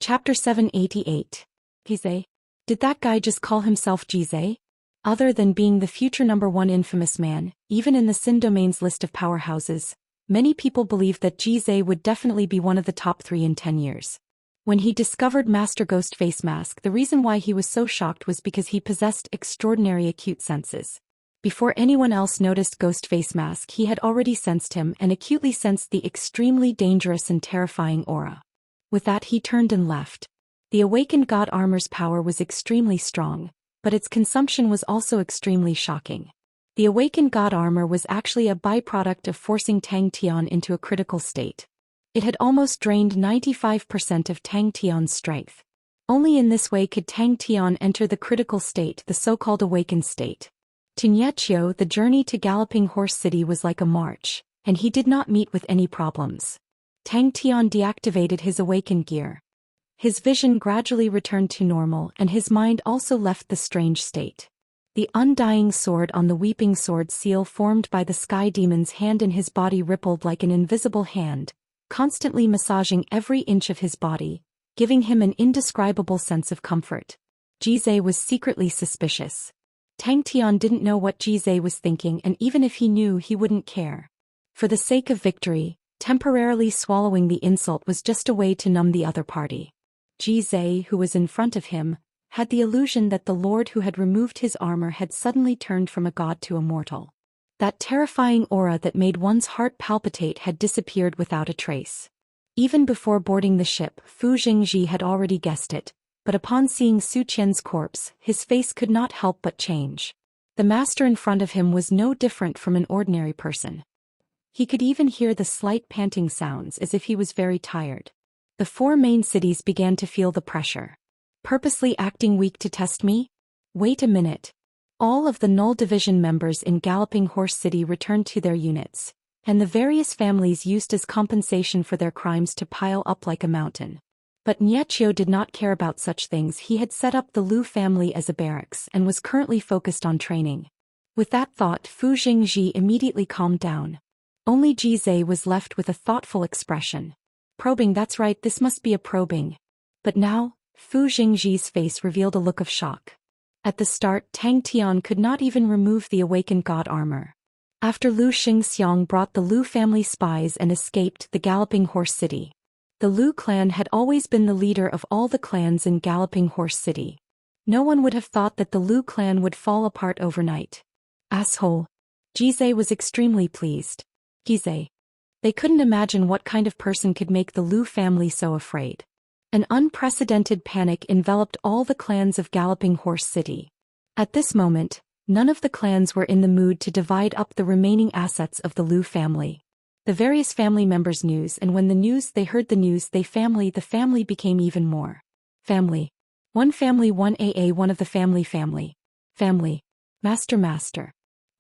Chapter 788. Jize. Did that guy just call himself Jize? Other than being the future #1 infamous man, even in the Sin Domain's list of powerhouses, many people believed that Jize would definitely be one of the top 3 in 10 years. When he discovered Master Ghost Face Mask, the reason why he was so shocked was because he possessed extraordinary acute senses. Before anyone else noticed Ghost Face Mask, he had already sensed him and acutely sensed the extremely dangerous and terrifying aura. With that, he turned and left. The awakened god armor's power was extremely strong, but its consumption was also extremely shocking. The awakened god armor was actually a byproduct of forcing Tang Tian into a critical state. It had almost drained 95% of Tang Tian's strength. Only in this way could Tang Tian enter the critical state, the so-called awakened state. To Niechio, the journey to Galloping Horse City was like a march, and he did not meet with any problems. Tang Tian deactivated his awakened gear. His vision gradually returned to normal and his mind also left the strange state. The undying sword on the weeping sword seal formed by the sky demon's hand in his body rippled like an invisible hand, constantly massaging every inch of his body, giving him an indescribable sense of comfort. Jize was secretly suspicious. Tang Tian didn't know what Jize was thinking, and even if he knew, he wouldn't care. For the sake of victory, temporarily swallowing the insult was just a way to numb the other party. Jize, who was in front of him, had the illusion that the lord who had removed his armor had suddenly turned from a god to a mortal. That terrifying aura that made one's heart palpitate had disappeared without a trace. Even before boarding the ship, Fu Jingji had already guessed it, but upon seeing Su Qian's corpse, his face could not help but change. The master in front of him was no different from an ordinary person. He could even hear the slight panting sounds as if he was very tired. The 4 main cities began to feel the pressure. Purposely acting weak to test me? Wait a minute. All of the Null Division members in Galloping Horse City returned to their units, and the various families used as compensation for their crimes to pile up like a mountain. But Niechio did not care about such things. He had set up the Lu family as a barracks and was currently focused on training. With that thought, Fu Jingji immediately calmed down. Only Jize was left with a thoughtful expression. Probing, that's right, this must be a probing. But now, Fu Jingji's face revealed a look of shock. At the start, Tang Tian could not even remove the awakened god armor. After Lu Xingxiang brought the Lu family spies and escaped the Galloping Horse City. The Lu clan had always been the leader of all the clans in Galloping Horse City. No one would have thought that the Lu clan would fall apart overnight. Asshole. Jize was extremely pleased. Jize. They couldn't imagine what kind of person could make the Lu family so afraid. An unprecedented panic enveloped all the clans of Galloping Horse City. At this moment, none of the clans were in the mood to divide up the remaining assets of the Lu family. The various family members knew, and when they heard the news, the family became even more. Family. One family, one AA, one of the family. Family. Master.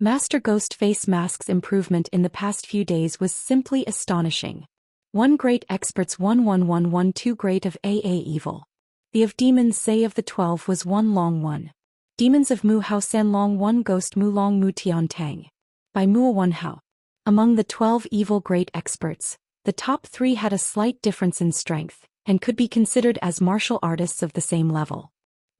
Master Ghost Face Mask's improvement in the past few days was simply astonishing. 1 great experts 11112 great of AA evil. The of demons say of the 12 was 1 long 1. Demons of Mu Hao San Long 1 Ghost Mu Long Mu Tian Tang. By Mu 1 Hao. Among the 12 evil great experts, the top 3 had a slight difference in strength, and could be considered as martial artists of the same level.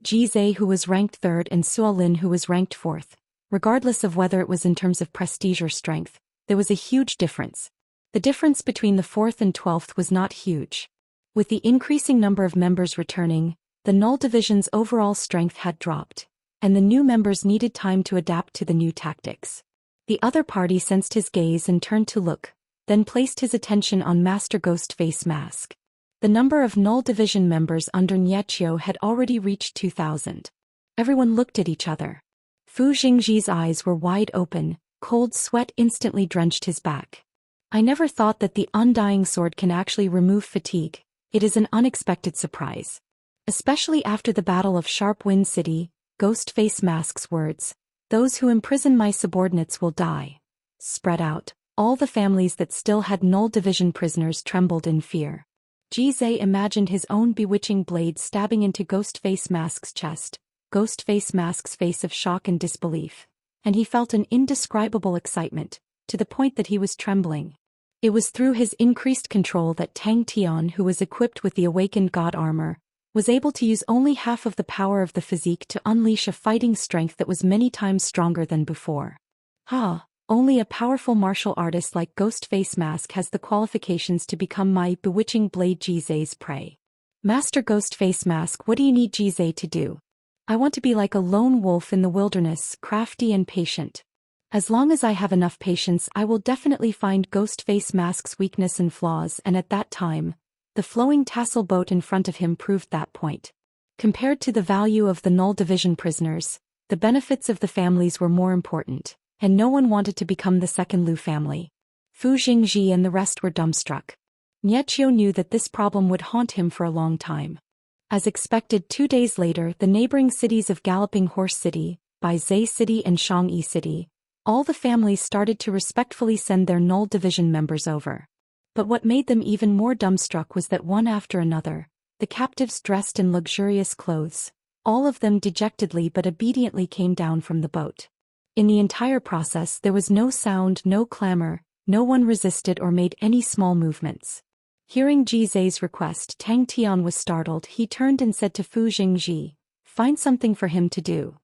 Jize, who was ranked 3rd, and Suolin, who was ranked 4th. Regardless of whether it was in terms of prestige or strength, there was a huge difference. The difference between the 4th and 12th was not huge. With the increasing number of members returning, the Null Division's overall strength had dropped, and the new members needed time to adapt to the new tactics. The other party sensed his gaze and turned to look, then placed his attention on Master Ghost Face Mask. The number of Null Division members under Niechio had already reached 2,000. Everyone looked at each other. Fu Jingji's eyes were wide open, cold sweat instantly drenched his back. I never thought that the undying sword can actually remove fatigue. It is an unexpected surprise. Especially after the Battle of Sharp Wind City, Ghost Face Mask's words, "Those who imprison my subordinates will die," spread out. All the families that still had Null Division prisoners trembled in fear. Jize imagined his own bewitching blade stabbing into Ghost Face Mask's chest, Ghost Face Mask's face of shock and disbelief, and he felt an indescribable excitement, to the point that he was trembling. It was through his increased control that Tang Tian, who was equipped with the awakened god armor, was able to use only half of the power of the physique to unleash a fighting strength that was many times stronger than before. Only a powerful martial artist like Ghost Face Mask has the qualifications to become my bewitching blade Jizai's prey. Master Ghost Face Mask, what do you need Jizai to do? I want to be like a lone wolf in the wilderness, crafty and patient. As long as I have enough patience, I will definitely find Ghost Face Mask's weakness and flaws, and at that time, the flowing tassel boat in front of him proved that point. Compared to the value of the Null Division prisoners, the benefits of the families were more important, and no one wanted to become the second Lu family. Fu Jingji and the rest were dumbstruck. Niechio knew that this problem would haunt him for a long time. As expected, 2 days later, the neighboring cities of Galloping Horse City, Baizhi City and Shangyi City, all the families started to respectfully send their Null Division members over. But what made them even more dumbstruck was that one after another, the captives dressed in luxurious clothes, all of them dejectedly but obediently came down from the boat. In the entire process there was no sound, no clamor, no one resisted or made any small movements. Hearing Jizai's request, Tang Tian was startled. He turned and said to Fu Jingji, "Find something for him to do."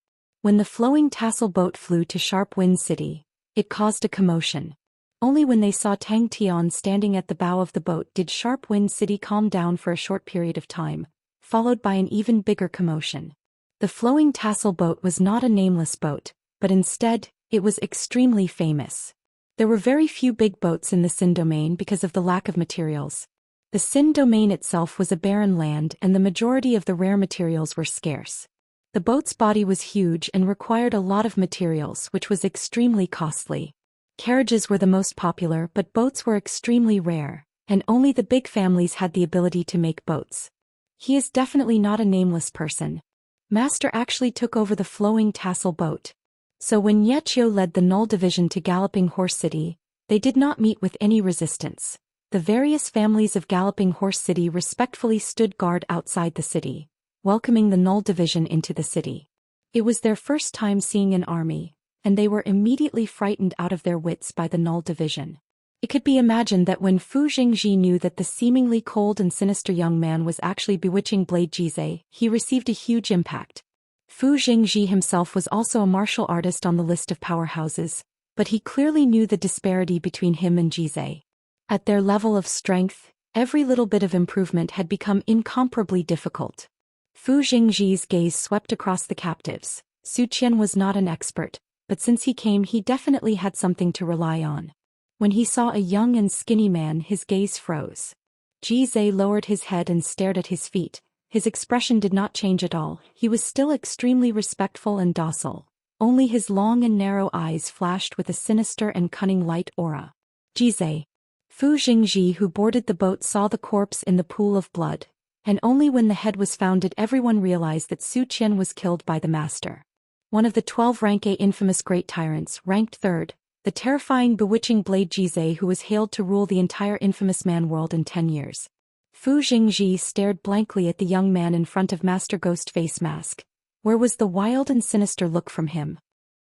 When the flowing tassel boat flew to Sharp Wind City, it caused a commotion. Only when they saw Tang Tian standing at the bow of the boat did Sharp Wind City calm down for a short period of time, followed by an even bigger commotion. The flowing tassel boat was not a nameless boat, but instead, it was extremely famous. There were very few big boats in the Xin domain because of the lack of materials. The Xin domain itself was a barren land and the majority of the rare materials were scarce. The boat's body was huge and required a lot of materials, which was extremely costly. Carriages were the most popular, but boats were extremely rare, and only the big families had the ability to make boats. He is definitely not a nameless person. Master actually took over the flowing tassel boat. So when Niechio led the Null Division to Galloping Horse City, they did not meet with any resistance. The various families of Galloping Horse City respectfully stood guard outside the city, welcoming the Null Division into the city. It was their first time seeing an army, and they were immediately frightened out of their wits by the Null Division. It could be imagined that when Fu Jingji knew that the seemingly cold and sinister young man was actually bewitching Blade Jizai, he received a huge impact. Fu Jingji himself was also a martial artist on the list of powerhouses, but he clearly knew the disparity between him and Jizai. At their level of strength, every little bit of improvement had become incomparably difficult. Fu Jingji's gaze swept across the captives. Zhou Xian was not an expert, but since he came he definitely had something to rely on. When he saw a young and skinny man, his gaze froze. Jizai lowered his head and stared at his feet. His expression did not change at all. He was still extremely respectful and docile. Only his long and narrow eyes flashed with a sinister and cunning light aura. Jizai. Fu Jingji, who boarded the boat, saw the corpse in the pool of blood, and only when the head was found did everyone realize that Zhou Xian was killed by the master. One of the 12 rank A infamous great tyrants, ranked 3rd, the terrifying bewitching Blade Jizai, who was hailed to rule the entire infamous man world in 10 years. Fu Jingji stared blankly at the young man in front of Master Ghost Face Mask. Where was the wild and sinister look from him?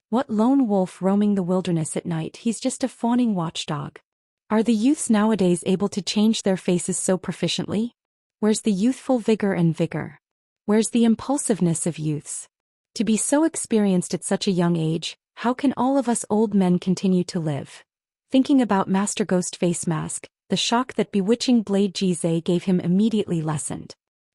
What lone wolf roaming the wilderness at night? He's just a fawning watchdog. Are the youths nowadays able to change their faces so proficiently? Where's the youthful vigor and vigor? Where's the impulsiveness of youths? To be so experienced at such a young age, how can all of us old men continue to live? Thinking about Master Ghost Face Mask, the shock that bewitching Blade Jizai gave him immediately lessened.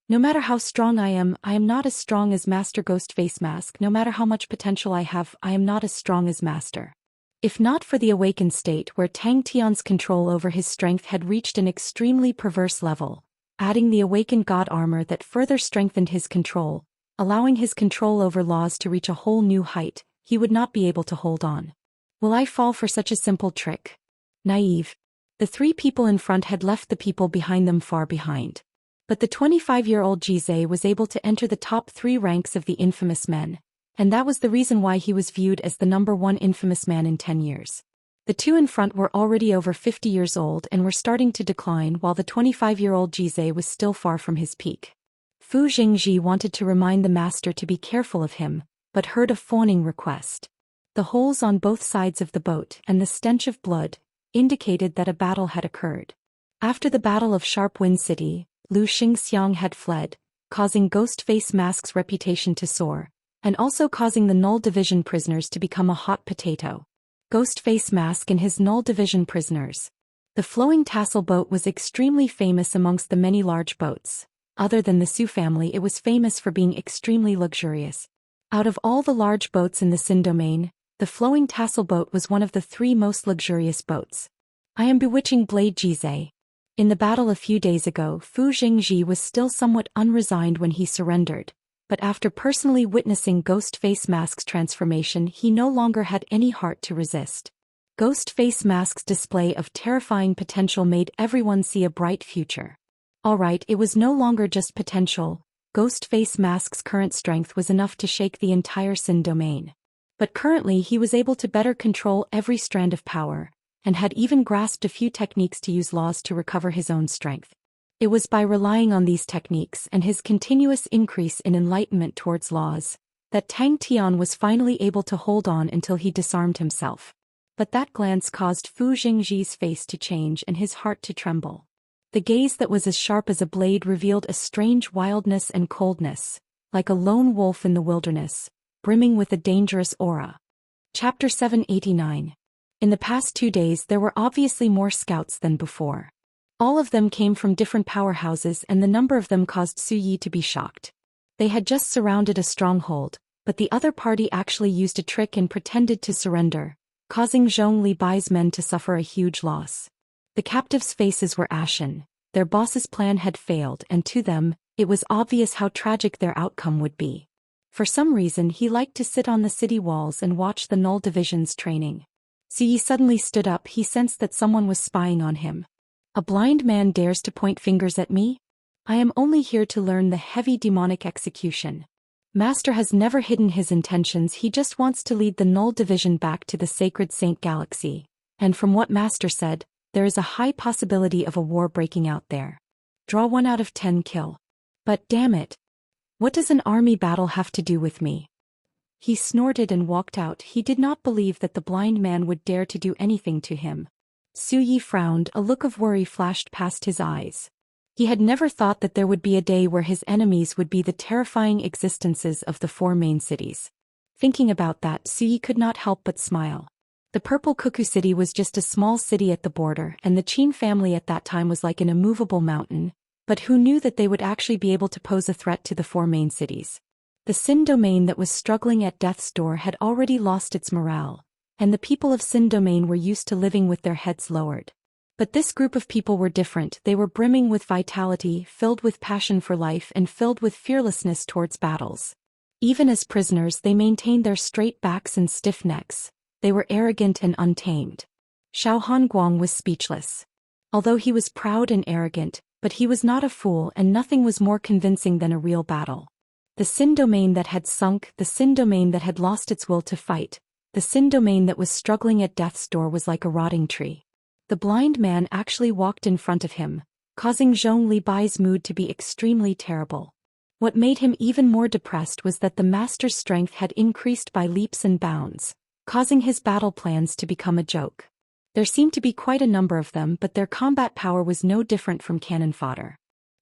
No matter how strong I am not as strong as Master Ghost Face Mask. No matter how much potential I have, I am not as strong as Master. If not for the awakened state where Tang Tian's control over his strength had reached an extremely perverse level, adding the awakened god armor that further strengthened his control, allowing his control over laws to reach a whole new height, he would not be able to hold on. Will I fall for such a simple trick? Naive. The 3 people in front had left the people behind them far behind. But the 25-year-old Jizai was able to enter the top 3 ranks of the infamous men, and that was the reason why he was viewed as the #1 infamous man in 10 years. The 2 in front were already over 50 years old and were starting to decline, while the 25-year-old Jizai was still far from his peak. Fu Jingji wanted to remind the master to be careful of him, but heard a fawning request. The holes on both sides of the boat and the stench of blood, indicated that a battle had occurred. After the Battle of Sharp Wind City, Xianxia had fled, causing Ghostface Mask's reputation to soar, and also causing the Null Division prisoners to become a hot potato. Ghostface Mask and his Null Division prisoners. The flowing tassel boat was extremely famous amongst the many large boats. Other than the Su family, it was famous for being extremely luxurious. Out of all the large boats in the Xin domain, the flowing tassel boat was one of the 3 most luxurious boats. I am bewitching Blade Jizai. In the battle a few days ago, Fu Jingji was still somewhat unresigned when he surrendered, but after personally witnessing Ghostface Mask's transformation, he no longer had any heart to resist. Ghostface Mask's display of terrifying potential made everyone see a bright future. Alright, it was no longer just potential. Ghostface Mask's current strength was enough to shake the entire Xin domain. But currently he was able to better control every strand of power, and had even grasped a few techniques to use laws to recover his own strength. It was by relying on these techniques and his continuous increase in enlightenment towards laws, that Tang Tian was finally able to hold on until he disarmed himself. But that glance caused Fu Jingji's face to change and his heart to tremble. The gaze that was as sharp as a blade revealed a strange wildness and coldness, like a lone wolf in the wilderness, brimming with a dangerous aura. Chapter 789. In the past 2 days there were obviously more scouts than before. All of them came from different powerhouses and the number of them caused Su Yi to be shocked. They had just surrounded a stronghold, but the other party actually used a trick and pretended to surrender, causing Zhong Li Bai's men to suffer a huge loss. The captives' faces were ashen, their boss's plan had failed and to them, it was obvious how tragic their outcome would be. For some reason he liked to sit on the city walls and watch the Null Division's training. Su Yi suddenly stood up. He sensed that someone was spying on him. A blind man dares to point fingers at me? I am only here to learn the heavy demonic execution. Master has never hidden his intentions. He just wants to lead the Null Division back to the Sacred Saint Galaxy. And from what Master said, there is a high possibility of a war breaking out there. Draw 1 out of 10 kill. But damn it. What does an army battle have to do with me? He snorted and walked out. He did not believe that the blind man would dare to do anything to him. Su Yi frowned. A look of worry flashed past his eyes. He had never thought that there would be a day where his enemies would be the terrifying existences of the 4 main cities. Thinking about that, Su Yi could not help but smile. The Purple Cuckoo City was just a small city at the border, and the Qin family at that time was like an immovable mountain, but who knew that they would actually be able to pose a threat to the 4 main cities? The Xin domain that was struggling at death's door had already lost its morale, and the people of Xin domain were used to living with their heads lowered. But this group of people were different. They were brimming with vitality, filled with passion for life and filled with fearlessness towards battles. Even as prisoners they maintained their straight backs and stiff necks. They were arrogant and untamed. Xiao Hanguang was speechless. Although he was proud and arrogant, but he was not a fool and nothing was more convincing than a real battle. The Xin domain that had sunk, the Xin domain that had lost its will to fight, the Xin domain that was struggling at death's door was like a rotting tree. The blind man actually walked in front of him, causing Zhong Li Bai's mood to be extremely terrible. What made him even more depressed was that the master's strength had increased by leaps and bounds, causing his battle plans to become a joke. There seemed to be quite a number of them, but their combat power was no different from cannon fodder.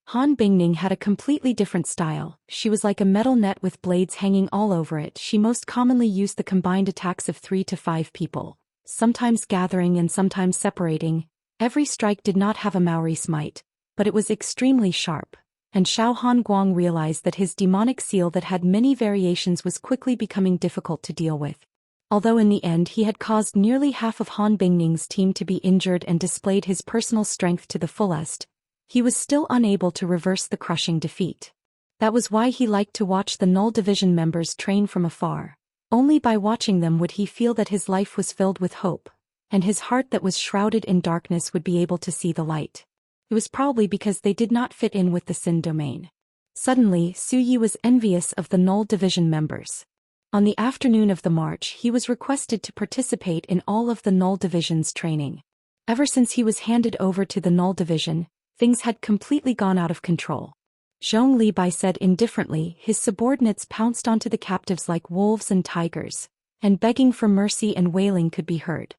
Han Bingning had a completely different style. She was like a metal net with blades hanging all over it. She most commonly used the combined attacks of 3 to 5 people, sometimes gathering and sometimes separating. Every strike did not have a Maori smite, but it was extremely sharp, and Xiao Hanguang realized that his demonic seal that had many variations was quickly becoming difficult to deal with. Although in the end he had caused nearly half of Han Bingning's team to be injured and displayed his personal strength to the fullest, he was still unable to reverse the crushing defeat. That was why he liked to watch the Null Division members train from afar. Only by watching them would he feel that his life was filled with hope, and his heart that was shrouded in darkness would be able to see the light. It was probably because they did not fit in with the Xin domain. Suddenly, Su Yi was envious of the Null Division members. On the afternoon of the march he was requested to participate in all of the Null Division's training. Ever since he was handed over to the Null Division, things had completely gone out of control. Zhong Li Bai said indifferently. His subordinates pounced onto the captives like wolves and tigers, and begging for mercy and wailing could be heard.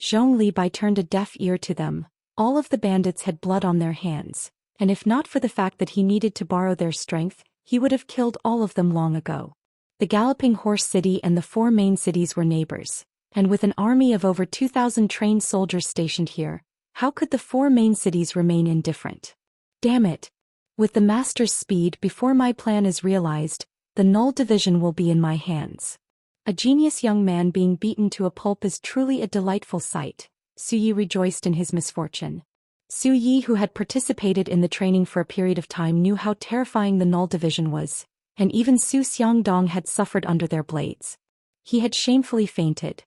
Zhong Libai turned a deaf ear to them. All of the bandits had blood on their hands, and if not for the fact that he needed to borrow their strength, he would have killed all of them long ago. The Galloping Horse City and the 4 main cities were neighbors, and with an army of over 2,000 trained soldiers stationed here, how could the 4 main cities remain indifferent? Damn it! With the master's speed, before my plan is realized, the Null Division will be in my hands. A genius young man being beaten to a pulp is truly a delightful sight. Su Yi rejoiced in his misfortune. Su Yi, who had participated in the training for a period of time, knew how terrifying the Null Division was, and even Su Xiangdong had suffered under their blades. He had shamefully fainted.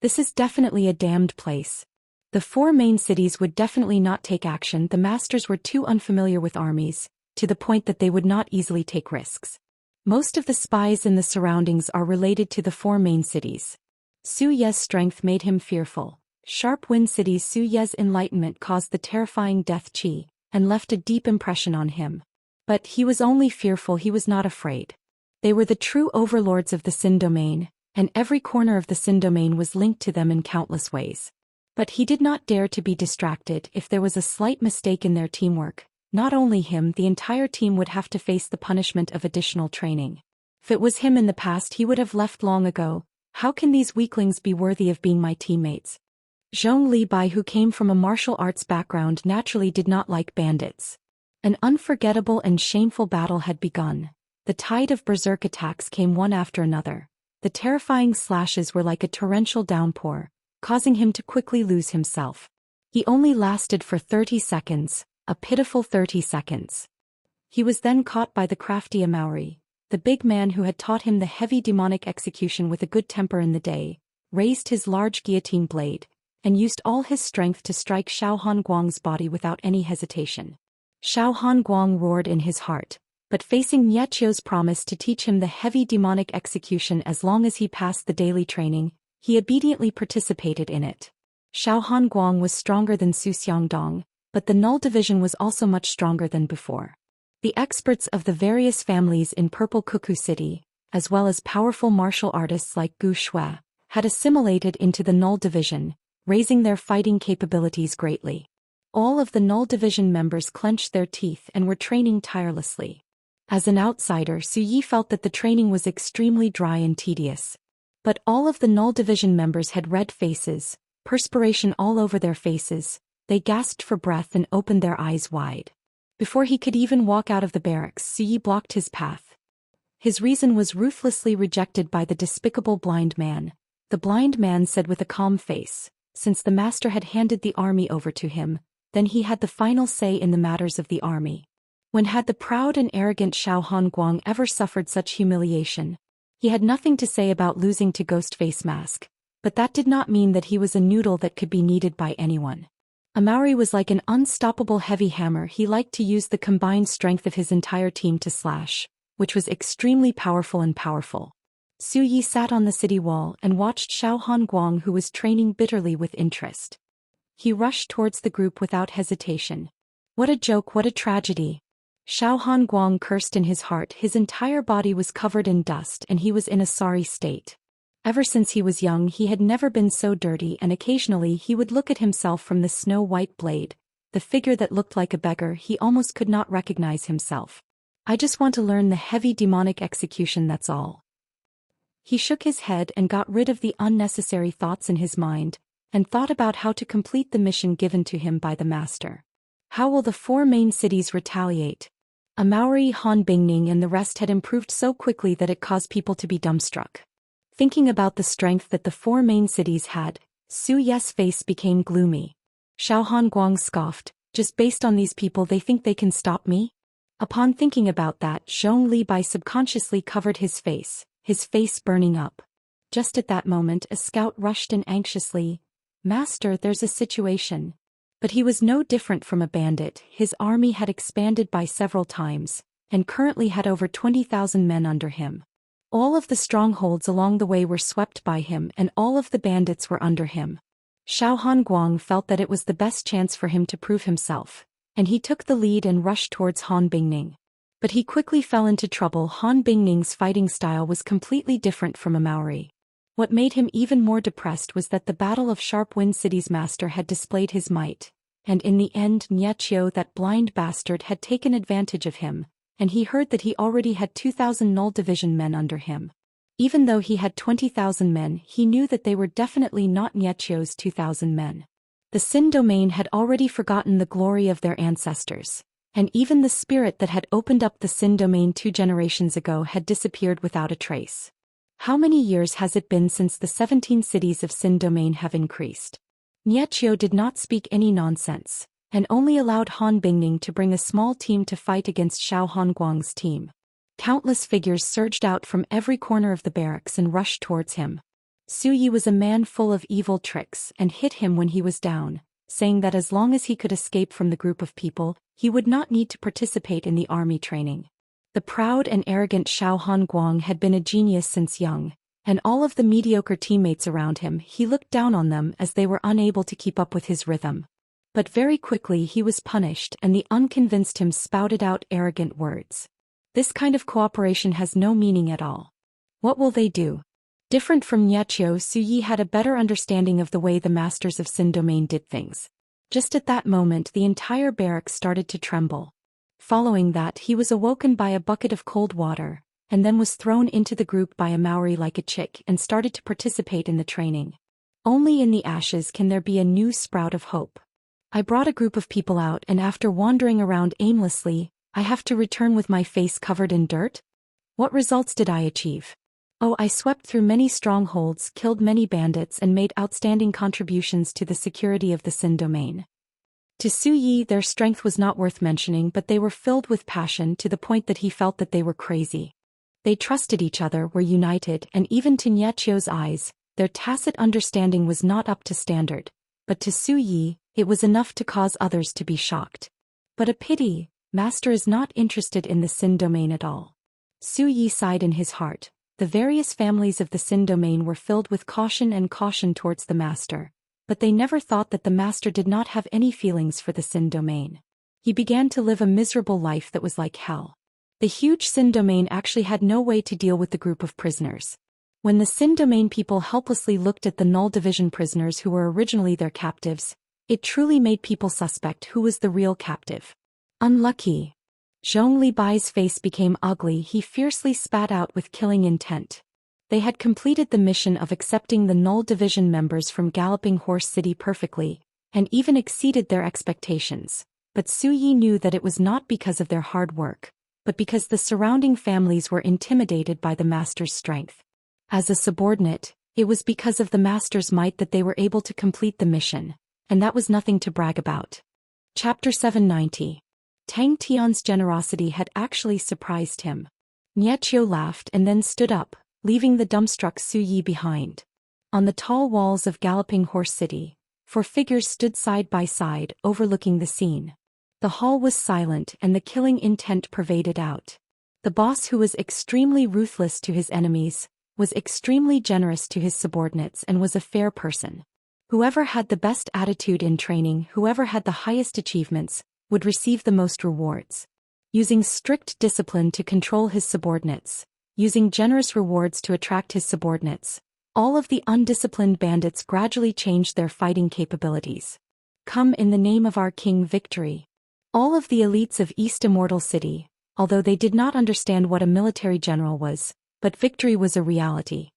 This is definitely a damned place. The 4 main cities would definitely not take action. The masters were too unfamiliar with armies, to the point that they would not easily take risks. Most of the spies in the surroundings are related to the 4 main cities. Su Ye's strength made him fearful. Sharp Wind City's Su Ye's enlightenment caused the terrifying death chi, and left a deep impression on him. But he was only fearful, he was not afraid. They were the true overlords of the Sin domain, and every corner of the Sin domain was linked to them in countless ways. But he did not dare to be distracted. If there was a slight mistake in their teamwork, not only him, the entire team would have to face the punishment of additional training. If it was him in the past, he would have left long ago. How can these weaklings be worthy of being my teammates? Zhong Libai, who came from a martial arts background, naturally did not like bandits. An unforgettable and shameful battle had begun. The tide of berserk attacks came one after another. The terrifying slashes were like a torrential downpour, causing him to quickly lose himself. He only lasted for 30 seconds, a pitiful 30 seconds. He was then caught by the crafty Amauri, the big man who had taught him the heavy demonic execution with a good temper in the day, raised his large guillotine blade, and used all his strength to strike Xiao Hanguang's body without any hesitation. Xiao Hanguang roared in his heart, but facing Niechio's promise to teach him the heavy demonic execution as long as he passed the daily training, he obediently participated in it. Xiao Hanguang was stronger than Su Xiangdong, but the Null Division was also much stronger than before. The experts of the various families in Purple Cuckoo City, as well as powerful martial artists like Gu Shui, had assimilated into the Null Division, raising their fighting capabilities greatly. All of the Null Division members clenched their teeth and were training tirelessly. As an outsider, Su Yi felt that the training was extremely dry and tedious. But all of the Null Division members had red faces, perspiration all over their faces. They gasped for breath and opened their eyes wide. Before he could even walk out of the barracks, Su Yi blocked his path. His reason was ruthlessly rejected by the despicable blind man. The blind man said with a calm face, since the master had handed the army over to him, then he had the final say in the matters of the army. When had the proud and arrogant Xiao Hanguang ever suffered such humiliation? He had nothing to say about losing to Ghostface Mask, but that did not mean that he was a noodle that could be kneaded by anyone. Amauri was like an unstoppable heavy hammer. He liked to use the combined strength of his entire team to slash, which was extremely powerful and powerful. Su Yi sat on the city wall and watched Xiao Hanguang, who was training bitterly with interest. He rushed towards the group without hesitation. What a joke, what a tragedy. Xiao Hanguang cursed in his heart. His entire body was covered in dust and he was in a sorry state. Ever since he was young, he had never been so dirty, and occasionally he would look at himself from the snow-white blade, the figure that looked like a beggar. He almost could not recognize himself. I just want to learn the heavy demonic execution, that's all. He shook his head and got rid of the unnecessary thoughts in his mind, and thought about how to complete the mission given to him by the master. How will the 4 main cities retaliate? Amauri, Han Bingning and the rest had improved so quickly that it caused people to be dumbstruck. Thinking about the strength that the 4 main cities had, Su Ye's face became gloomy. Xiao Hanguang scoffed, just based on these people they think they can stop me? Upon thinking about that, Zhong Libai subconsciously covered his face burning up. Just at that moment a scout rushed in anxiously. Master, there's a situation. But he was no different from a bandit. His army had expanded by several times, and currently had over 20,000 men under him. All of the strongholds along the way were swept by him, and all of the bandits were under him. Xiao Hanguang felt that it was the best chance for him to prove himself, and he took the lead and rushed towards Han Bingning. But he quickly fell into trouble. Han Bingning's fighting style was completely different from Amauri. What made him even more depressed was that the Battle of Sharp Wind City's master had displayed his might, and in the end Niechio, that blind bastard, had taken advantage of him, and he heard that he already had 2,000 Null Division men under him. Even though he had 20,000 men, he knew that they were definitely not Niechio's 2,000 men. The Sin domain had already forgotten the glory of their ancestors, and even the spirit that had opened up the Sin domain 2 generations ago had disappeared without a trace. How many years has it been since the 17 cities of Sin domain have increased? Niechio did not speak any nonsense, and only allowed Han Bingning to bring a small team to fight against Xiao Hanguang's team. Countless figures surged out from every corner of the barracks and rushed towards him. Su Yi was a man full of evil tricks and hit him when he was down, saying that as long as he could escape from the group of people, he would not need to participate in the army training. The proud and arrogant Xiao Hanguang had been a genius since young, and all of the mediocre teammates around him, he looked down on them as they were unable to keep up with his rhythm. But very quickly he was punished and the unconvinced him spouted out arrogant words. This kind of cooperation has no meaning at all. What will they do? Different from Niechio, Su Yi had a better understanding of the way the masters of Sin domain did things. Just at that moment the entire barracks started to tremble. Following that, he was awoken by a bucket of cold water, and then was thrown into the group by a Maori like a chick and started to participate in the training. Only in the ashes can there be a new sprout of hope. I brought a group of people out, and after wandering around aimlessly, I have to return with my face covered in dirt? What results did I achieve? Oh, I swept through many strongholds, killed many bandits, and made outstanding contributions to the security of the Sin domain. To Su Yi, their strength was not worth mentioning, but they were filled with passion to the point that he felt that they were crazy. They trusted each other, were united, and even to Niechio's eyes, their tacit understanding was not up to standard, but to Su Yi, it was enough to cause others to be shocked. But a pity, Master is not interested in the Sin domain at all. Su Yi sighed in his heart. The various families of the Sin domain were filled with caution towards the Master, but they never thought that the Master did not have any feelings for the Sin domain. He began to live a miserable life that was like hell. The huge Sin domain actually had no way to deal with the group of prisoners. When the Sin domain people helplessly looked at the Null Division prisoners who were originally their captives, it truly made people suspect who was the real captive. Unlucky. Zhong Li Bai's face became ugly. He fiercely spat out with killing intent. They had completed the mission of accepting the Null Division members from Galloping Horse City perfectly, and even exceeded their expectations. But Su Yi knew that it was not because of their hard work, but because the surrounding families were intimidated by the Master's strength. As a subordinate, it was because of the Master's might that they were able to complete the mission, and that was nothing to brag about. Chapter 790. Tang Tian's generosity had actually surprised him. Niechio laughed and then stood up, leaving the dumbstruck Su Yi behind. On the tall walls of Galloping Horse City, 4 figures stood side by side, overlooking the scene. The hall was silent and the killing intent pervaded out. The boss, who was extremely ruthless to his enemies, was extremely generous to his subordinates and was a fair person. Whoever had the best attitude in training, whoever had the highest achievements, would receive the most rewards. Using strict discipline to control his subordinates, using generous rewards to attract his subordinates, all of the undisciplined bandits gradually changed their fighting capabilities. Come in the name of our king, victory. All of the elites of East Immortal City, although they did not understand what a military general was, but victory was a reality.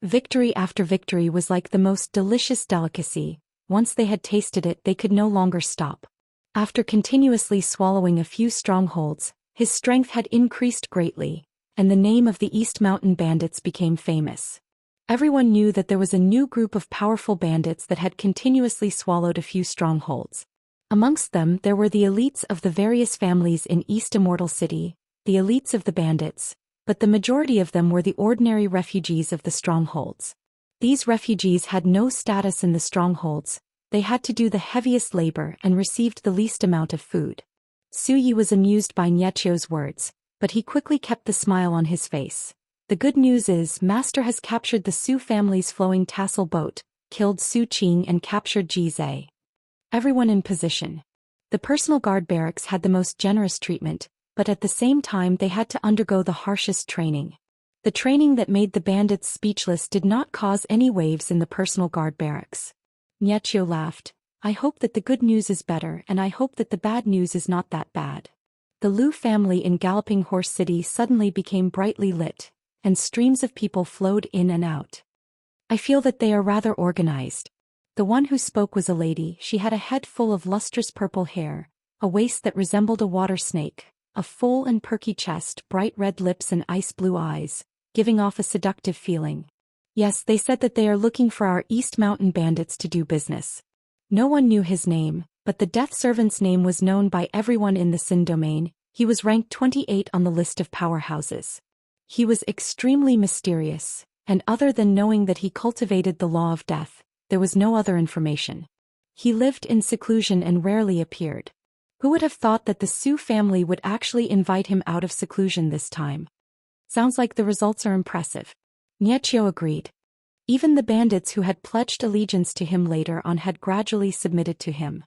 Victory after victory was like the most delicious delicacy. Once they had tasted it, they could no longer stop. After continuously swallowing a few strongholds, his strength had increased greatly, and the name of the East Mountain Bandits became famous. Everyone knew that there was a new group of powerful bandits that had continuously swallowed a few strongholds. Amongst them there were the elites of the various families in East Immortal City, the elites of the bandits, but the majority of them were the ordinary refugees of the strongholds. These refugees had no status in the strongholds. They had to do the heaviest labor and received the least amount of food. Su Yi was amused by Niechio's words, but he quickly kept the smile on his face. The good news is, Master has captured the Su family's flowing tassel boat, killed Su Qing and captured Jizai. Everyone in position. The personal guard barracks had the most generous treatment, but at the same time they had to undergo the harshest training. The training that made the bandits speechless did not cause any waves in the personal guard barracks. Niechio laughed. I hope that the good news is better, and I hope that the bad news is not that bad. The Liu family in Galloping Horse City suddenly became brightly lit, and streams of people flowed in and out. I feel that they are rather organized. The one who spoke was a lady. She had a head full of lustrous purple hair, a waist that resembled a water snake, a full and perky chest, bright red lips and ice blue eyes, giving off a seductive feeling. Yes, they said that they are looking for our East Mountain bandits to do business. No one knew his name, but the death servant's name was known by everyone in the Xin domain. He was ranked 28 on the list of powerhouses. He was extremely mysterious, and other than knowing that he cultivated the law of death, there was no other information. He lived in seclusion and rarely appeared. Who would have thought that the Su family would actually invite him out of seclusion this time? Sounds like the results are impressive. Niechio agreed. Even the bandits who had pledged allegiance to him later on had gradually submitted to him.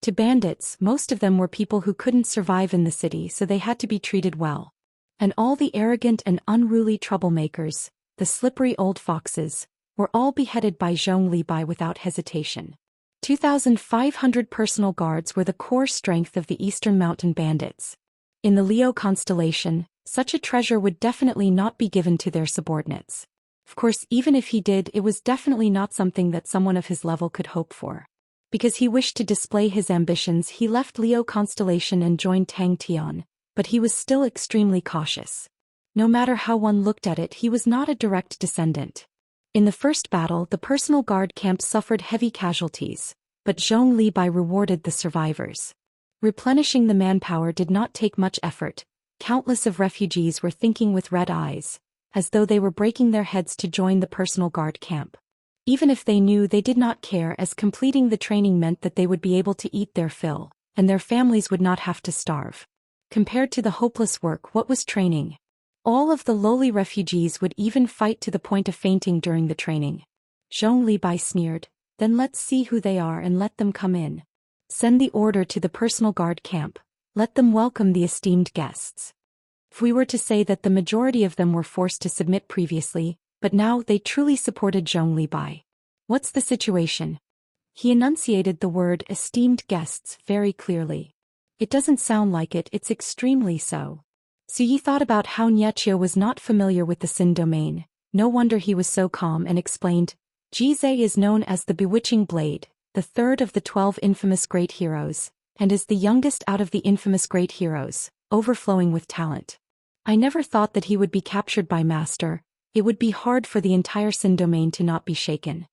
To bandits, most of them were people who couldn't survive in the city, so they had to be treated well. And all the arrogant and unruly troublemakers, the slippery old foxes, were all beheaded by Zhong Libai without hesitation. 2,500 personal guards were the core strength of the Eastern Mountain bandits. In the Leo constellation, such a treasure would definitely not be given to their subordinates. Of course, even if he did, it was definitely not something that someone of his level could hope for. Because he wished to display his ambitions, he left Leo constellation and joined Tang Tian, but he was still extremely cautious. No matter how one looked at it, he was not a direct descendant. In the first battle, the personal guard camp suffered heavy casualties, but Zhong Libai rewarded the survivors. Replenishing the manpower did not take much effort. Countless of refugees were thinking with red eyes, as though they were breaking their heads to join the personal guard camp. Even if they knew, they did not care, as completing the training meant that they would be able to eat their fill, and their families would not have to starve. Compared to the hopeless work, what was training? All of the lowly refugees would even fight to the point of fainting during the training. Zhong Libai sneered, then let's see who they are and let them come in. Send the order to the personal guard camp. Let them welcome the esteemed guests. If we were to say that the majority of them were forced to submit previously, but now they truly supported Zhong Libai. What's the situation? He enunciated the word esteemed guests very clearly. It doesn't sound like it, it's extremely so. Suyi thought about how Niechio was not familiar with the Xin domain. No wonder he was so calm, and explained, Jizai is known as the Bewitching Blade, the third of the 12 infamous great heroes, and is the youngest out of the infamous great heroes, overflowing with talent. I never thought that he would be captured by Master. It would be hard for the entire Xin domain to not be shaken.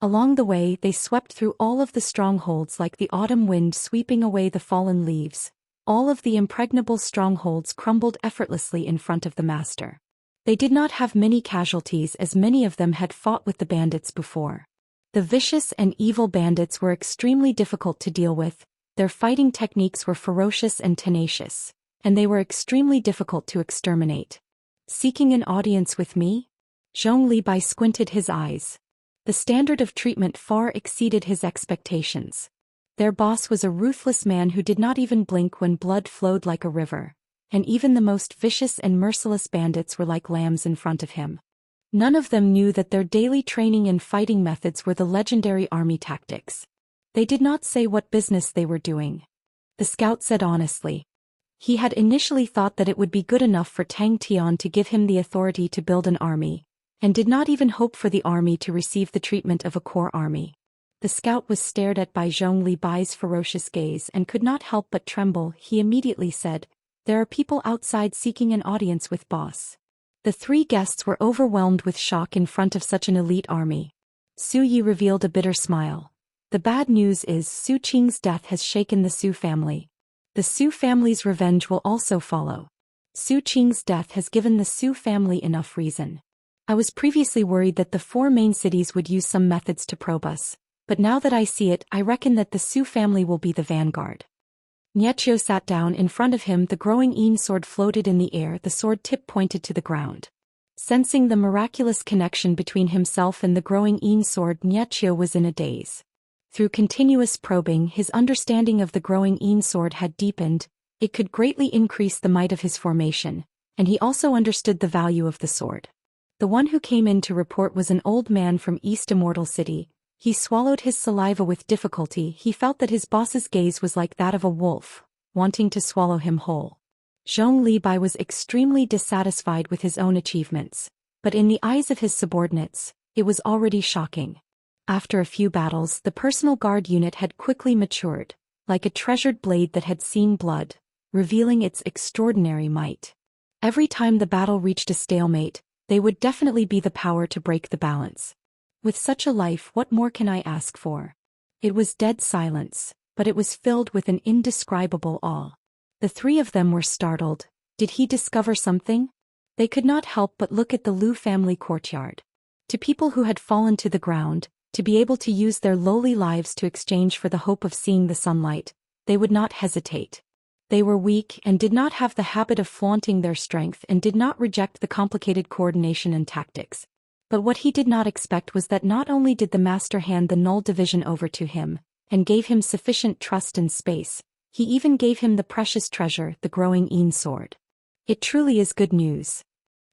Along the way, they swept through all of the strongholds like the autumn wind sweeping away the fallen leaves. All of the impregnable strongholds crumbled effortlessly in front of the Master. They did not have many casualties, as many of them had fought with the bandits before. The vicious and evil bandits were extremely difficult to deal with. Their fighting techniques were ferocious and tenacious, and they were extremely difficult to exterminate. Seeking an audience with me? Zhong Libai squinted his eyes. The standard of treatment far exceeded his expectations. Their boss was a ruthless man who did not even blink when blood flowed like a river, and even the most vicious and merciless bandits were like lambs in front of him. None of them knew that their daily training and fighting methods were the legendary army tactics. They did not say what business they were doing. The scout said honestly. He had initially thought that it would be good enough for Tang Tian to give him the authority to build an army, and did not even hope for the army to receive the treatment of a core army. The scout was stared at by Zhong Libai's ferocious gaze and could not help but tremble. He immediately said, "There are people outside seeking an audience with boss." The three guests were overwhelmed with shock in front of such an elite army. Su Yi revealed a bitter smile. The bad news is Su Qing's death has shaken the Su family. The Su family's revenge will also follow. Su Qing's death has given the Su family enough reason. I was previously worried that the four main cities would use some methods to probe us, but now that I see it, I reckon that the Su family will be the vanguard. Niechio sat down. In front of him the growing Yin sword floated in the air, the sword tip pointed to the ground. Sensing the miraculous connection between himself and the growing Yin sword, Niechio was in a daze. Through continuous probing, his understanding of the growing Yin sword had deepened. It could greatly increase the might of his formation, And he also understood the value of the sword. The one who came in to report was an old man from East Immortal City. He swallowed his saliva with difficulty. He felt that his boss's gaze was like that of a wolf, wanting to swallow him whole. Zhong Libai was extremely dissatisfied with his own achievements, but in the eyes of his subordinates, it was already shocking. After a few battles, the personal guard unit had quickly matured, like a treasured blade that had seen blood, revealing its extraordinary might. Every time the battle reached a stalemate, they would definitely be the power to break the balance. With such a life, what more can I ask for? It was dead silence, but it was filled with an indescribable awe. The three of them were startled. Did he discover something? They could not help but look at the Liu family courtyard. To people who had fallen to the ground, to be able to use their lowly lives to exchange for the hope of seeing the sunlight, they would not hesitate. They were weak and did not have the habit of flaunting their strength and did not reject the complicated coordination and tactics. But what he did not expect was that not only did the master hand the null division over to him, and gave him sufficient trust and space, he even gave him the precious treasure, the growing Yin sword. It truly is good news.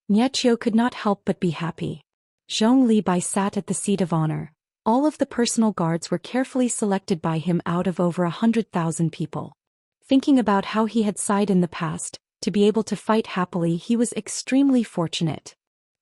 Niechio could not help but be happy. Zhong Libai sat at the seat of honor. All of the personal guards were carefully selected by him out of over 100,000 people. Thinking about how he had sighed in the past, to be able to fight happily, he was extremely fortunate.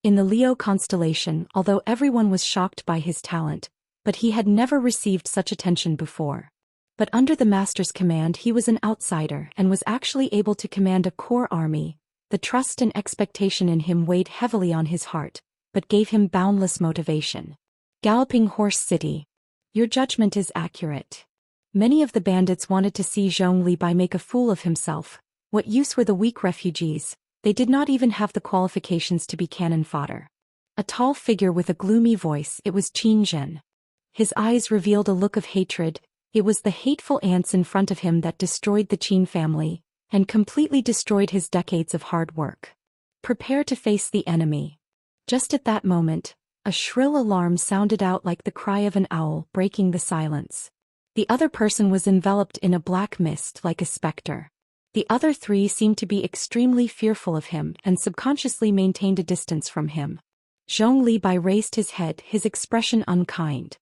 In the Leo constellation, although everyone was shocked by his talent, but he had never received such attention before. But under the master's command he was an outsider and was actually able to command a core army. The trust and expectation in him weighed heavily on his heart, but gave him boundless motivation. Galloping Horse City. Your judgment is accurate. Many of the bandits wanted to see Zhong Libai make a fool of himself. What use were the weak refugees? They did not even have the qualifications to be cannon fodder. A tall figure with a gloomy voice, it was Qin Zhen. His eyes revealed a look of hatred. It was the hateful ants in front of him that destroyed the Qin family, and completely destroyed his decades of hard work. Prepare to face the enemy. Just at that moment, a shrill alarm sounded out like the cry of an owl, breaking the silence. The other person was enveloped in a black mist like a specter. The other three seemed to be extremely fearful of him and subconsciously maintained a distance from him. Zhong Libai raised his head, his expression unkind.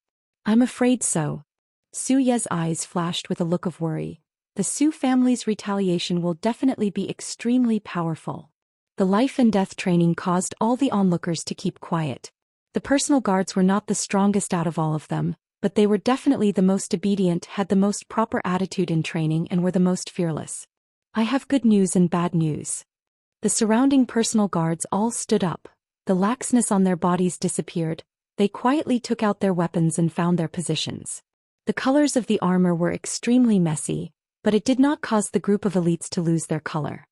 I'm afraid so. Su Ye's eyes flashed with a look of worry. The Su family's retaliation will definitely be extremely powerful. The life and death training caused all the onlookers to keep quiet. The personal guards were not the strongest out of all of them, but they were definitely the most obedient, had the most proper attitude in training, and were the most fearless. I have good news and bad news. The surrounding personal guards all stood up. The laxness on their bodies disappeared. They quietly took out their weapons and found their positions. The colors of the armor were extremely messy, but it did not cause the group of elites to lose their color.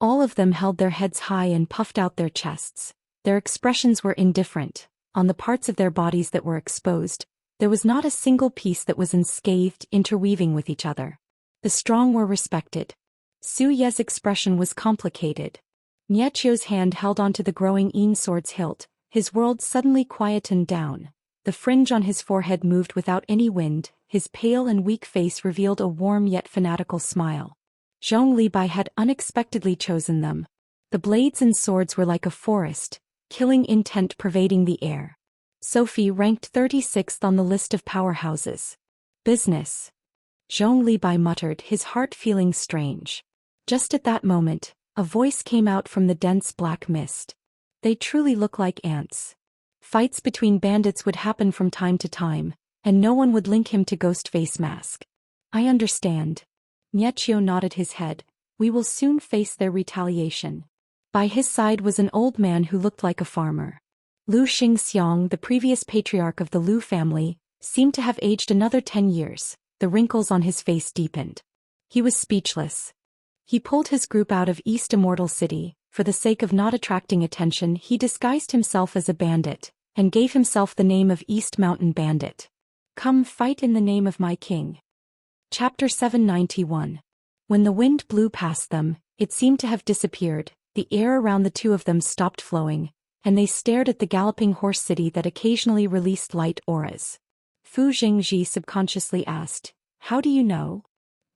All of them held their heads high and puffed out their chests. Their expressions were indifferent. On the parts of their bodies that were exposed, there was not a single piece that was unscathed, interweaving with each other. The strong were respected. Su Ye's expression was complicated. Niechio's hand held onto the growing Yin sword's hilt. His world suddenly quietened down. The fringe on his forehead moved without any wind. His pale and weak face revealed a warm yet fanatical smile. Zhong Libai had unexpectedly chosen them. The blades and swords were like a forest, killing intent pervading the air. Sophie ranked 36th on the list of powerhouses. Business. Zhong Libai muttered, his heart feeling strange. Just at that moment, a voice came out from the dense black mist. They truly look like ants. Fights between bandits would happen from time to time, and no one would link him to Ghostface Mask. I understand. Niechio nodded his head. We will soon face their retaliation. By his side was an old man who looked like a farmer. Liu Xiang, the previous patriarch of the Liu family, seemed to have aged another 10 years. The wrinkles on his face deepened. He was speechless. He pulled his group out of East Immortal City. For the sake of not attracting attention, he disguised himself as a bandit, and gave himself the name of East Mountain Bandit. Come fight in the name of my king. Chapter 791. When the wind blew past them, it seemed to have disappeared. The air around the two of them stopped flowing, and they stared at the galloping horse city that occasionally released light auras. Fu Jingji subconsciously asked, how do you know?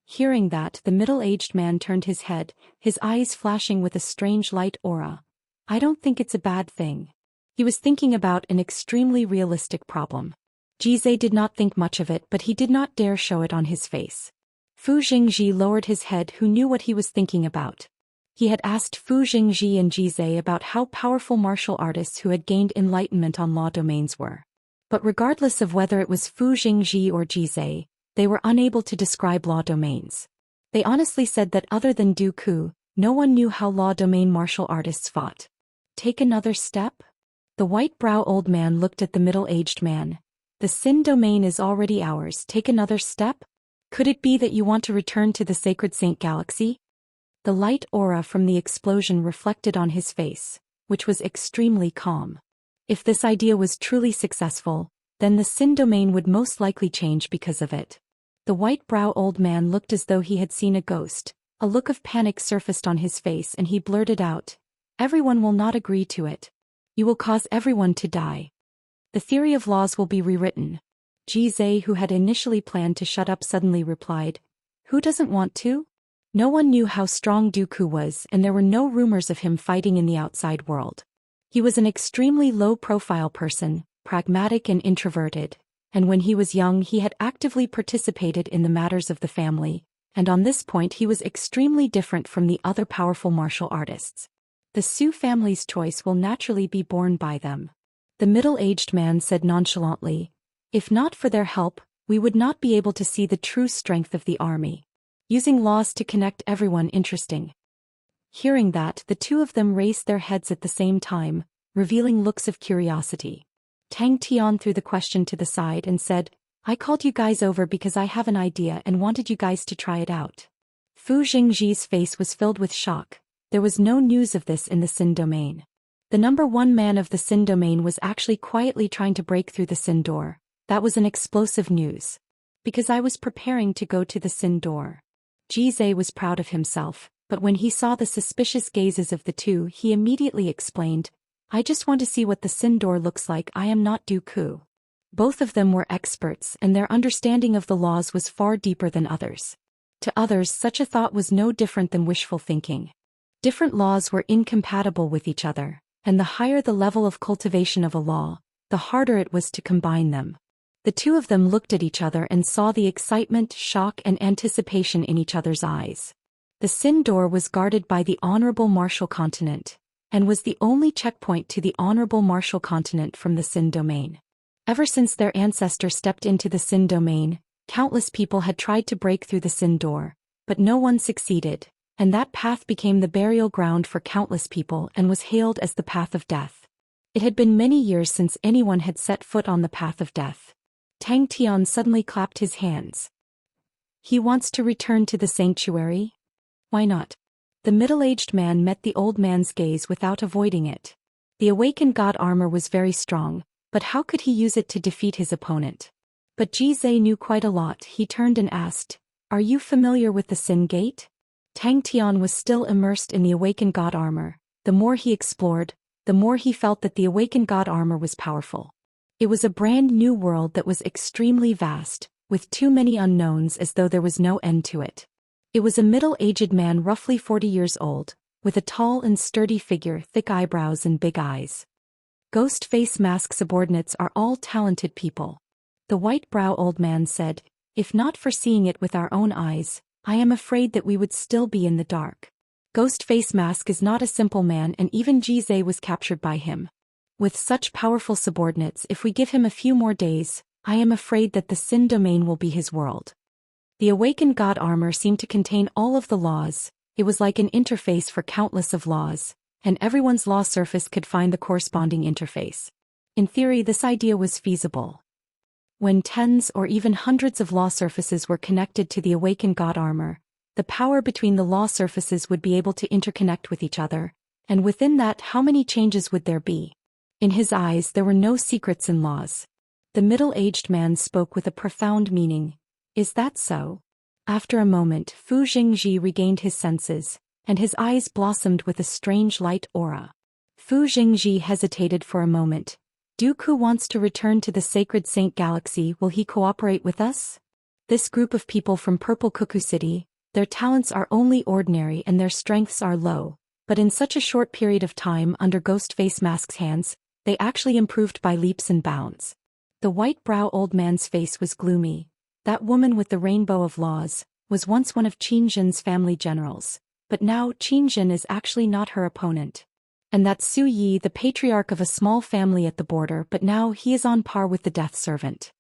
Hearing that, the middle-aged man turned his head, his eyes flashing with a strange light aura. I don't think it's a bad thing. He was thinking about an extremely realistic problem. Jizai did not think much of it, but he did not dare show it on his face. Fu Jingji lowered his head, who knew what he was thinking about. He had asked Fu Jingji and Jizai about how powerful martial artists who had gained enlightenment on law domains were. But regardless of whether it was Fu Jingji or Jizai, they were unable to describe law domains. They honestly said that other than Dooku, no one knew how law domain martial artists fought. Take another step? The white-brow old man looked at the middle-aged man. The Sin domain is already ours. Take another step? Could it be that you want to return to the sacred Saint Galaxy? The light aura from the explosion reflected on his face, which was extremely calm. If this idea was truly successful, then the Sin domain would most likely change because of it. The white-brow old man looked as though he had seen a ghost. A look of panic surfaced on his face and he blurted out, "Everyone will not agree to it. You will cause everyone to die. The theory of laws will be rewritten." Jizai, who had initially planned to shut up, suddenly replied, "Who doesn't want to?" No one knew how strong Dooku was, and there were no rumors of him fighting in the outside world. He was an extremely low-profile person, pragmatic and introverted, and when he was young he had actively participated in the matters of the family, and on this point he was extremely different from the other powerful martial artists. The Su family's choice will naturally be borne by them. The middle-aged man said nonchalantly, "If not for their help, we would not be able to see the true strength of the army. Using laws to connect everyone interesting." Hearing that, the two of them raised their heads at the same time, revealing looks of curiosity. Tang Tian threw the question to the side and said, "I called you guys over because I have an idea and wanted you guys to try it out." Fu Jingji's face was filled with shock. There was no news of this in the Sin domain. The number one man of the Sin domain was actually quietly trying to break through the Sin door. That was an explosive news. Because I was preparing to go to the Sin door. Jizai was proud of himself, but when he saw the suspicious gazes of the two, he immediately explained, "I just want to see what the Sin door looks like. I am not Dooku." Both of them were experts, and their understanding of the laws was far deeper than others. To others, such a thought was no different than wishful thinking. Different laws were incompatible with each other, and the higher the level of cultivation of a law, the harder it was to combine them. The two of them looked at each other and saw the excitement, shock, and anticipation in each other's eyes. The Sin door was guarded by the Honorable Martial Continent, and was the only checkpoint to the Honorable Martial Continent from the Sin domain. Ever since their ancestor stepped into the Sin domain, countless people had tried to break through the Sin door, but no one succeeded, and that path became the burial ground for countless people and was hailed as the path of death. It had been many years since anyone had set foot on the path of death. Tang Tian suddenly clapped his hands. He wants to return to the sanctuary? Why not? The middle-aged man met the old man's gaze without avoiding it. The awakened god armor was very strong, but how could he use it to defeat his opponent? But Jizai knew quite a lot. He turned and asked, "Are you familiar with the Sin Gate?" Tang Tian was still immersed in the awakened god armor. The more he explored, the more he felt that the awakened god armor was powerful. It was a brand new world that was extremely vast, with too many unknowns, as though there was no end to it. It was a middle-aged man roughly 40 years old, with a tall and sturdy figure, thick eyebrows and big eyes. Ghost face mask subordinates are all talented people. The white-brow old man said, "If not for seeing it with our own eyes, I am afraid that we would still be in the dark." Ghost face mask is not a simple man, and even Jizai was captured by him. With such powerful subordinates, if we give him a few more days, I am afraid that the Sin domain will be his world. The awakened god armor seemed to contain all of the laws. It was like an interface for countless of laws, and everyone's law surface could find the corresponding interface. In theory, this idea was feasible. When tens or even hundreds of law surfaces were connected to the awakened god armor, the power between the law surfaces would be able to interconnect with each other, and within that, how many changes would there be? In his eyes there were no secrets in laws. The middle-aged man spoke with a profound meaning. "Is that so?" After a moment, Fu Jingji regained his senses, and his eyes blossomed with a strange light aura. Fu Jingji hesitated for a moment. "Dooku wants to return to the sacred Saint Galaxy. Will he cooperate with us?" This group of people from Purple Cuckoo City, their talents are only ordinary and their strengths are low, but in such a short period of time under Ghost Face Mask's hands, they actually improved by leaps and bounds. The white-brow old man's face was gloomy. That woman with the rainbow of laws was once one of Xianxia's family generals, but now Xianxia is actually not her opponent. And that's Su Yi, the patriarch of a small family at the border, but now he is on par with the Death Servant.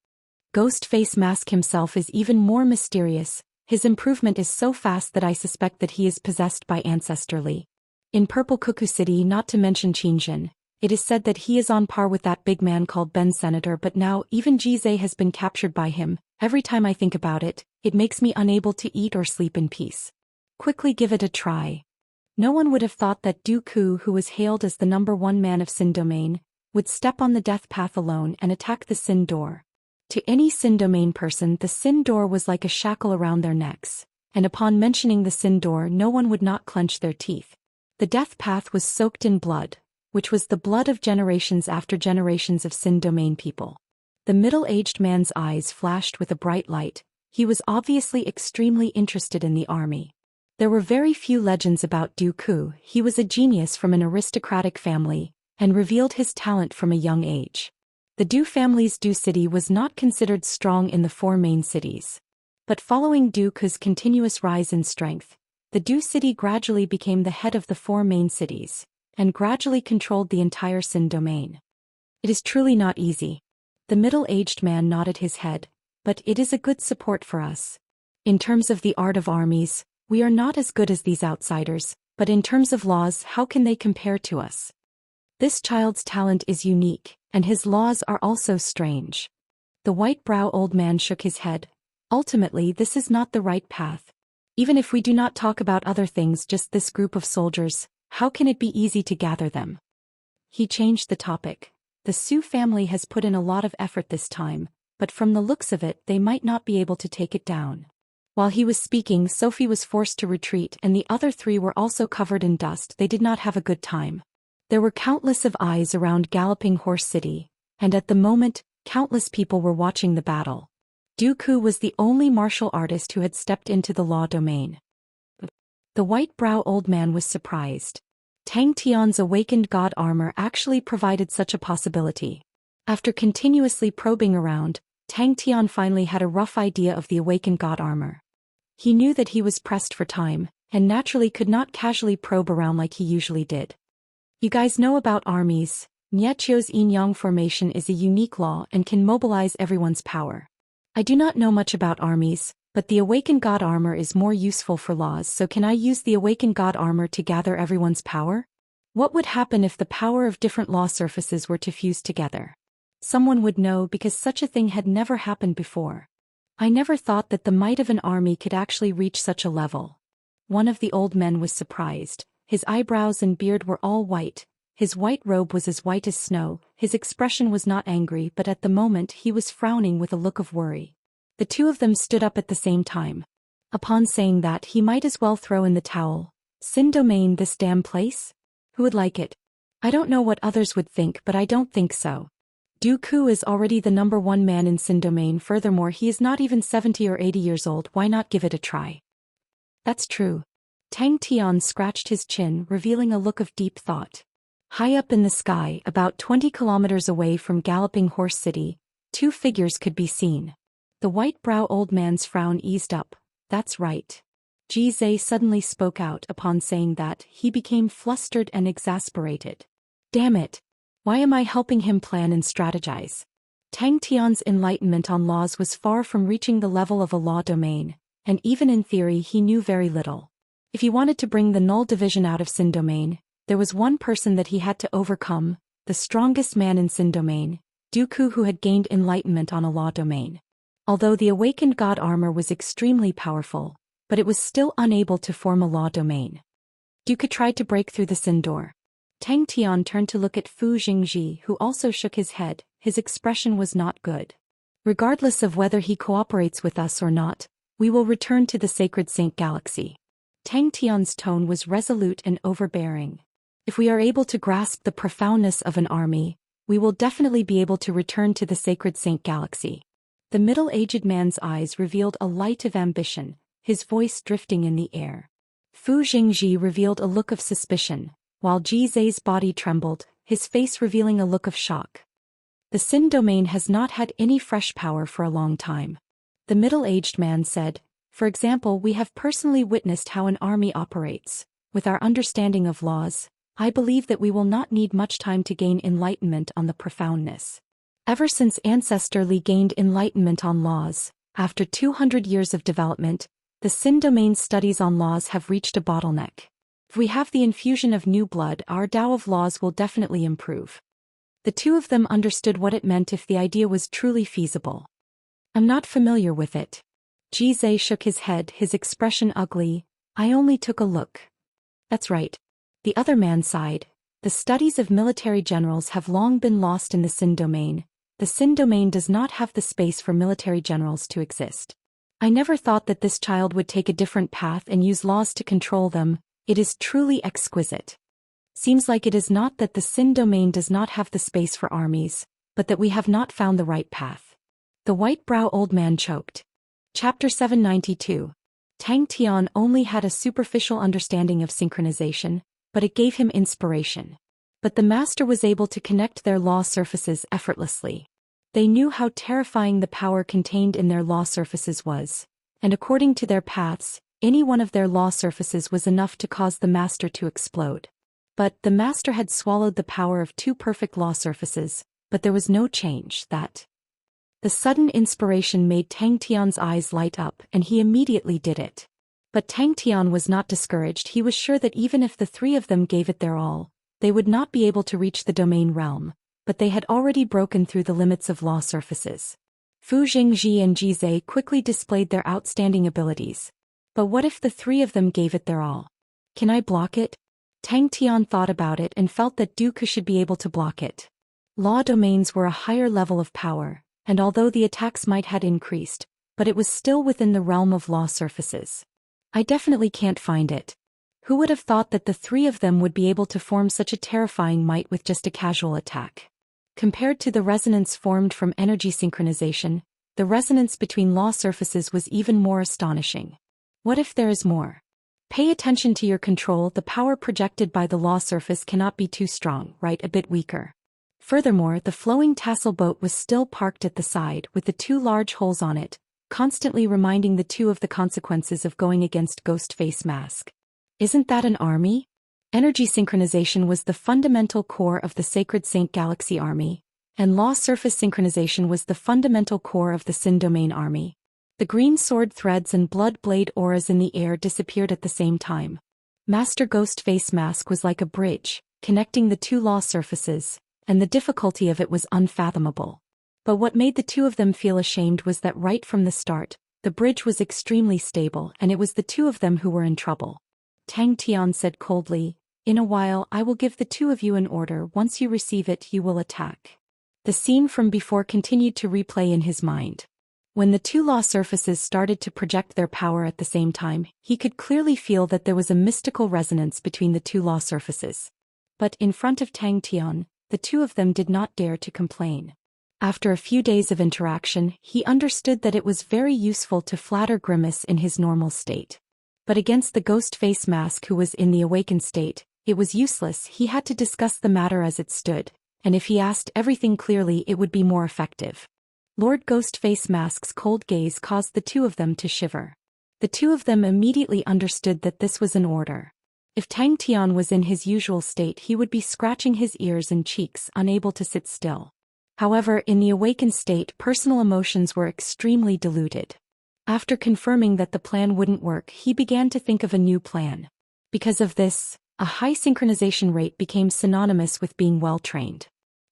Ghost Face Mask himself is even more mysterious. His improvement is so fast that I suspect that he is possessed by Ancestrally. In Purple Cuckoo City, not to mention Xianxia, it is said that he is on par with that big man called Ben Senator, but now even Jizai has been captured by him. Every time I think about it, it makes me unable to eat or sleep in peace. Quickly give it a try. No one would have thought that Dooku, who was hailed as the #1 man of Sin Domain, would step on the death path alone and attack the Sin Door. To any Sin Domain person, the Sin Door was like a shackle around their necks, and upon mentioning the Sin Door, no one would not clench their teeth. The death path was soaked in blood, which was the blood of generations after generations of Sin Domain people. The middle-aged man's eyes flashed with a bright light. He was obviously extremely interested in the army. There were very few legends about Dooku. He was a genius from an aristocratic family, and revealed his talent from a young age. The Du family's Du city was not considered strong in the 4 main cities. But following Dooku's continuous rise in strength, the Du city gradually became the head of the 4 main cities, and gradually controlled the entire Sin Domain. It is truly not easy. The middle-aged man nodded his head, but it is a good support for us. In terms of the art of armies, we are not as good as these outsiders, but in terms of laws, how can they compare to us? This child's talent is unique, and his laws are also strange. The white-brow old man shook his head. Ultimately, this is not the right path. Even if we do not talk about other things, just this group of soldiers, how can it be easy to gather them? He changed the topic. The Su family has put in a lot of effort this time, but from the looks of it, they might not be able to take it down. While he was speaking, Sophie was forced to retreat, and the other 3 were also covered in dust. They did not have a good time. There were countless of eyes around Galloping Horse City, and at the moment, countless people were watching the battle. Dooku was the only martial artist who had stepped into the law domain. The white-brow old man was surprised. Tang Tian's awakened god armor actually provided such a possibility. After continuously probing around, Tang Tian finally had a rough idea of the awakened god armor. He knew that he was pressed for time, and naturally could not casually probe around like he usually did. You guys know about armies. Niechio's yin-yang formation is a unique law and can mobilize everyone's power. I do not know much about armies, but the awakened god armor is more useful for laws, so can I use the awakened god armor to gather everyone's power? What would happen if the power of different law surfaces were to fuse together? Someone would know because such a thing had never happened before. I never thought that the might of an army could actually reach such a level. One of the old men was surprised. His eyebrows and beard were all white. His white robe was as white as snow. His expression was not angry, but at the moment he was frowning with a look of worry. The 2 of them stood up at the same time. Upon saying that, he might as well throw in the towel. Sin Domain, this damn place? Who would like it? I don't know what others would think, but I don't think so. Dooku is already the #1 man in Sin Domain. Furthermore, he is not even 70 or 80 years old. Why not give it a try? That's true. Tang Tian scratched his chin, revealing a look of deep thought. High up in the sky, about 20 kilometers away from Galloping Horse City, 2 figures could be seen. The white-brow old man's frown eased up. That's right. Jizai suddenly spoke out. Upon saying that, he became flustered and exasperated. Damn it! Why am I helping him plan and strategize? Tang Tian's enlightenment on laws was far from reaching the level of a law domain, and even in theory he knew very little. If he wanted to bring the null division out of Sin Domain, there was one person that he had to overcome, the strongest man in Sin Domain, Dooku, who had gained enlightenment on a law domain. Although the awakened god armor was extremely powerful, but it was still unable to form a law domain. Dooku tried to break through the Sin Door. Tang Tian turned to look at Fu Jingji, who also shook his head. His expression was not good. Regardless of whether he cooperates with us or not, we will return to the Sacred Saint Galaxy. Tang Tian's tone was resolute and overbearing. If we are able to grasp the profoundness of an army, we will definitely be able to return to the Sacred Saint Galaxy. The middle-aged man's eyes revealed a light of ambition, his voice drifting in the air. Fu Jingji revealed a look of suspicion, while Jizai's body trembled, his face revealing a look of shock. The Sin domain has not had any fresh power for a long time. The middle-aged man said, for example, we have personally witnessed how an army operates. With our understanding of laws, I believe that we will not need much time to gain enlightenment on the profoundness. Ever since Ancestor Li gained enlightenment on laws, after 200 years of development, the Sin domain's studies on laws have reached a bottleneck. If we have the infusion of new blood, our Tao of laws will definitely improve. The two of them understood what it meant if the idea was truly feasible. I'm not familiar with it. Jizai shook his head, his expression ugly. I only took a look. That's right. The other man sighed. The studies of military generals have long been lost in the Sin domain. The Sin domain does not have the space for military generals to exist. I never thought that this child would take a different path and use laws to control them. It is truly exquisite. Seems like it is not that the Sin domain does not have the space for armies, but that we have not found the right path. The white-brow old man choked. Chapter 792. Tang Tian only had a superficial understanding of synchronization, but it gave him inspiration. But the master was able to connect their law surfaces effortlessly. They knew how terrifying the power contained in their law surfaces was, and according to their paths, any one of their law surfaces was enough to cause the master to explode. But the master had swallowed the power of 2 perfect law surfaces, but there was no change. That the sudden inspiration made Tang Tian's eyes light up, and he immediately did it. But Tang Tian was not discouraged. He was sure that even if the 3 of them gave it their all, they would not be able to reach the domain realm, but they had already broken through the limits of law surfaces. Fu Jingji and Jizai quickly displayed their outstanding abilities. But what if the 3 of them gave it their all? Can I block it? Tang Tian thought about it and felt that Dooku should be able to block it. Law domains were a higher level of power, and although the attacks might had increased, but it was still within the realm of law surfaces. I definitely can't find it. Who would have thought that the 3 of them would be able to form such a terrifying might with just a casual attack? Compared to the resonance formed from energy synchronization, the resonance between law surfaces was even more astonishing. What if there is more? Pay attention to your control. The power projected by the law surface cannot be too strong, right? A bit weaker. Furthermore, the flowing tassel boat was still parked at the side with the 2 large holes on it, constantly reminding the 2 of the consequences of going against Ghost Face Mask. Isn't that an army? Energy synchronization was the fundamental core of the Sacred Saint Galaxy Army, and law surface synchronization was the fundamental core of the Sin Domain Army. The green sword threads and blood blade auras in the air disappeared at the same time. Master Ghost Face Mask was like a bridge, connecting the 2 law surfaces, and the difficulty of it was unfathomable. But what made the 2 of them feel ashamed was that right from the start, the bridge was extremely stable and it was the 2 of them who were in trouble. Tang Tian said coldly, "In a while I will give the 2 of you an order. Once you receive it, you will attack." The scene from before continued to replay in his mind. When the 2 law surfaces started to project their power at the same time, he could clearly feel that there was a mystical resonance between the 2 law surfaces. But in front of Tang Tian, the 2 of them did not dare to complain. After a few days of interaction, he understood that it was very useful to flatter Grimace in his normal state. But against the Ghost Face Mask who was in the awakened state, it was useless. He had to discuss the matter as it stood, and if he asked everything clearly it would be more effective. Lord Ghost Face Mask's cold gaze caused the 2 of them to shiver. The 2 of them immediately understood that this was an order. If Tang Tian was in his usual state, he would be scratching his ears and cheeks, unable to sit still. However, in the awakened state, personal emotions were extremely diluted. After confirming that the plan wouldn't work, he began to think of a new plan. Because of this, a high synchronization rate became synonymous with being well-trained.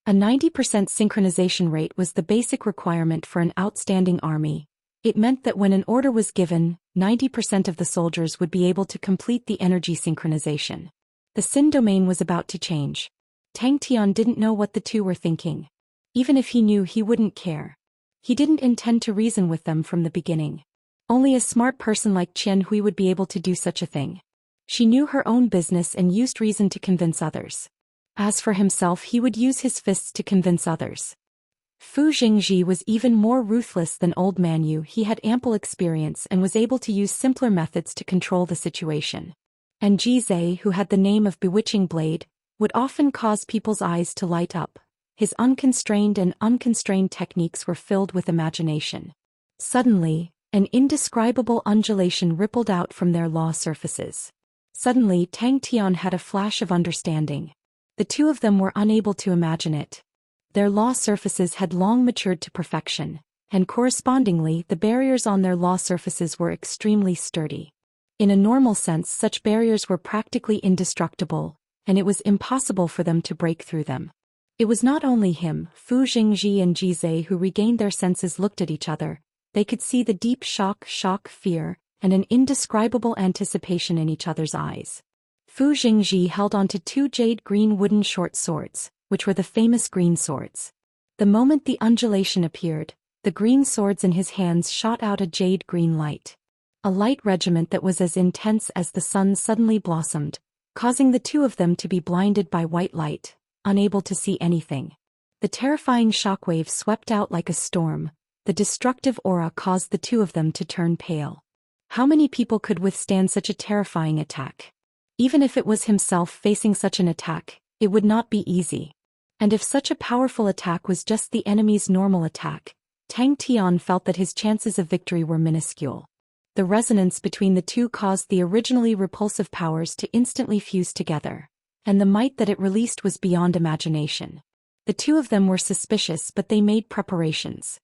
A 90% synchronization rate was the basic requirement for an outstanding army. It meant that when an order was given, 90% of the soldiers would be able to complete the energy synchronization. The Sin domain was about to change. Tang Tian didn't know what the 2 were thinking. Even if he knew, he wouldn't care. He didn't intend to reason with them from the beginning. Only a smart person like Qian Hui would be able to do such a thing. She knew her own business and used reason to convince others. As for himself, he would use his fists to convince others. Fu Jingji was even more ruthless than Old Man Yu. He had ample experience and was able to use simpler methods to control the situation. And Jizai, who had the name of Bewitching Blade, would often cause people's eyes to light up. His unconstrained and unconstrained techniques were filled with imagination. Suddenly, an indescribable undulation rippled out from their law surfaces. Suddenly Tang Tian had a flash of understanding. The two of them were unable to imagine it. Their law surfaces had long matured to perfection, and correspondingly the barriers on their law surfaces were extremely sturdy. In a normal sense, such barriers were practically indestructible, and it was impossible for them to break through them. It was not only him, Fu Jingji and Jizai who regained their senses looked at each other. They could see the deep shock, fear, and an indescribable anticipation in each other's eyes. Fu Jingji held onto two jade-green wooden short swords, which were the famous green swords. The moment the undulation appeared, the green swords in his hands shot out a jade-green light. A light regiment that was as intense as the sun suddenly blossomed, causing the two of them to be blinded by white light, unable to see anything. The terrifying shockwave swept out like a storm. The destructive aura caused the two of them to turn pale. How many people could withstand such a terrifying attack? Even if it was himself facing such an attack, it would not be easy. And if such a powerful attack was just the enemy's normal attack, Tang Tian felt that his chances of victory were minuscule. The resonance between the two caused the originally repulsive powers to instantly fuse together, and the might that it released was beyond imagination. The two of them were suspicious, but they made preparations.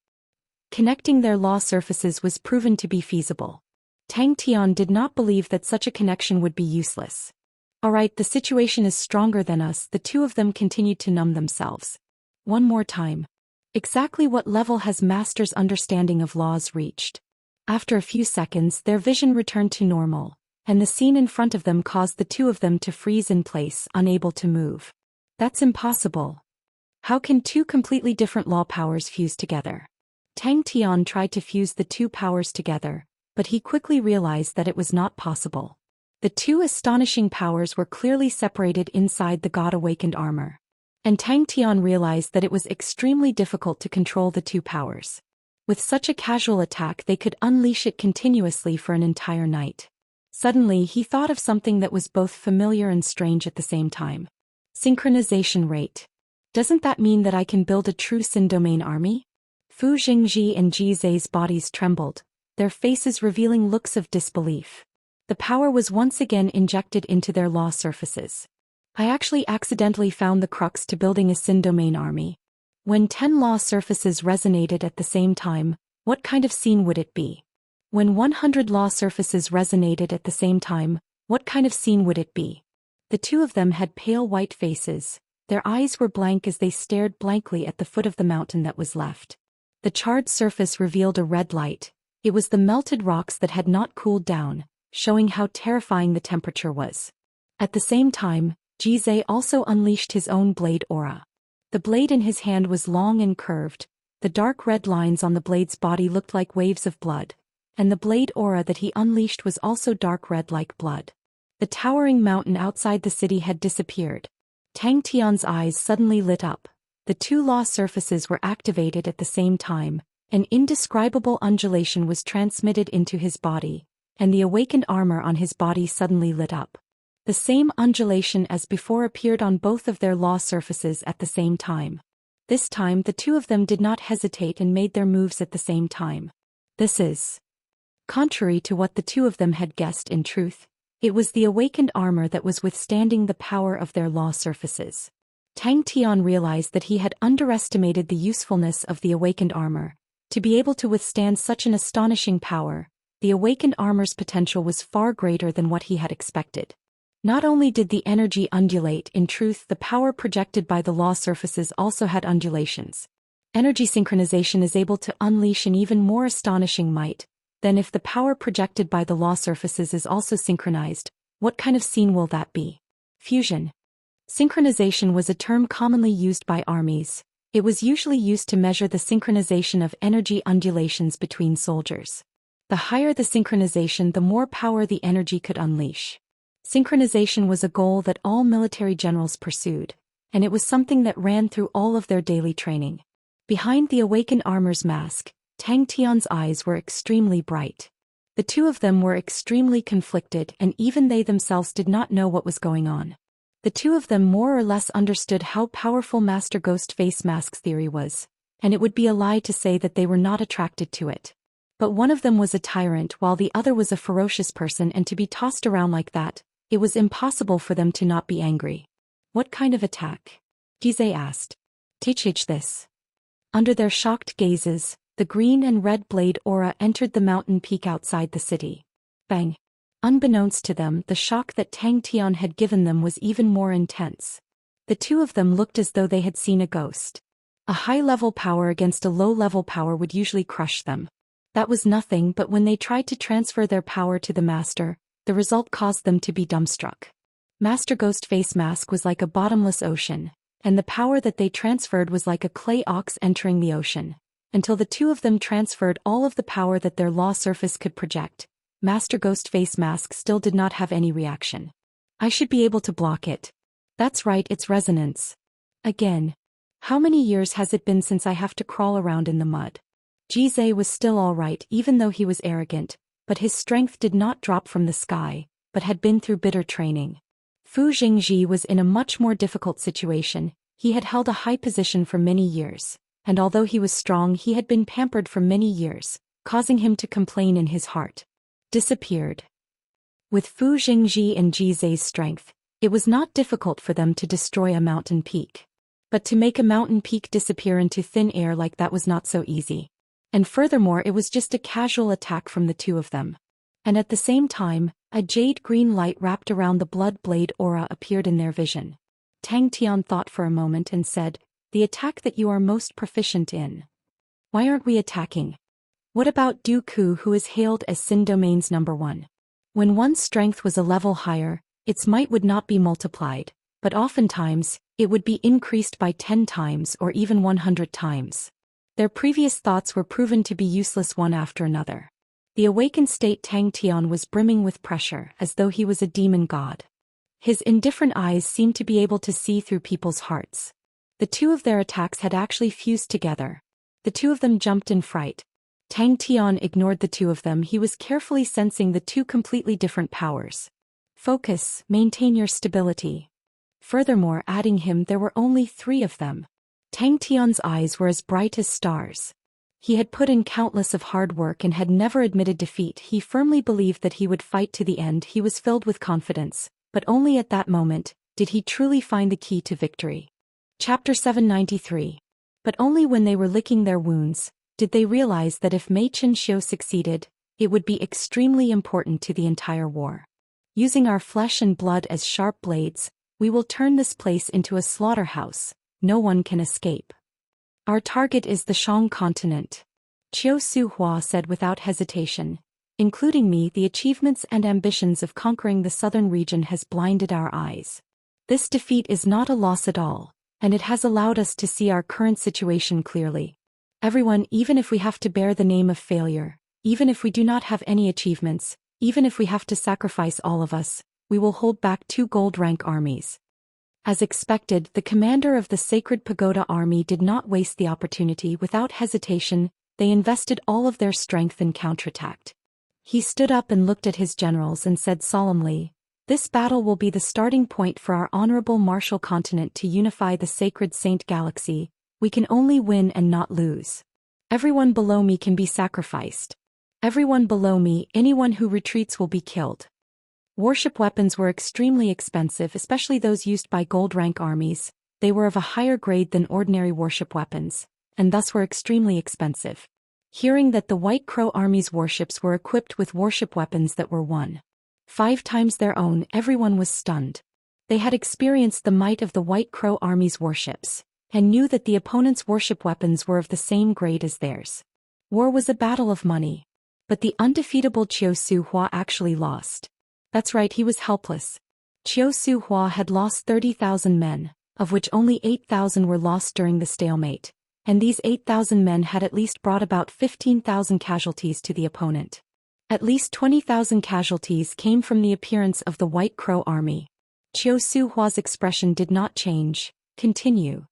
Connecting their law surfaces was proven to be feasible. Tang Tian did not believe that such a connection would be useless. Alright, the situation is stronger than us. The two of them continued to numb themselves. One more time. Exactly what level has Master's understanding of laws reached? After a few seconds, their vision returned to normal, and the scene in front of them caused the two of them to freeze in place, unable to move. That's impossible. How can two completely different law powers fuse together? Tang Tian tried to fuse the two powers together, but he quickly realized that it was not possible. The two astonishing powers were clearly separated inside the God-awakened armor. And Tang Tian realized that it was extremely difficult to control the two powers. With such a casual attack, they could unleash it continuously for an entire night. Suddenly, he thought of something that was both familiar and strange at the same time. Synchronization rate. Doesn't that mean that I can build a true Sin domain army? Fu Jingji and Jizai's bodies trembled, their faces revealing looks of disbelief. The power was once again injected into their law surfaces. I actually accidentally found the crux to building a Sin domain army. When 10 law surfaces resonated at the same time, what kind of scene would it be? When 100 law surfaces resonated at the same time, what kind of scene would it be? The two of them had pale white faces. Their eyes were blank as they stared blankly at the foot of the mountain that was left. The charred surface revealed a red light. It was the melted rocks that had not cooled down, showing how terrifying the temperature was. At the same time, Jizai also unleashed his own blade aura. The blade in his hand was long and curved. The dark red lines on the blade's body looked like waves of blood, and the blade aura that he unleashed was also dark red like blood. The towering mountain outside the city had disappeared. Tang Tian's eyes suddenly lit up. The two law surfaces were activated at the same time. An indescribable undulation was transmitted into his body, and the awakened armor on his body suddenly lit up. The same undulation as before appeared on both of their law surfaces at the same time. This time the two of them did not hesitate and made their moves at the same time. This is contrary to what the two of them had guessed. In truth, it was the awakened armor that was withstanding the power of their law surfaces. Tang Tian realized that he had underestimated the usefulness of the awakened armor. To be able to withstand such an astonishing power, the awakened armor's potential was far greater than what he had expected. Not only did the energy undulate, in truth the power projected by the law surfaces also had undulations. Energy synchronization is able to unleash an even more astonishing might than if the power projected by the law surfaces is also synchronized. What kind of scene will that be? Fusion. Synchronization was a term commonly used by armies. It was usually used to measure the synchronization of energy undulations between soldiers. The higher the synchronization, the more power the energy could unleash. Synchronization was a goal that all military generals pursued, and it was something that ran through all of their daily training. Behind the awakened armor's mask, Tang Tian's eyes were extremely bright. The two of them were extremely conflicted, and even they themselves did not know what was going on. The two of them more or less understood how powerful Master Ghost Face Mask's theory was, and it would be a lie to say that they were not attracted to it. But one of them was a tyrant while the other was a ferocious person, and to be tossed around like that, it was impossible for them to not be angry. What kind of attack? Gizeh asked. Teach this. Under their shocked gazes, the green and red blade aura entered the mountain peak outside the city. Bang! Unbeknownst to them, the shock that Tang Tian had given them was even more intense. The two of them looked as though they had seen a ghost. A high-level power against a low-level power would usually crush them. That was nothing, but when they tried to transfer their power to the master, the result caused them to be dumbstruck. Master Ghost Face Mask was like a bottomless ocean, and the power that they transferred was like a clay ox entering the ocean. Until the two of them transferred all of the power that their law surface could project, Master Ghost Face Mask still did not have any reaction. I should be able to block it. That's right, it's resonance. Again. How many years has it been since I have to crawl around in the mud? Gizeh was still alright even though he was arrogant, but his strength did not drop from the sky, but had been through bitter training. Fu Jingji was in a much more difficult situation. He had held a high position for many years, and although he was strong, he had been pampered for many years, causing him to complain in his heart. Disappeared. With Fu Jingji and Gizeh's strength, it was not difficult for them to destroy a mountain peak. But to make a mountain peak disappear into thin air like that was not so easy. And furthermore, it was just a casual attack from the two of them. And at the same time, a jade-green light wrapped around the blood blade aura appeared in their vision. Tang Tian thought for a moment and said, "The attack that you are most proficient in. Why aren't we attacking? What about Dooku, who is hailed as Sin Domain's #1? When one's strength was a level higher, its might would not be multiplied, but oftentimes, it would be increased by 10 times or even 100 times. Their previous thoughts were proven to be useless one after another. The awakened state Tang Tian was brimming with pressure as though he was a demon god. His indifferent eyes seemed to be able to see through people's hearts. The two of their attacks had actually fused together. The two of them jumped in fright. Tang Tian ignored the two of them. He was carefully sensing the two completely different powers. Focus, maintain your stability. Furthermore, adding him, there were only 3 of them. Tang Tian's eyes were as bright as stars. He had put in countless of hard work and had never admitted defeat. He firmly believed that he would fight to the end. He was filled with confidence, but only at that moment did he truly find the key to victory. Chapter 793. But only when they were licking their wounds did they realize that if Mei Qianxiu succeeded, it would be extremely important to the entire war. Using our flesh and blood as sharp blades, we will turn this place into a slaughterhouse. No one can escape. Our target is the Shang continent. Qiu Su Hua said without hesitation. Including me, the achievements and ambitions of conquering the southern region has blinded our eyes. This defeat is not a loss at all, and it has allowed us to see our current situation clearly. Everyone, even if we have to bear the name of failure, even if we do not have any achievements, even if we have to sacrifice all of us, we will hold back 2 gold-rank armies. As expected, the commander of the Sacred Pagoda army did not waste the opportunity. Without hesitation, they invested all of their strength and counterattacked. He stood up and looked at his generals and said solemnly, "This battle will be the starting point for our honorable martial continent to unify the Sacred Saint Galaxy. We can only win and not lose. Everyone below me can be sacrificed. Everyone below me, anyone who retreats will be killed." Warship weapons were extremely expensive, especially those used by gold-rank armies. They were of a higher grade than ordinary warship weapons, and thus were extremely expensive. Hearing that the White Crow Army's warships were equipped with warship weapons that were 1.5 times their own, everyone was stunned. They had experienced the might of the White Crow Army's warships, and knew that the opponent's warship weapons were of the same grade as theirs. War was a battle of money. But the undefeatable Qiu Su Hua actually lost. That's right, he was helpless. Qiu Su Hua had lost 30,000 men, of which only 8,000 were lost during the stalemate, and these 8,000 men had at least brought about 15,000 casualties to the opponent. At least 20,000 casualties came from the appearance of the White Crow Army. Qiu Su Hua's expression did not change. Continue.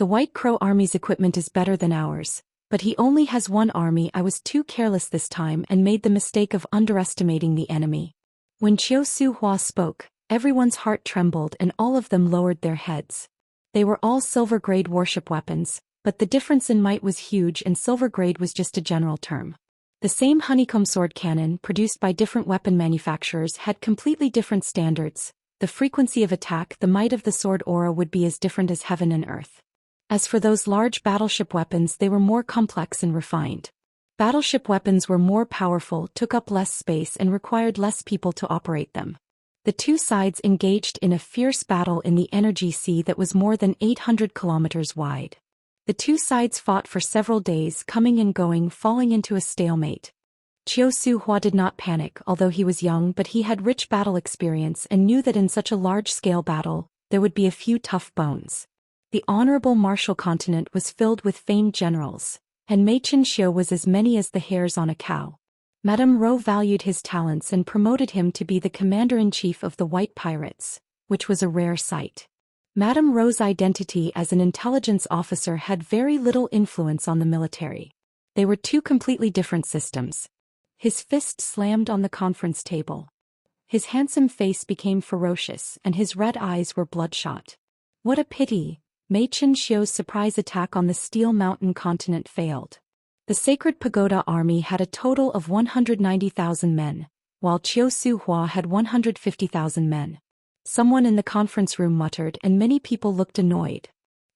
The White Crow Army's equipment is better than ours, but he only has one army. I was too careless this time and made the mistake of underestimating the enemy." When Qiu Su Hua spoke, everyone's heart trembled and all of them lowered their heads. They were all silver-grade warship weapons, but the difference in might was huge and silver-grade was just a general term. The same honeycomb sword cannon produced by different weapon manufacturers had completely different standards. The frequency of attack, the might of the sword aura would be as different as heaven and earth. As for those large battleship weapons, they were more complex and refined. Battleship weapons were more powerful, took up less space and required less people to operate them. The two sides engaged in a fierce battle in the energy sea that was more than 800 kilometers wide. The two sides fought for several days, coming and going, falling into a stalemate. Qiu Su Hua did not panic, although he was young, but he had rich battle experience and knew that in such a large-scale battle, there would be a few tough bones. The honorable martial continent was filled with famed generals, and Mei Qianxiu was as many as the hairs on a cow. Madame Rou valued his talents and promoted him to be the commander-in-chief of the White Pirates, which was a rare sight. Madame Rou's identity as an intelligence officer had very little influence on the military. They were two completely different systems. His fist slammed on the conference table. His handsome face became ferocious and his red eyes were bloodshot. What a pity! Mei Qianxiu's surprise attack on the Steel Mountain continent failed. The Sacred Pagoda Army had a total of 190,000 men, while Qiu Su Hua had 150,000 men. Someone in the conference room muttered and many people looked annoyed.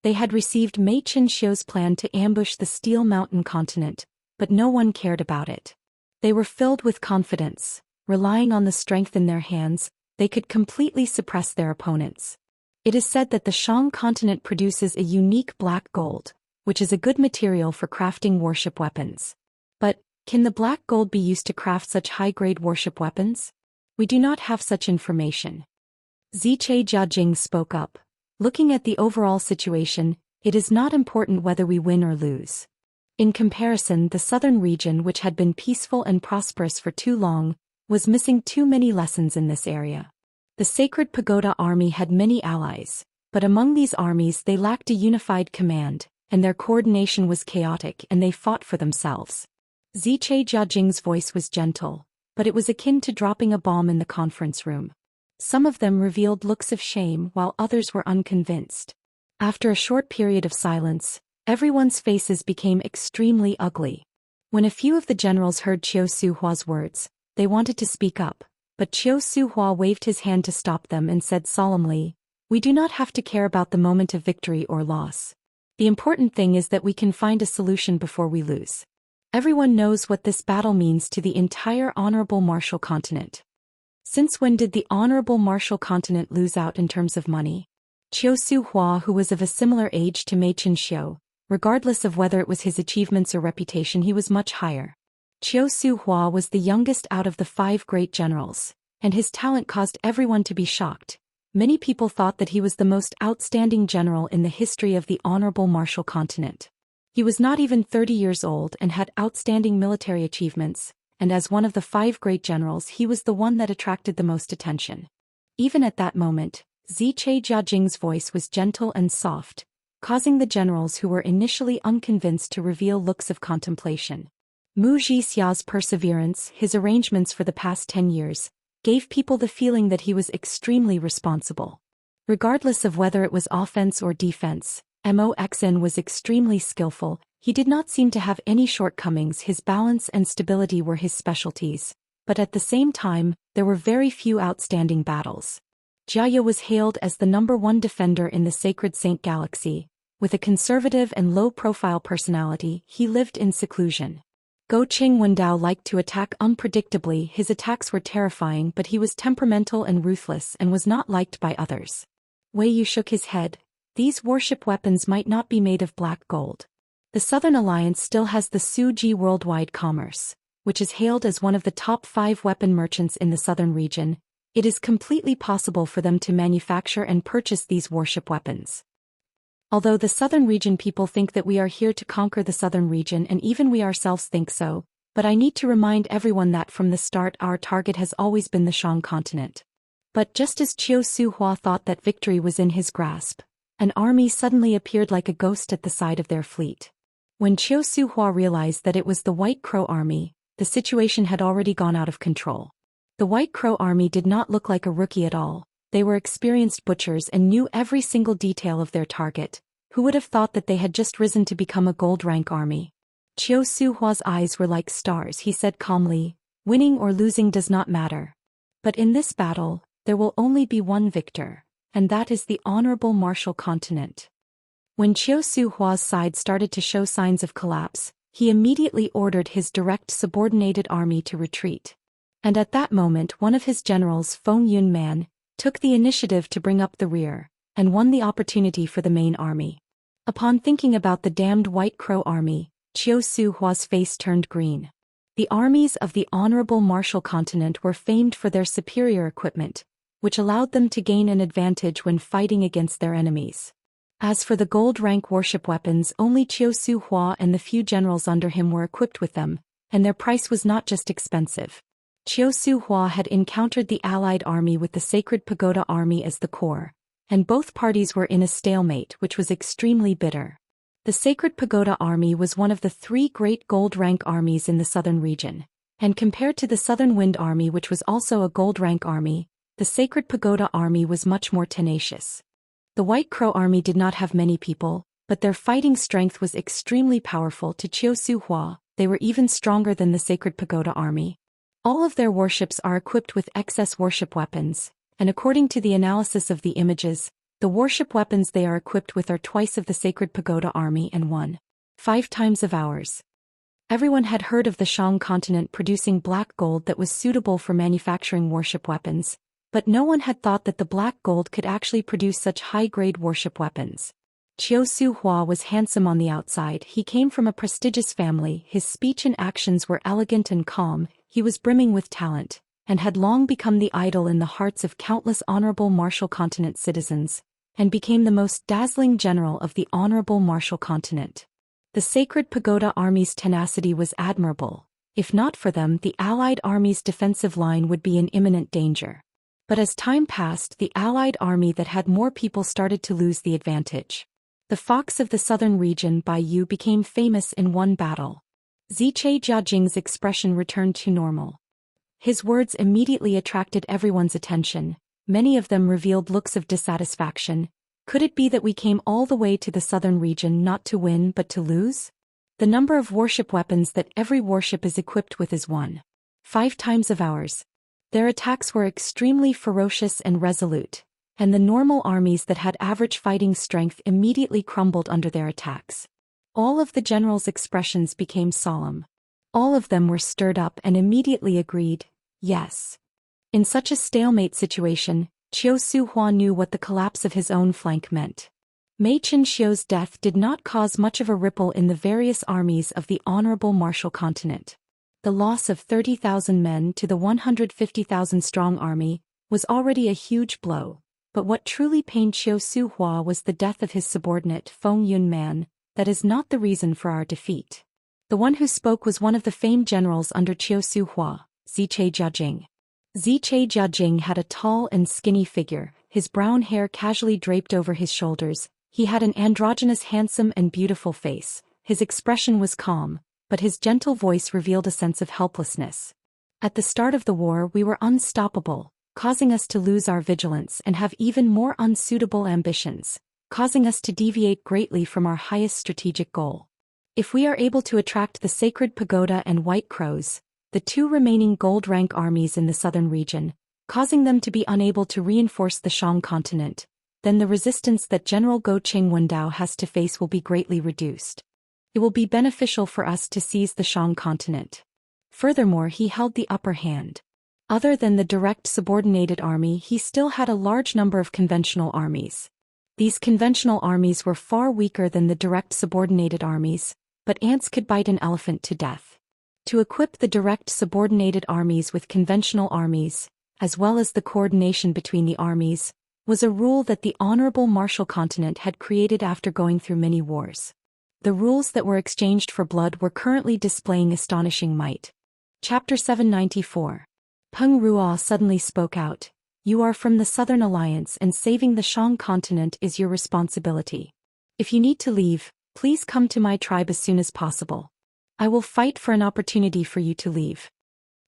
They had received Mei Qianxiu's plan to ambush the Steel Mountain continent, but no one cared about it. They were filled with confidence, relying on the strength in their hands, they could completely suppress their opponents. It is said that the Shang continent produces a unique black gold, which is a good material for crafting warship weapons. But, can the black gold be used to craft such high-grade warship weapons? We do not have such information. Ziche Jiajing spoke up. Looking at the overall situation, it is not important whether we win or lose. In comparison, the southern region, which had been peaceful and prosperous for too long, was missing too many lessons in this area. The Sacred Pagoda Army had many allies, but among these armies they lacked a unified command, and their coordination was chaotic and they fought for themselves. Ziche Jiajing's voice was gentle, but it was akin to dropping a bomb in the conference room. Some of them revealed looks of shame while others were unconvinced. After a short period of silence, everyone's faces became extremely ugly. When a few of the generals heard Qiu Su Hua's words, they wanted to speak up, but Qiu Su Hua waved his hand to stop them and said solemnly, "We do not have to care about the moment of victory or loss. The important thing is that we can find a solution before we lose. Everyone knows what this battle means to the entire Honorable Martial Continent." Since when did the Honorable Martial Continent lose out in terms of money? Qiu Su Hua, who was of a similar age to Mei Qianxiu, regardless of whether it was his achievements or reputation, he was much higher. Qiu Su Hua was the youngest out of the 5 great generals, and his talent caused everyone to be shocked. Many people thought that he was the most outstanding general in the history of the Honorable Martial Continent. He was not even 30 years old and had outstanding military achievements, and as one of the 5 great generals he was the one that attracted the most attention. Even at that moment, Ziche Jiajing's voice was gentle and soft, causing the generals who were initially unconvinced to reveal looks of contemplation. Mu Zhixia's perseverance, his arrangements for the past 10 years, gave people the feeling that he was extremely responsible. Regardless of whether it was offense or defense, Moxin was extremely skillful. He did not seem to have any shortcomings. His balance and stability were his specialties, but at the same time, there were very few outstanding battles. Jiaya was hailed as the #1 defender in the Sacred Saint Galaxy. With a conservative and low-profile personality, he lived in seclusion. Go Qing Wendao liked to attack unpredictably. His attacks were terrifying, but he was temperamental and ruthless and was not liked by others. Wei Yu shook his head. These warship weapons might not be made of black gold. The Southern Alliance still has the Suji Worldwide Commerce, which is hailed as one of the top 5 weapon merchants in the southern region. It is completely possible for them to manufacture and purchase these warship weapons. Although the southern region people think that we are here to conquer the southern region, and even we ourselves think so, but I need to remind everyone that from the start our target has always been the Shang continent. But just as Qiu Su Hua thought that victory was in his grasp, An army suddenly appeared like a ghost at the side of their fleet. When Qiu Suhua realized that it was the White Crow army, the situation had already gone out of control. The White Crow army did not look like a rookie at all. They were experienced butchers and knew every single detail of their target. Who would have thought that they had just risen to become a gold rank army? Qiu Suhua's eyes were like stars. He said calmly, "Winning or losing does not matter. But in this battle, there will only be one victor, and that is the honorable martial continent." When Qiu Suhua's side started to show signs of collapse, he immediately ordered his direct subordinated army to retreat. And at that moment one of his generals, Feng Yunman, took the initiative to bring up the rear, and won the opportunity for the main army. Upon thinking about the damned White Crow army, Qiu Suhua's face turned green. The armies of the honorable martial continent were famed for their superior equipment, which allowed them to gain an advantage when fighting against their enemies. As for the gold rank warship weapons, only Qiu Suhua and the few generals under him were equipped with them, and their price was not just expensive. Qiu Suhua had encountered the allied army with the Sacred Pagoda army as the core, and both parties were in a stalemate which was extremely bitter. The Sacred Pagoda army was one of the 3 great gold rank armies in the southern region, and compared to the Southern Wind army, which was also a gold rank army, the Sacred Pagoda army was much more tenacious. The White Crow army did not have many people, but their fighting strength was extremely powerful. To Qiu Suhua, they were even stronger than the Sacred Pagoda army. All of their warships are equipped with excess warship weapons, and according to the analysis of the images, the warship weapons they are equipped with are twice of the Sacred Pagoda army and 1.5 times of ours. Everyone had heard of the Shang continent producing black gold that was suitable for manufacturing warship weapons, but no one had thought that the black gold could actually produce such high-grade warship weapons. Qiu Suhua was handsome on the outside. He came from a prestigious family. His speech and actions were elegant and calm. He was brimming with talent, and had long become the idol in the hearts of countless honorable martial continent citizens, and became the most dazzling general of the honorable martial continent. The Sacred Pagoda army's tenacity was admirable. If not for them, the allied army's defensive line would be in imminent danger. But as time passed, the allied army that had more people started to lose the advantage. The fox of the southern region, Bai Yu, became famous in one battle. Ziche Jiajing's expression returned to normal. His words immediately attracted everyone's attention. Many of them revealed looks of dissatisfaction. Could it be that we came all the way to the southern region not to win but to lose? The number of warship weapons that every warship is equipped with is 1.5 times of ours. Their attacks were extremely ferocious and resolute, and the normal armies that had average fighting strength immediately crumbled under their attacks. All of the generals' expressions became solemn. All of them were stirred up and immediately agreed, yes. In such a stalemate situation, Qiu Suhua knew what the collapse of his own flank meant. Mei Qinxiu's death did not cause much of a ripple in the various armies of the honorable martial continent. The loss of 30,000 men to the 150,000-strong army was already a huge blow, but what truly pained Qiu Suhua was the death of his subordinate Feng Yunman. That is not the reason for our defeat. The one who spoke was one of the famed generals under Qiu Suhua, Ziche Jiajing. Ziche Jiajing had a tall and skinny figure, his brown hair casually draped over his shoulders. He had an androgynous, handsome and beautiful face. His expression was calm, but his gentle voice revealed a sense of helplessness. At the start of the war we were unstoppable, causing us to lose our vigilance and have even more unsuitable ambitions, causing us to deviate greatly from our highest strategic goal. If we are able to attract the Sacred Pagoda and White Crows, the 2 remaining gold rank armies in the southern region, causing them to be unable to reinforce the Shang continent, then the resistance that General Go Qingwendao has to face will be greatly reduced. It will be beneficial for us to seize the Shang continent. Furthermore, he held the upper hand. Other than the direct subordinated army, he still had a large number of conventional armies. These conventional armies were far weaker than the direct subordinated armies, but ants could bite an elephant to death. To equip the direct subordinated armies with conventional armies, as well as the coordination between the armies, was a rule that the honorable martial continent had created after going through many wars. The rules that were exchanged for blood were currently displaying astonishing might. Chapter 794. Peng Ruo suddenly spoke out. You are from the Southern Alliance and saving the Shang continent is your responsibility. If you need to leave, please come to my tribe as soon as possible. I will fight for an opportunity for you to leave.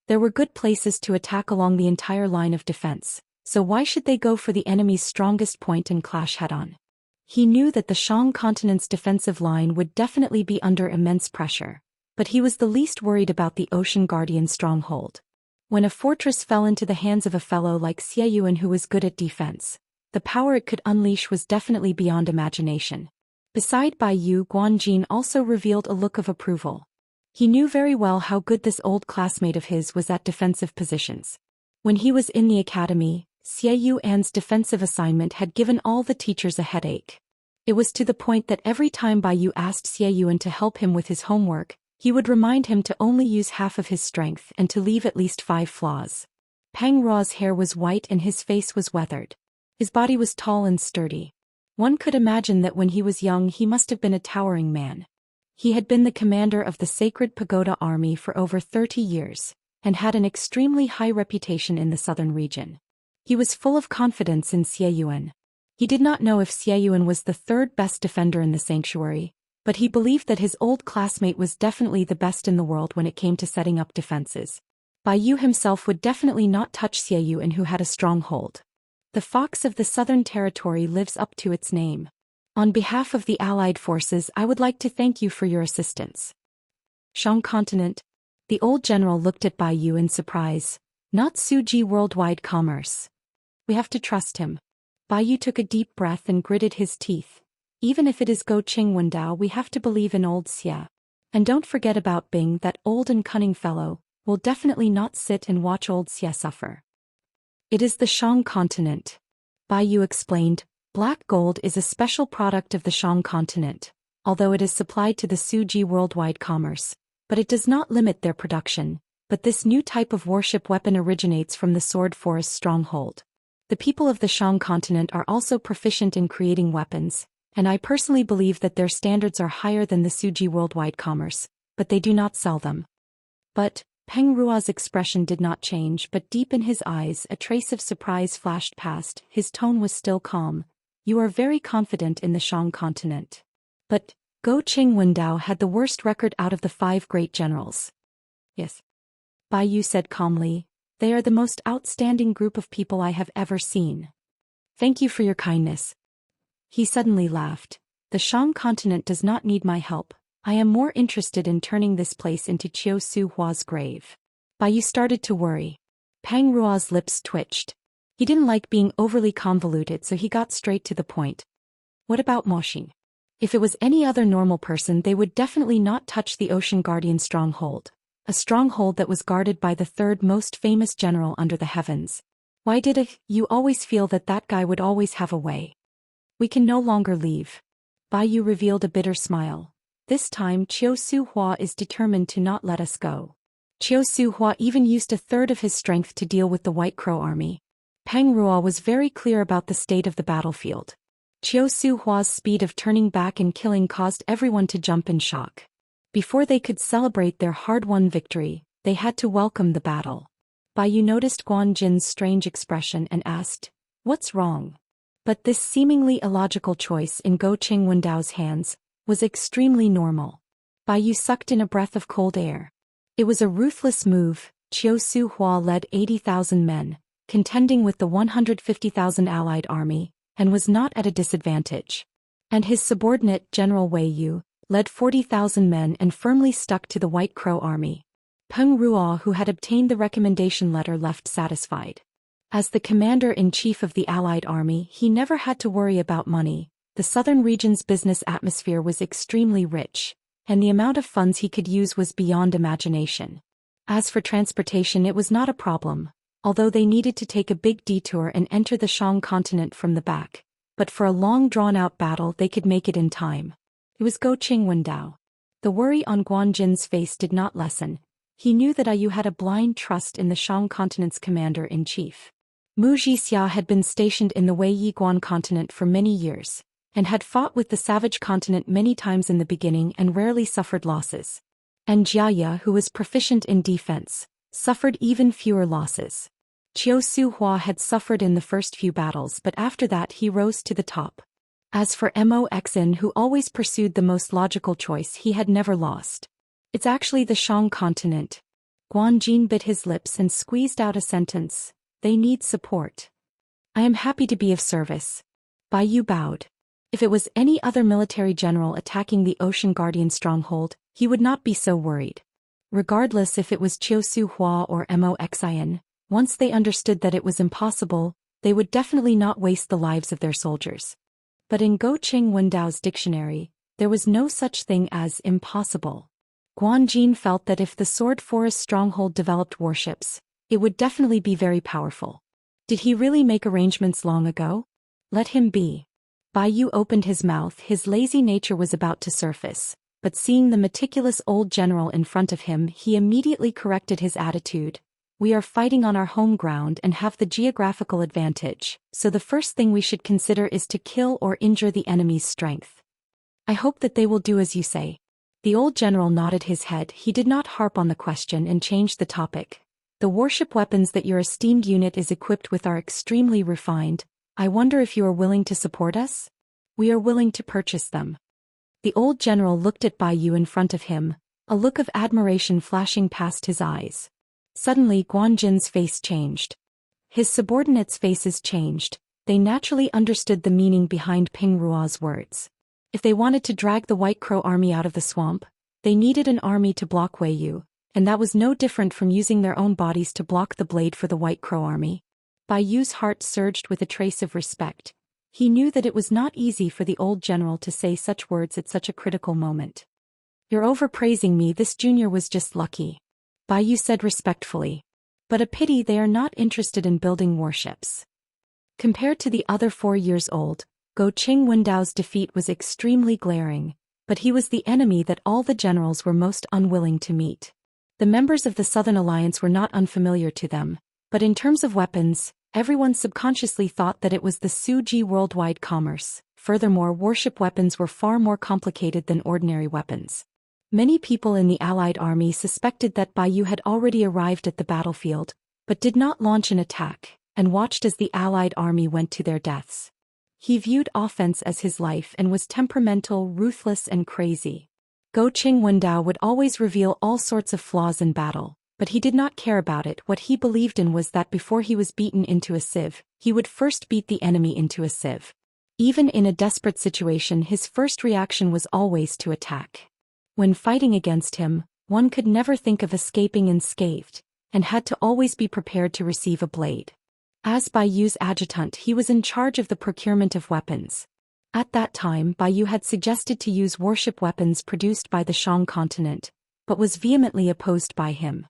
There were good places to attack along the entire line of defense, so why should they go for the enemy's strongest point and clash head-on? He knew that the Shang continent's defensive line would definitely be under immense pressure, but he was the least worried about the Ocean Guardian stronghold. When a fortress fell into the hands of a fellow like Xie Yuan who was good at defense, the power it could unleash was definitely beyond imagination. Beside Bai Yu, Guanjin also revealed a look of approval. He knew very well how good this old classmate of his was at defensive positions. When he was in the academy, Xie Yuan's defensive assignment had given all the teachers a headache. It was to the point that every time Bai Yu asked Xie Yuan to help him with his homework, he would remind him to only use half of his strength and to leave at least 5 flaws. Peng Ruo's hair was white and his face was weathered. His body was tall and sturdy. One could imagine that when he was young he must have been a towering man. He had been the commander of the Sacred Pagoda Army for over 30 years, and had an extremely high reputation in the southern region. He was full of confidence in Xie Yuan. He did not know if Xie Yuan was the third best defender in the sanctuary, but he believed that his old classmate was definitely the best in the world when it came to setting up defenses. Bai Yu himself would definitely not touch Xie Yuan who had a stronghold. The Fox of the Southern Territory lives up to its name. On behalf of the Allied forces, I would like to thank you for your assistance. Shang continent. The old general looked at Bai Yu in surprise. Not Suji worldwide commerce. We have to trust him. Bai Yu took a deep breath and gritted his teeth. Even if it is Go Qing Wendao, we have to believe in old Xia. And don't forget about Bing, that old and cunning fellow, will definitely not sit and watch old Xia suffer. It is the Shang continent. Bai Yu explained. Black gold is a special product of the Shang continent, although it is supplied to the Suji worldwide commerce, but it does not limit their production. But this new type of warship weapon originates from the Sword Forest stronghold. The people of the Shang continent are also proficient in creating weapons, and I personally believe that their standards are higher than the Suji worldwide commerce, but they do not sell them. But Peng Ruo's expression did not change, but deep in his eyes a trace of surprise flashed past. His tone was still calm. You are very confident in the Shang continent. But Go Qing Wendao had the worst record out of the 5 great generals. Yes. Bai Yu said calmly. They are the most outstanding group of people I have ever seen. Thank you for your kindness. He suddenly laughed. The Shang continent does not need my help. I am more interested in turning this place into Qiu Su Hua's grave. Bai Yu started to worry. Peng Ruo's lips twitched. He didn't like being overly convoluted, so he got straight to the point. What about Moxing? If it was any other normal person, they would definitely not touch the Ocean Guardian stronghold. A stronghold that was guarded by the 3rd most famous general under the heavens. Why did you always feel that that guy would always have a way? We can no longer leave. Bai Yu revealed a bitter smile. This time Qiu Su Hua is determined to not let us go. Qiu Su Hua even used a third of his strength to deal with the White Crow army. Peng Ruo was very clear about the state of the battlefield. Qiu Su Hua's speed of turning back and killing caused everyone to jump in shock. Before they could celebrate their hard-won victory, they had to welcome the battle. Bai Yu noticed Guan Jin's strange expression and asked, "What's wrong?" But this seemingly illogical choice in Go Qing Wendao's hands was extremely normal. Bai Yu sucked in a breath of cold air. It was a ruthless move. Qiu Su Hua led 80,000 men, contending with the 150,000 allied army, and was not at a disadvantage. And his subordinate, General Wei Yu, led 40,000 men and firmly stuck to the White Crow army. Peng Ruo, who had obtained the recommendation letter, left satisfied. As the commander-in-chief of the allied army, he never had to worry about money. The southern region's business atmosphere was extremely rich, and the amount of funds he could use was beyond imagination. As for transportation, it was not a problem, although they needed to take a big detour and enter the Shang continent from the back. But for a long drawn-out battle they could make it in time. It was Go Qing Wendao. The worry on Guan Jin's face did not lessen. He knew that Yu had a blind trust in the Shang continent's commander-in-chief. Mu Jixia had been stationed in the Wei Yiguan continent for many years, and had fought with the savage continent many times in the beginning and rarely suffered losses. And Jiaya, who was proficient in defense, suffered even fewer losses. Zhou Xian had suffered in the first few battles, but after that he rose to the top. As for Moxin, who always pursued the most logical choice, he had never lost. It's actually the Shang continent. Guanjin bit his lips and squeezed out a sentence. They need support. I am happy to be of service. Bai Yu bowed. If it was any other military general attacking the Ocean Guardian stronghold, he would not be so worried. Regardless if it was Zhou Xian or Moxin, once they understood that it was impossible, they would definitely not waste the lives of their soldiers. But in Go Qing Wendao's dictionary, there was no such thing as impossible. Guanjin felt that if the Sword Forest stronghold developed warships, it would definitely be very powerful. Did he really make arrangements long ago? Let him be. Bai Yu opened his mouth, his lazy nature was about to surface, but seeing the meticulous old general in front of him, he immediately corrected his attitude. We are fighting on our home ground and have the geographical advantage, so the first thing we should consider is to kill or injure the enemy's strength. I hope that they will do as you say. The old general nodded his head. He did not harp on the question and changed the topic. The warship weapons that your esteemed unit is equipped with are extremely refined. I wonder if you are willing to support us? We are willing to purchase them. The old general looked at Bai Yu in front of him, a look of admiration flashing past his eyes. Suddenly Guanjin's face changed. His subordinates' faces changed. They naturally understood the meaning behind Ping Ruo's words. If they wanted to drag the White Crow army out of the swamp, they needed an army to block Wei Yu, and that was no different from using their own bodies to block the blade for the White Crow army. Bai Yu's heart surged with a trace of respect. He knew that it was not easy for the old general to say such words at such a critical moment. You're overpraising me. This junior was just lucky. Bai Yu said respectfully. But a pity they are not interested in building warships. Compared to the other 4 years old, Go Qing Wendao's defeat was extremely glaring, but he was the enemy that all the generals were most unwilling to meet. The members of the Southern Alliance were not unfamiliar to them, but in terms of weapons, everyone subconsciously thought that it was the Suji worldwide commerce. Furthermore, warship weapons were far more complicated than ordinary weapons. Many people in the Allied army suspected that Bai Yu had already arrived at the battlefield, but did not launch an attack, and watched as the Allied army went to their deaths. He viewed offense as his life and was temperamental, ruthless and crazy. Go Qing Wendao would always reveal all sorts of flaws in battle, but he did not care about it. What he believed in was that before he was beaten into a sieve, he would first beat the enemy into a sieve. Even in a desperate situation, his first reaction was always to attack. When fighting against him, one could never think of escaping unscathed, and had to always be prepared to receive a blade. As Bai Yu's adjutant, he was in charge of the procurement of weapons. At that time, Bai Yu had suggested to use warship weapons produced by the Shang continent, but was vehemently opposed by him.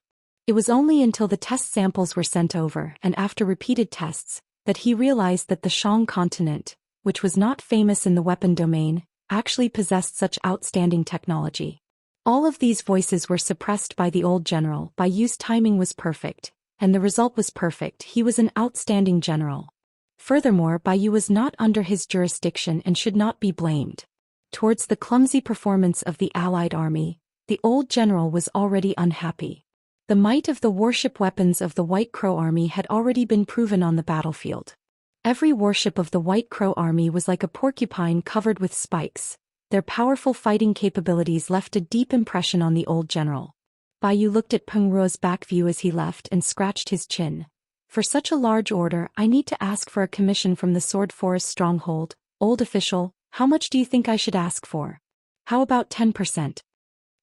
It was only until the test samples were sent over and after repeated tests, that he realized that the Shang continent, which was not famous in the weapon domain, actually possessed such outstanding technology. All of these voices were suppressed by the old general. Bai Yu's timing was perfect, and the result was perfect. He was an outstanding general. Furthermore, Bai Yu was not under his jurisdiction and should not be blamed. Towards the clumsy performance of the Allied army, the old general was already unhappy. The might of the warship weapons of the White Crow army had already been proven on the battlefield. Every warship of the White Crow army was like a porcupine covered with spikes. Their powerful fighting capabilities left a deep impression on the old general. Bai Yu looked at Peng Ruo's back view as he left and scratched his chin. For such a large order, I need to ask for a commission from the Sword Forest stronghold. Old official, how much do you think I should ask for? How about 10%?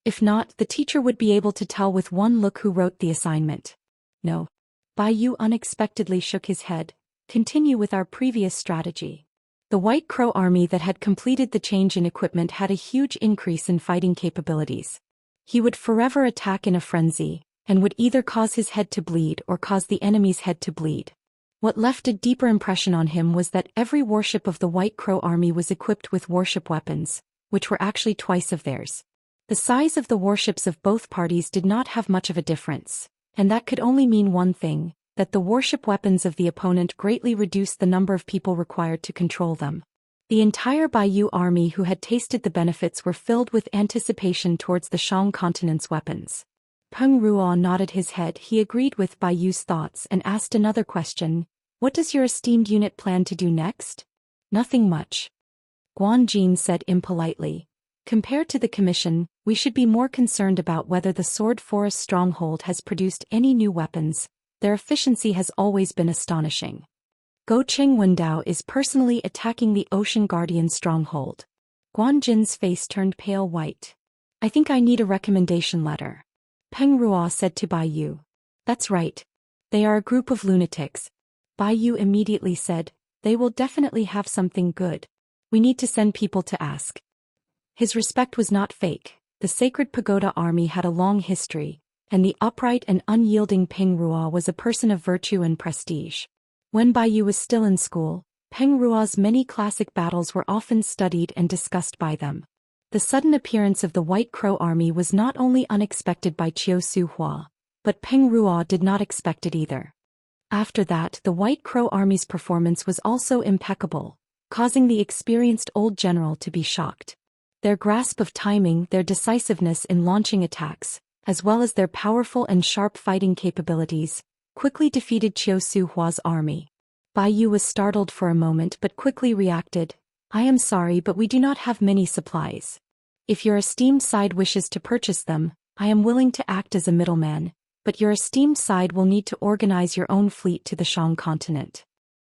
If not, the teacher would be able to tell with one look who wrote the assignment. No. Bai Yu unexpectedly shook his head. Continue with our previous strategy. The White Crow army that had completed the change in equipment had a huge increase in fighting capabilities. He would forever attack in a frenzy, and would either cause his head to bleed or cause the enemy's head to bleed. What left a deeper impression on him was that every warship of the White Crow army was equipped with warship weapons, which were actually twice of theirs. The size of the warships of both parties did not have much of a difference, and that could only mean one thing, that the warship weapons of the opponent greatly reduced the number of people required to control them. The entire Bai Yu army who had tasted the benefits were filled with anticipation towards the Shang continent's weapons. Peng Ruo nodded his head. He agreed with Bai Yu's thoughts and asked another question. What does your esteemed unit plan to do next? Nothing much. Guan Jin said impolitely. Compared to the commission, we should be more concerned about whether the Sword Forest stronghold has produced any new weapons. Their efficiency has always been astonishing. Go Cheng Wendao is personally attacking the Ocean Guardian stronghold. Guan Jin's face turned pale white. I think I need a recommendation letter. Peng Ruo said to Bai Yu. That's right. They are a group of lunatics. Bai Yu immediately said, they will definitely have something good. We need to send people to ask. His respect was not fake. The Sacred Pagoda army had a long history, and the upright and unyielding Peng Ruo was a person of virtue and prestige. When Bai Yu was still in school, Peng Ruo's many classic battles were often studied and discussed by them. The sudden appearance of the White Crow army was not only unexpected by Chiu Su Hua, but Peng Ruo did not expect it either. After that, the White Crow army's performance was also impeccable, causing the experienced old general to be shocked. Their grasp of timing, their decisiveness in launching attacks, as well as their powerful and sharp fighting capabilities, quickly defeated Chiu Su Hua's army. Bai Yu was startled for a moment but quickly reacted, I am sorry but we do not have many supplies. If your esteemed side wishes to purchase them, I am willing to act as a middleman, but your esteemed side will need to organize your own fleet to the Shang continent.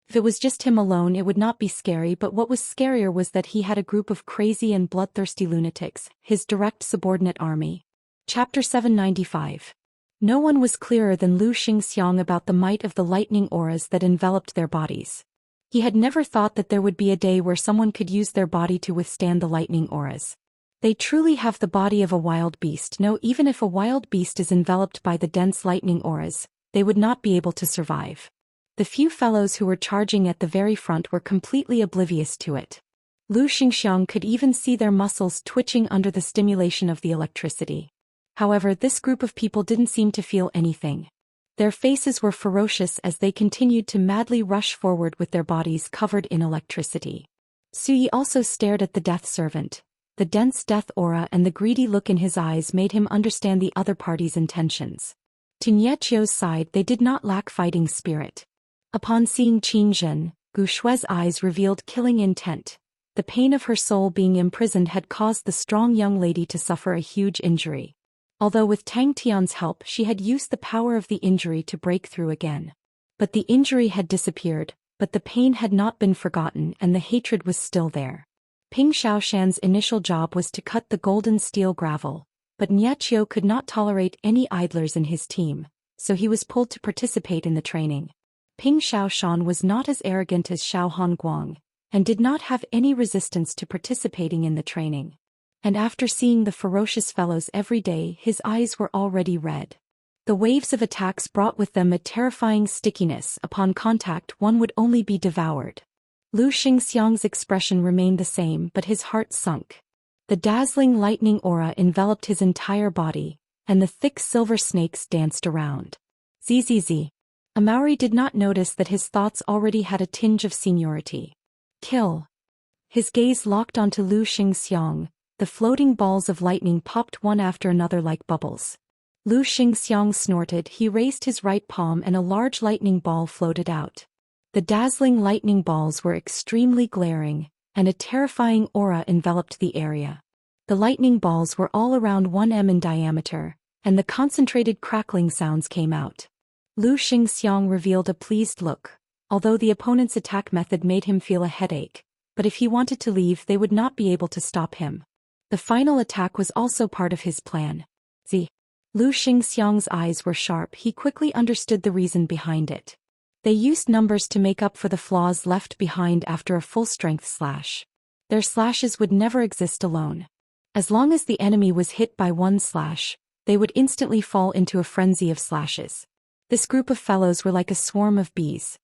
If it was just him alone it would not be scary, but what was scarier was that he had a group of crazy and bloodthirsty lunatics, his direct subordinate army. Chapter 795. No one was clearer than Lu Xingxiang about the might of the lightning auras that enveloped their bodies. He had never thought that there would be a day where someone could use their body to withstand the lightning auras. They truly have the body of a wild beast. No, even if a wild beast is enveloped by the dense lightning auras, they would not be able to survive. The few fellows who were charging at the very front were completely oblivious to it. Lu Xingxiang could even see their muscles twitching under the stimulation of the electricity. However, this group of people didn't seem to feel anything. Their faces were ferocious as they continued to madly rush forward with their bodies covered in electricity. Suyi also stared at the death servant. The dense death aura and the greedy look in his eyes made him understand the other party's intentions. To Nie Chio's side, they did not lack fighting spirit. Upon seeing Qin Zhen, Gu Shue's eyes revealed killing intent. The pain of her soul being imprisoned had caused the strong young lady to suffer a huge injury. Although with Tang Tian's help she had used the power of the injury to break through again. But the injury had disappeared, but the pain had not been forgotten and the hatred was still there. Ping Shaoshan's initial job was to cut the golden steel gravel, but Nie Chio could not tolerate any idlers in his team, so he was pulled to participate in the training. Ping Shaoshan was not as arrogant as Xiao Hongguang, and did not have any resistance to participating in the training. And after seeing the ferocious fellows every day, his eyes were already red. The waves of attacks brought with them a terrifying stickiness. Upon contact one would only be devoured. Lu Xingxiang's expression remained the same, but his heart sunk. The dazzling lightning aura enveloped his entire body, and the thick silver snakes danced around. Zzz. Amauri did not notice that his thoughts already had a tinge of seniority. Kill. His gaze locked onto Lu Xingxiang. The floating balls of lightning popped one after another like bubbles. Lu Xingxiang snorted. He raised his right palm and a large lightning ball floated out. The dazzling lightning balls were extremely glaring, and a terrifying aura enveloped the area. The lightning balls were all around 1 m in diameter, and the concentrated crackling sounds came out. Lu Xingxiang revealed a pleased look, although the opponent's attack method made him feel a headache, but if he wanted to leave they would not be able to stop him. The final attack was also part of his plan. Lu Xingxiang's eyes were sharp. He quickly understood the reason behind it. They used numbers to make up for the flaws left behind after a full-strength slash. Their slashes would never exist alone. As long as the enemy was hit by one slash, they would instantly fall into a frenzy of slashes. This group of fellows were like a swarm of bees.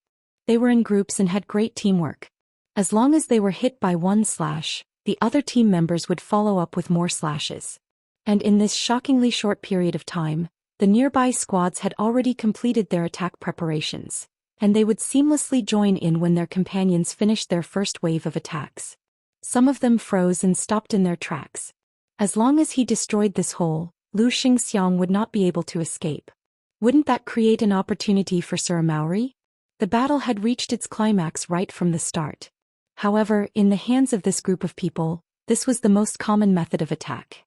They were in groups and had great teamwork. As long as they were hit by one slash, the other team members would follow up with more slashes. And in this shockingly short period of time, the nearby squads had already completed their attack preparations, and they would seamlessly join in when their companions finished their first wave of attacks. Some of them froze and stopped in their tracks. As long as he destroyed this hole, Xianxia would not be able to escape. Wouldn't that create an opportunity for Suramauri? The battle had reached its climax right from the start. However, in the hands of this group of people, this was the most common method of attack.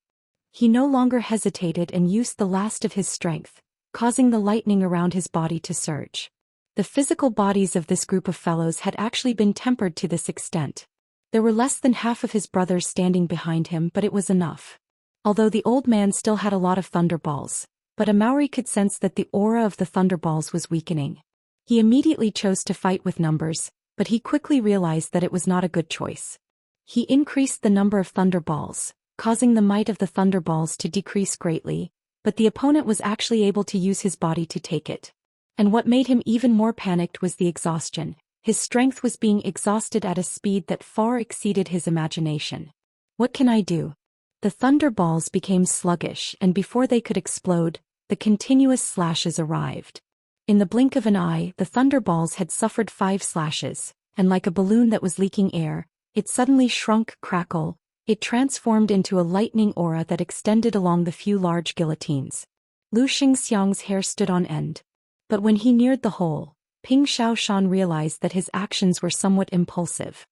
He no longer hesitated and used the last of his strength, causing the lightning around his body to surge. The physical bodies of this group of fellows had actually been tempered to this extent. There were less than half of his brothers standing behind him, but it was enough. Although the old man still had a lot of thunderballs, but Amauri could sense that the aura of the thunderballs was weakening. He immediately chose to fight with numbers, but he quickly realized that it was not a good choice. He increased the number of thunderballs, causing the might of the thunderballs to decrease greatly, but the opponent was actually able to use his body to take it. And what made him even more panicked was the exhaustion. His strength was being exhausted at a speed that far exceeded his imagination. What can I do? The thunderballs became sluggish, and before they could explode, the continuous slashes arrived. In the blink of an eye, the thunderballs had suffered 5 slashes, and like a balloon that was leaking air, it suddenly shrunk, crackle. It transformed into a lightning aura that extended along the few large guillotines. Xianxia's hair stood on end. But when he neared the hole, Xiaoshan realized that his actions were somewhat impulsive.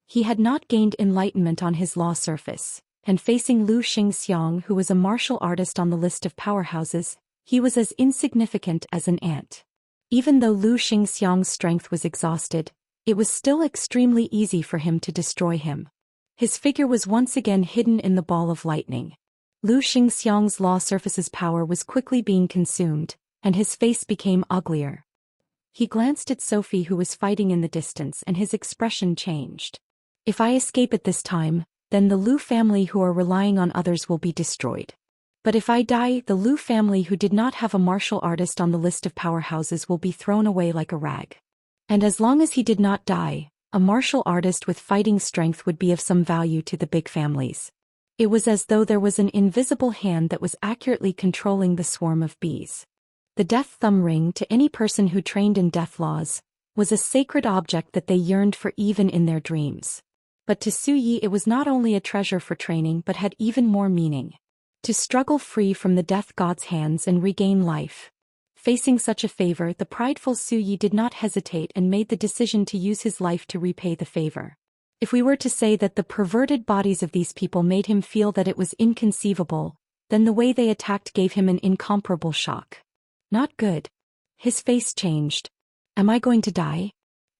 He had not gained enlightenment on his law surface, and facing Xianxia, who was a martial artist on the list of powerhouses, he was as insignificant as an ant. Even though Xianxia's strength was exhausted, it was still extremely easy for him to destroy him. His figure was once again hidden in the ball of lightning. Xianxia's law surface's power was quickly being consumed, and his face became uglier. He glanced at Sophie, who was fighting in the distance, and his expression changed. If I escape at this time, then the Lu family who are relying on others will be destroyed. But if I die, the Lu family who did not have a martial artist on the list of powerhouses will be thrown away like a rag. And as long as he did not die, a martial artist with fighting strength would be of some value to the big families. It was as though there was an invisible hand that was accurately controlling the swarm of bees. The death thumb ring, to any person who trained in death laws, was a sacred object that they yearned for even in their dreams. But to Su Yi it was not only a treasure for training but had even more meaning. To struggle free from the death god's hands and regain life. Facing such a favor, the prideful Su Yi did not hesitate and made the decision to use his life to repay the favor. If we were to say that the perverted bodies of these people made him feel that it was inconceivable, then the way they attacked gave him an incomparable shock. Not good. His face changed. Am I going to die?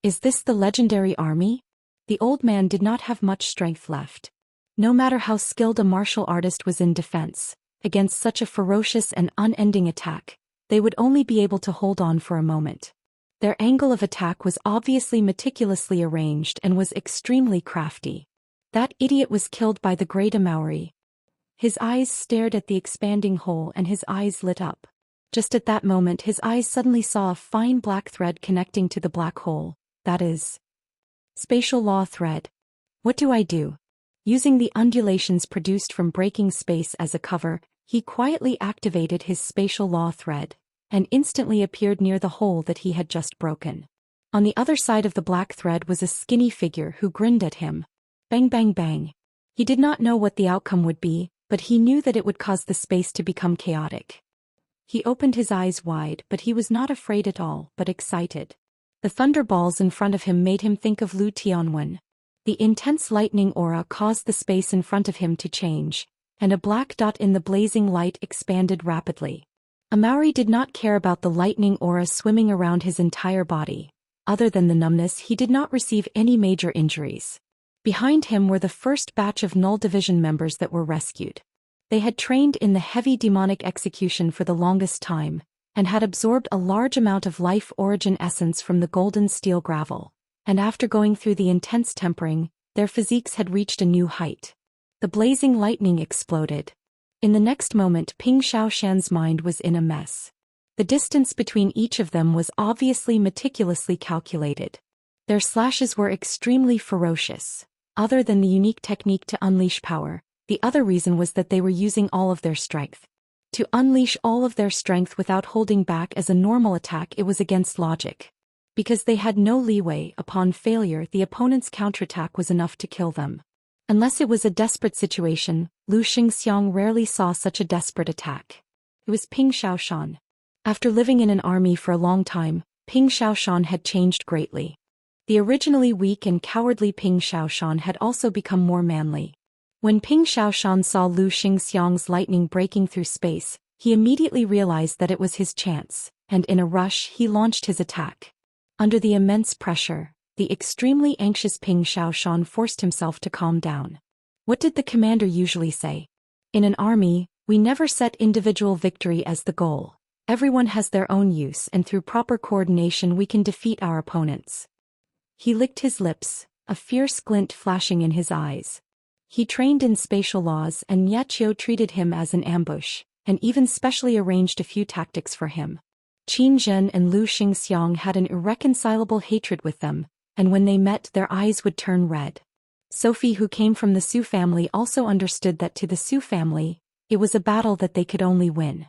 Is this the legendary army? The old man did not have much strength left. No matter how skilled a martial artist was in defense, against such a ferocious and unending attack, they would only be able to hold on for a moment. Their angle of attack was obviously meticulously arranged and was extremely crafty. That idiot was killed by the great Amauri. His eyes stared at the expanding hole and his eyes lit up. Just at that moment his eyes suddenly saw a fine black thread connecting to the black hole, that is, spatial law thread. What do I do? Using the undulations produced from breaking space as a cover, he quietly activated his spatial law thread, and instantly appeared near the hole that he had just broken. On the other side of the black thread was a skinny figure who grinned at him. Bang bang bang. He did not know what the outcome would be, but he knew that it would cause the space to become chaotic. He opened his eyes wide, but he was not afraid at all, but excited. The thunderballs in front of him made him think of Lu Tianwen. The intense lightning aura caused the space in front of him to change, and a black dot in the blazing light expanded rapidly. Amauri did not care about the lightning aura swimming around his entire body. Other than the numbness, he did not receive any major injuries. Behind him were the first batch of Null Division members that were rescued. They had trained in the heavy demonic execution for the longest time, and had absorbed a large amount of life origin essence from the golden steel gravel, and after going through the intense tempering, their physiques had reached a new height. The blazing lightning exploded. In the next moment Xiaoshan's mind was in a mess. The distance between each of them was obviously meticulously calculated. Their slashes were extremely ferocious. Other than the unique technique to unleash power, the other reason was that they were using all of their strength. To unleash all of their strength without holding back as a normal attack, it was against logic. Because they had no leeway, upon failure the opponent's counterattack was enough to kill them. Unless it was a desperate situation, Xianxia rarely saw such a desperate attack. It was Ping Xiaoshan. After living in an army for a long time, Ping Xiaoshan had changed greatly. The originally weak and cowardly Ping Xiaoshan had also become more manly. When Ping Xiaoshan saw Xianxia's lightning breaking through space, he immediately realized that it was his chance, and in a rush he launched his attack. Under the immense pressure, the extremely anxious Ping Xiaoshan forced himself to calm down. What did the commander usually say? In an army, we never set individual victory as the goal. Everyone has their own use, and through proper coordination we can defeat our opponents. He licked his lips, a fierce glint flashing in his eyes. He trained in spatial laws, and Xianxia treated him as an ambush, and even specially arranged a few tactics for him. Qin Zhen and Xianxia had an irreconcilable hatred with them, and when they met their eyes would turn red. Sophie, who came from the Su family, also understood that to the Su family, it was a battle that they could only win.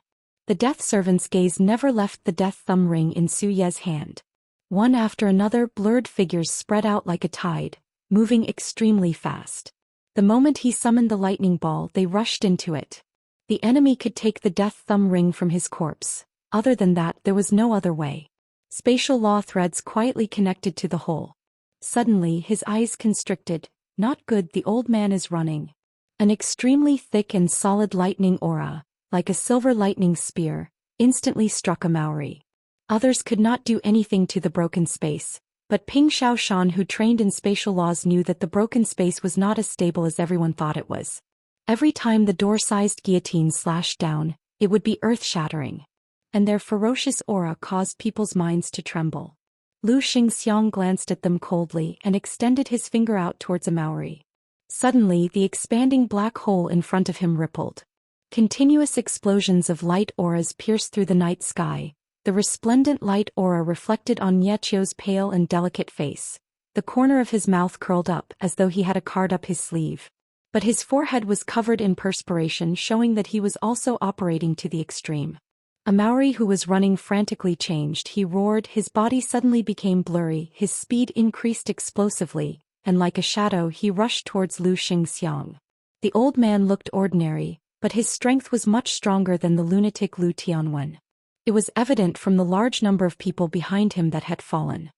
The death servant's gaze never left the death thumb ring in Su Ye's hand. One after another, blurred figures spread out like a tide, moving extremely fast. The moment he summoned the lightning ball, they rushed into it. The enemy could take the death thumb ring from his corpse. Other than that, there was no other way. Spatial law threads quietly connected to the whole. Suddenly his eyes constricted. Not good, the old man is running. An extremely thick and solid lightning aura, like a silver lightning spear, instantly struck a Maori. Others could not do anything to the broken space, but Ping Xiaoshan, who trained in spatial laws, knew that the broken space was not as stable as everyone thought it was. Every time the door-sized guillotine slashed down, it would be earth-shattering. And their ferocious aura caused people's minds to tremble. Xianxia glanced at them coldly and extended his finger out towards a Maori. Suddenly the expanding black hole in front of him rippled. Continuous explosions of light auras pierced through the night sky. The resplendent light aura reflected on Xiao's pale and delicate face. The corner of his mouth curled up as though he had a card up his sleeve. But his forehead was covered in perspiration, showing that he was also operating to the extreme. A Maori who was running frantically changed. He roared, his body suddenly became blurry, his speed increased explosively, and like a shadow he rushed towards Xianxia. The old man looked ordinary, but his strength was much stronger than the lunatic Lu Tianwen. It was evident from the large number of people behind him that had fallen.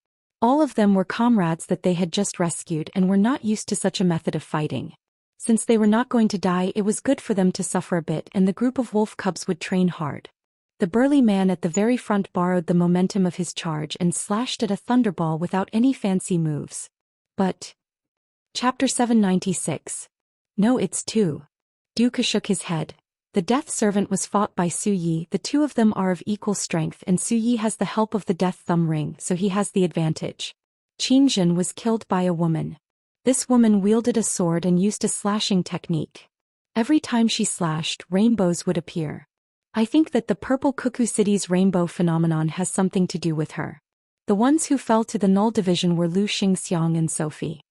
All of them were comrades that they had just rescued and were not used to such a method of fighting. Since they were not going to die, it was good for them to suffer a bit, and the group of wolf cubs would train hard. The burly man at the very front borrowed the momentum of his charge and slashed at a thunderball without any fancy moves. But... Chapter 796. No, it's two. Duke shook his head. The death servant was fought by Su Yi. The two of them are of equal strength, and Su Yi has the help of the death thumb ring, so he has the advantage. Qin Zhen was killed by a woman. This woman wielded a sword and used a slashing technique. Every time she slashed, rainbows would appear. I think that the Purple Cuckoo City's rainbow phenomenon has something to do with her. The ones who fell to the null division were Xianxia and Sophie.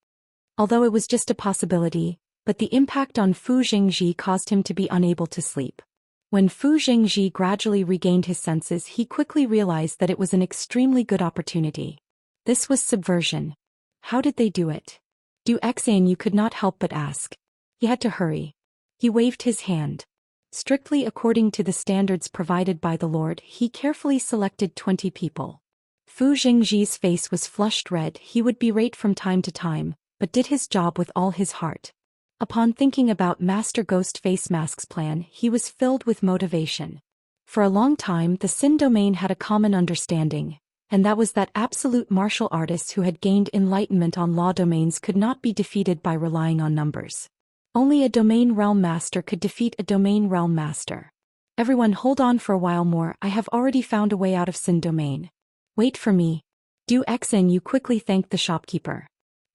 Although it was just a possibility, but the impact on Fu Jingji caused him to be unable to sleep. When Fu Jingji gradually regained his senses, he quickly realized that it was an extremely good opportunity. This was subversion. How did they do it? Du Xian, you could not help but ask. He had to hurry. He waved his hand. Strictly according to the standards provided by the Lord, he carefully selected 20 people. Fu Jingji's face was flushed red. He would berate from time to time, but did his job with all his heart. Upon thinking about Master Ghost Face Mask's plan, he was filled with motivation. For a long time, the Sin domain had a common understanding, and that was that absolute martial artists who had gained enlightenment on law domains could not be defeated by relying on numbers. Only a domain realm master could defeat a domain realm master. Everyone, hold on for a while more. I have already found a way out of Sin domain. Wait for me. Du Xian, you quickly thanked the shopkeeper.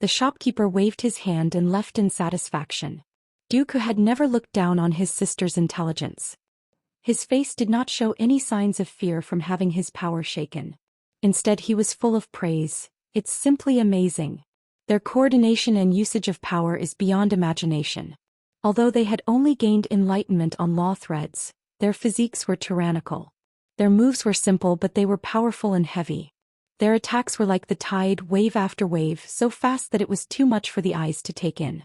The shopkeeper waved his hand and left in satisfaction. Duke had never looked down on his sister's intelligence. His face did not show any signs of fear from having his power shaken. Instead, he was full of praise. It's simply amazing. Their coordination and usage of power is beyond imagination. Although they had only gained enlightenment on law threads, their physiques were tyrannical. Their moves were simple, but they were powerful and heavy. Their attacks were like the tide, wave after wave, so fast that it was too much for the eyes to take in.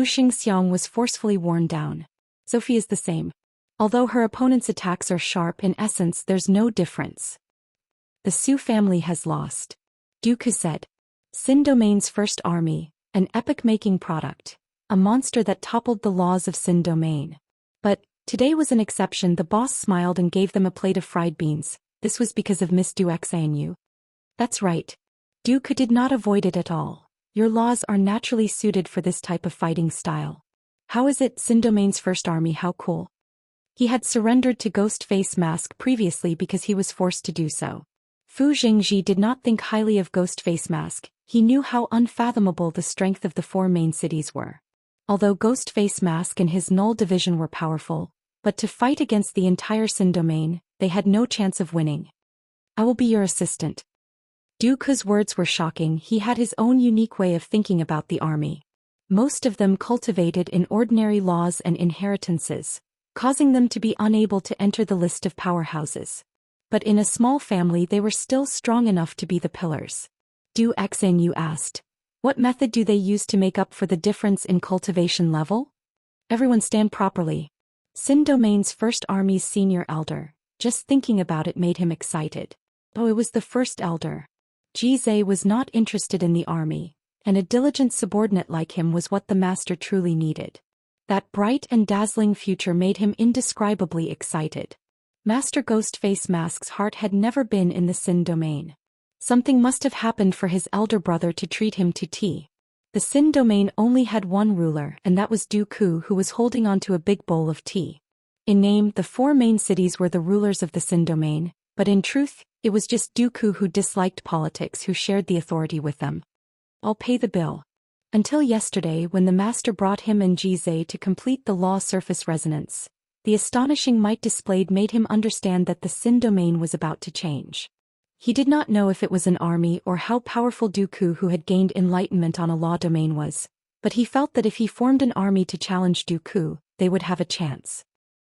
Xianxia was forcefully worn down. Sophie is the same. Although her opponent's attacks are sharp, in essence there's no difference. The Su family has lost. Dooku said. Sin Domain's first army, an epic-making product. A monster that toppled the laws of Sin Domain. But today was an exception. The boss smiled and gave them a plate of fried beans. This was because of Miss Du Xian. That's right. Dooku did not avoid it at all. Your laws are naturally suited for this type of fighting style. How is it Sin Domain's first army? How cool. He had surrendered to Ghost Face Mask previously because he was forced to do so. Fu Jingji did not think highly of Ghost Face Mask. He knew how unfathomable the strength of the 4 main cities were. Although Ghost Face Mask and his Null Division were powerful, but to fight against the entire Sin Domain, they had no chance of winning. I will be your assistant. Dooku's words were shocking. He had his own unique way of thinking about the army. Most of them cultivated in ordinary laws and inheritances, causing them to be unable to enter the list of powerhouses. But in a small family they were still strong enough to be the pillars. Du Xian asked. What method do they use to make up for the difference in cultivation level? Everyone stand properly. Sin Domain's first army's senior elder. Just thinking about it made him excited. Oh, it was the first elder. Jizai was not interested in the army, and a diligent subordinate like him was what the master truly needed. That bright and dazzling future made him indescribably excited. Master Ghost Face Mask's heart had never been in the Sin Domain. Something must have happened for his elder brother to treat him to tea. The Sin Domain only had one ruler, and that was Dooku, who was holding onto a big bowl of tea. In name, the 4 main cities were the rulers of the Sin Domain, but in truth, it was just Dooku who disliked politics who shared the authority with them. I'll pay the bill. Until yesterday, when the master brought him and Jizai to complete the law surface resonance, the astonishing might displayed made him understand that the Sin Domain was about to change. He did not know if it was an army or how powerful Dooku, who had gained enlightenment on a law domain, was, but he felt that if he formed an army to challenge Dooku, they would have a chance.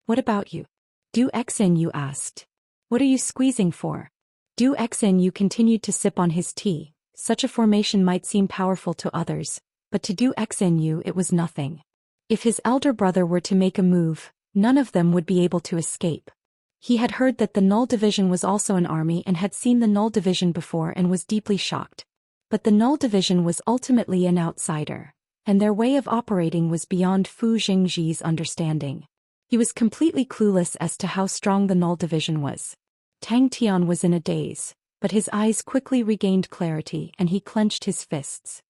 What about you? Du Xian asked. What are you squeezing for? Du Xian continued to sip on his tea. Such a formation might seem powerful to others, but to Du Xian it was nothing. If his elder brother were to make a move, none of them would be able to escape. He had heard that the Null Division was also an army and had seen the Null Division before and was deeply shocked. But the Null Division was ultimately an outsider, and their way of operating was beyond Fu Jingji's understanding. He was completely clueless as to how strong the Null Division was. Tang Tian was in a daze, but his eyes quickly regained clarity and he clenched his fists.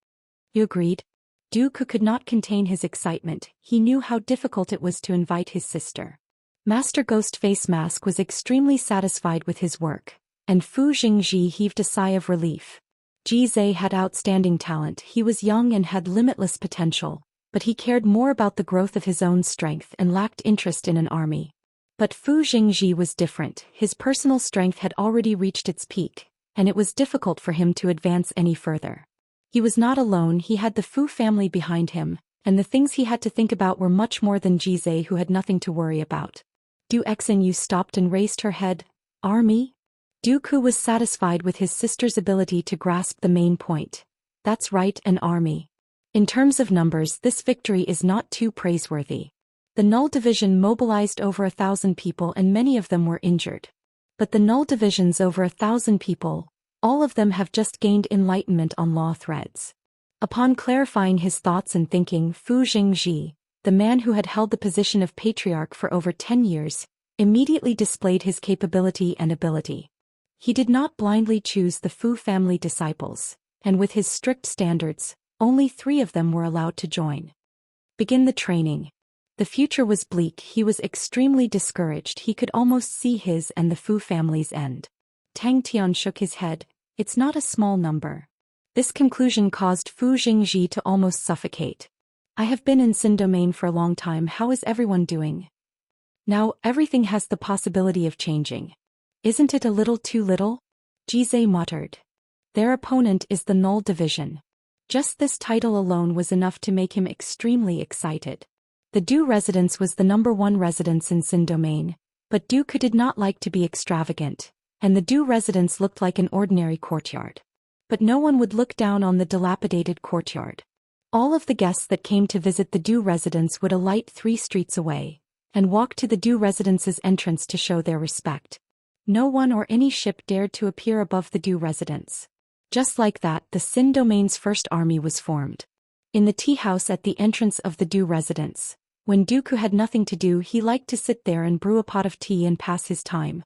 You agreed? Dooku could not contain his excitement. He knew how difficult it was to invite his sister. Master Ghost Face Mask was extremely satisfied with his work, and Fu Jingji heaved a sigh of relief. Jizai had outstanding talent. He was young and had limitless potential, but he cared more about the growth of his own strength and lacked interest in an army. But Fu Jingji was different. His personal strength had already reached its peak, and it was difficult for him to advance any further. He was not alone. He had the Fu family behind him, and the things he had to think about were much more than Jizai, who had nothing to worry about. Du Xian stopped and raised her head. Army? Dooku was satisfied with his sister's ability to grasp the main point. That's right, an army. In terms of numbers, this victory is not too praiseworthy. The Null Division mobilized over 1,000 people and many of them were injured. But the Null Division's over 1,000 people, all of them have just gained enlightenment on law threads. Upon clarifying his thoughts and thinking, Fu Jingji, the man who had held the position of patriarch for over 10 years, immediately displayed his capability and ability. He did not blindly choose the Fu family disciples, and with his strict standards, only 3 of them were allowed to join. Begin the training. The future was bleak. He was extremely discouraged. He could almost see his and the Fu family's end. Tang Tian shook his head. It's not a small number. This conclusion caused Fu Jingji to almost suffocate. I have been in Sin Domain for a long time. How is everyone doing? Now, everything has the possibility of changing. Isn't it a little too little? Jizai muttered. Their opponent is the Null Division. Just this title alone was enough to make him extremely excited. The Du residence was the #1 residence in Sin Domain, but Dooku did not like to be extravagant, and the Du residence looked like an ordinary courtyard. But no one would look down on the dilapidated courtyard. All of the guests that came to visit the Du residence would alight 3 streets away, and walk to the Du residence's entrance to show their respect. No one or any ship dared to appear above the Du residence. Just like that, the Xin domain's first army was formed. In the tea house at the entrance of the Du residence, when Dooku had nothing to do, he liked to sit there and brew a pot of tea and pass his time.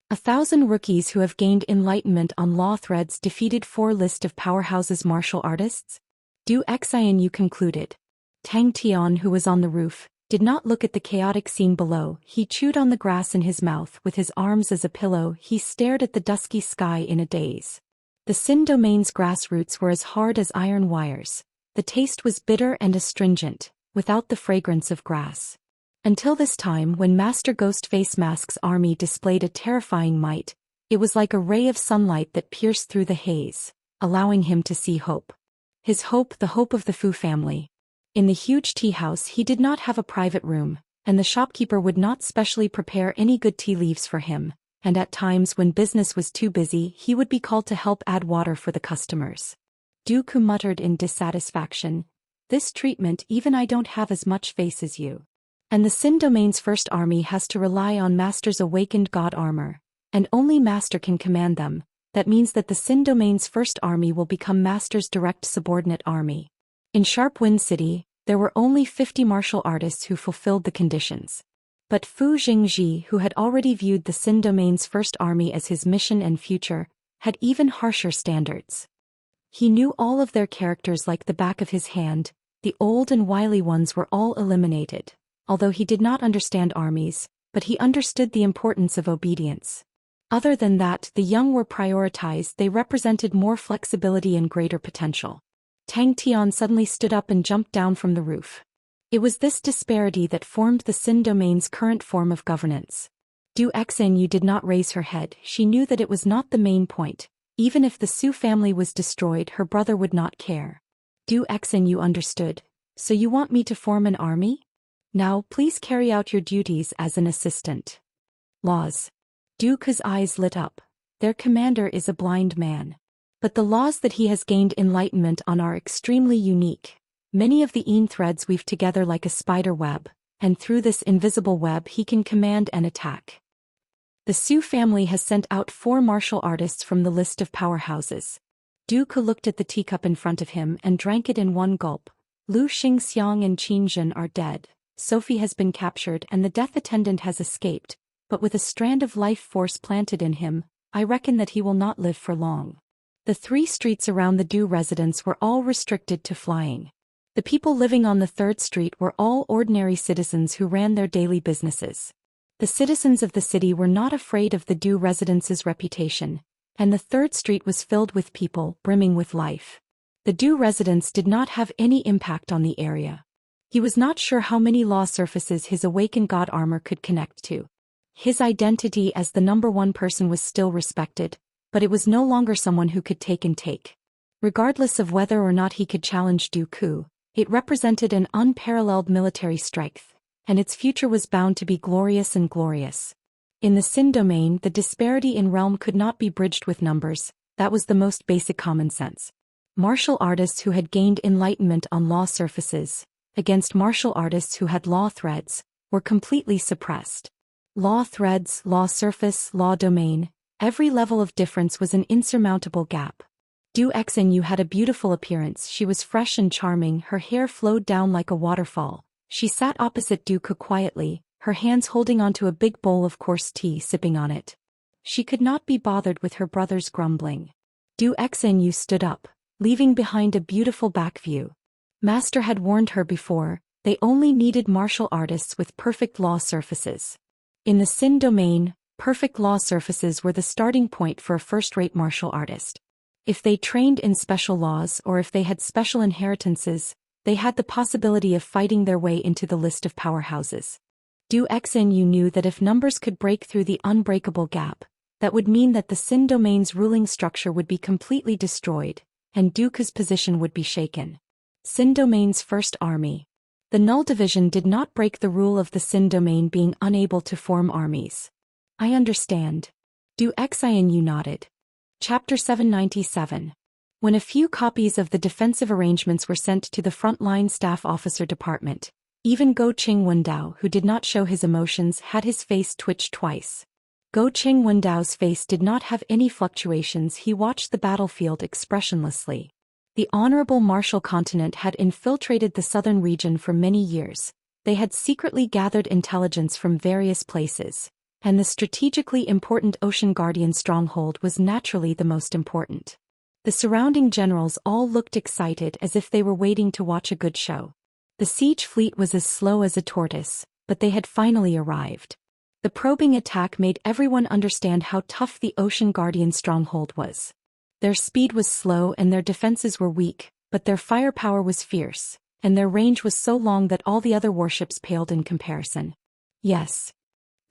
1,000 rookies who have gained enlightenment on law threads defeated 4 list of powerhouses martial artists. Du Xian, you concluded. Tang Tian, who was on the roof, did not look at the chaotic scene below. He chewed on the grass in his mouth with his arms as a pillow. He stared at the dusky sky in a daze. The Xin domain's grassroots were as hard as iron wires. The taste was bitter and astringent, without the fragrance of grass. Until this time, when Master Ghost Face Mask's army displayed a terrifying might, it was like a ray of sunlight that pierced through the haze, allowing him to see hope. His hope, the hope of the Fu family. In the huge tea house he did not have a private room, and the shopkeeper would not specially prepare any good tea leaves for him, and at times when business was too busy he would be called to help add water for the customers. Dooku muttered in dissatisfaction, "This treatment, even I don't have as much face as you." And the Xin domain's first army has to rely on Master's awakened god armor, and only Master can command them. That means that the Xin domain's first army will become Master's direct subordinate army. In Sharp Wind City, there were only 50 martial artists who fulfilled the conditions. But Fu Jingji, who had already viewed the Xin domain's first army as his mission and future, had even harsher standards. He knew all of their characters like the back of his hand. The old and wily ones were all eliminated, although he did not understand armies, but he understood the importance of obedience. Other than that, the young were prioritized. They represented more flexibility and greater potential. Tang Tian suddenly stood up and jumped down from the roof. It was this disparity that formed the Xin domain's current form of governance. Du Xian did not raise her head. She knew that it was not the main point. Even if the Su family was destroyed, her brother would not care. Du Xian understood. So you want me to form an army? Now please carry out your duties as an assistant. Laws. Dooku's eyes lit up. Their commander is a blind man. But the laws that he has gained enlightenment on are extremely unique. Many of the Yin threads weave together like a spider web, and through this invisible web he can command and attack. The Su family has sent out 4 martial artists from the list of powerhouses. Dooku looked at the teacup in front of him and drank it in one gulp. Lu Xingxiang and Qin Zhen are dead. Sophie has been captured and the death attendant has escaped. But with a strand of life force planted in him, I reckon that he will not live for long. The 3 streets around the Du residence were all restricted to flying. The people living on the 3rd street were all ordinary citizens who ran their daily businesses. The citizens of the city were not afraid of the Du residence's reputation, and the 3rd street was filled with people, brimming with life. The Du residence did not have any impact on the area. He was not sure how many law surfaces his awakened god armor could connect to. His identity as the number 1 person was still respected, but it was no longer someone who could take and take. Regardless of whether or not he could challenge Dooku, it represented an unparalleled military strength, and its future was bound to be glorious and glorious. In the Xin domain, the disparity in realm could not be bridged with numbers. That was the most basic common sense. Martial artists who had gained enlightenment on law surfaces, against martial artists who had law threads, were completely suppressed. Law threads, law surface, law domain, every level of difference was an insurmountable gap. Du Xian had a beautiful appearance. She was fresh and charming. Her hair flowed down like a waterfall. She sat opposite Dooku quietly, her hands holding onto a big bowl of coarse tea, sipping on it. She could not be bothered with her brother's grumbling. Du Xian stood up, leaving behind a beautiful back view. Master had warned her before, they only needed martial artists with perfect law surfaces. In the Xin domain, perfect law surfaces were the starting point for a first-rate martial artist. If they trained in special laws or if they had special inheritances, they had the possibility of fighting their way into the list of powerhouses. Du Xian knew that if numbers could break through the unbreakable gap, that would mean that the Xin domain's ruling structure would be completely destroyed, and Dooku's position would be shaken. Xin domain's first army. The Null Division did not break the rule of the Xin domain being unable to form armies. I understand. Du Xian nodded. Chapter 797. When a few copies of the defensive arrangements were sent to the frontline staff officer department, even Go Qing Wendao, who did not show his emotions, had his face twitch twice. Go Qing Wendao's face did not have any fluctuations. He watched the battlefield expressionlessly. The Honorable Martial Continent had infiltrated the southern region for many years. They had secretly gathered intelligence from various places, and the strategically important Ocean Guardian stronghold was naturally the most important. The surrounding generals all looked excited, as if they were waiting to watch a good show. The siege fleet was as slow as a tortoise, but they had finally arrived. The probing attack made everyone understand how tough the Ocean Guardian stronghold was. Their speed was slow and their defenses were weak, but their firepower was fierce, and their range was so long that all the other warships paled in comparison. Yes.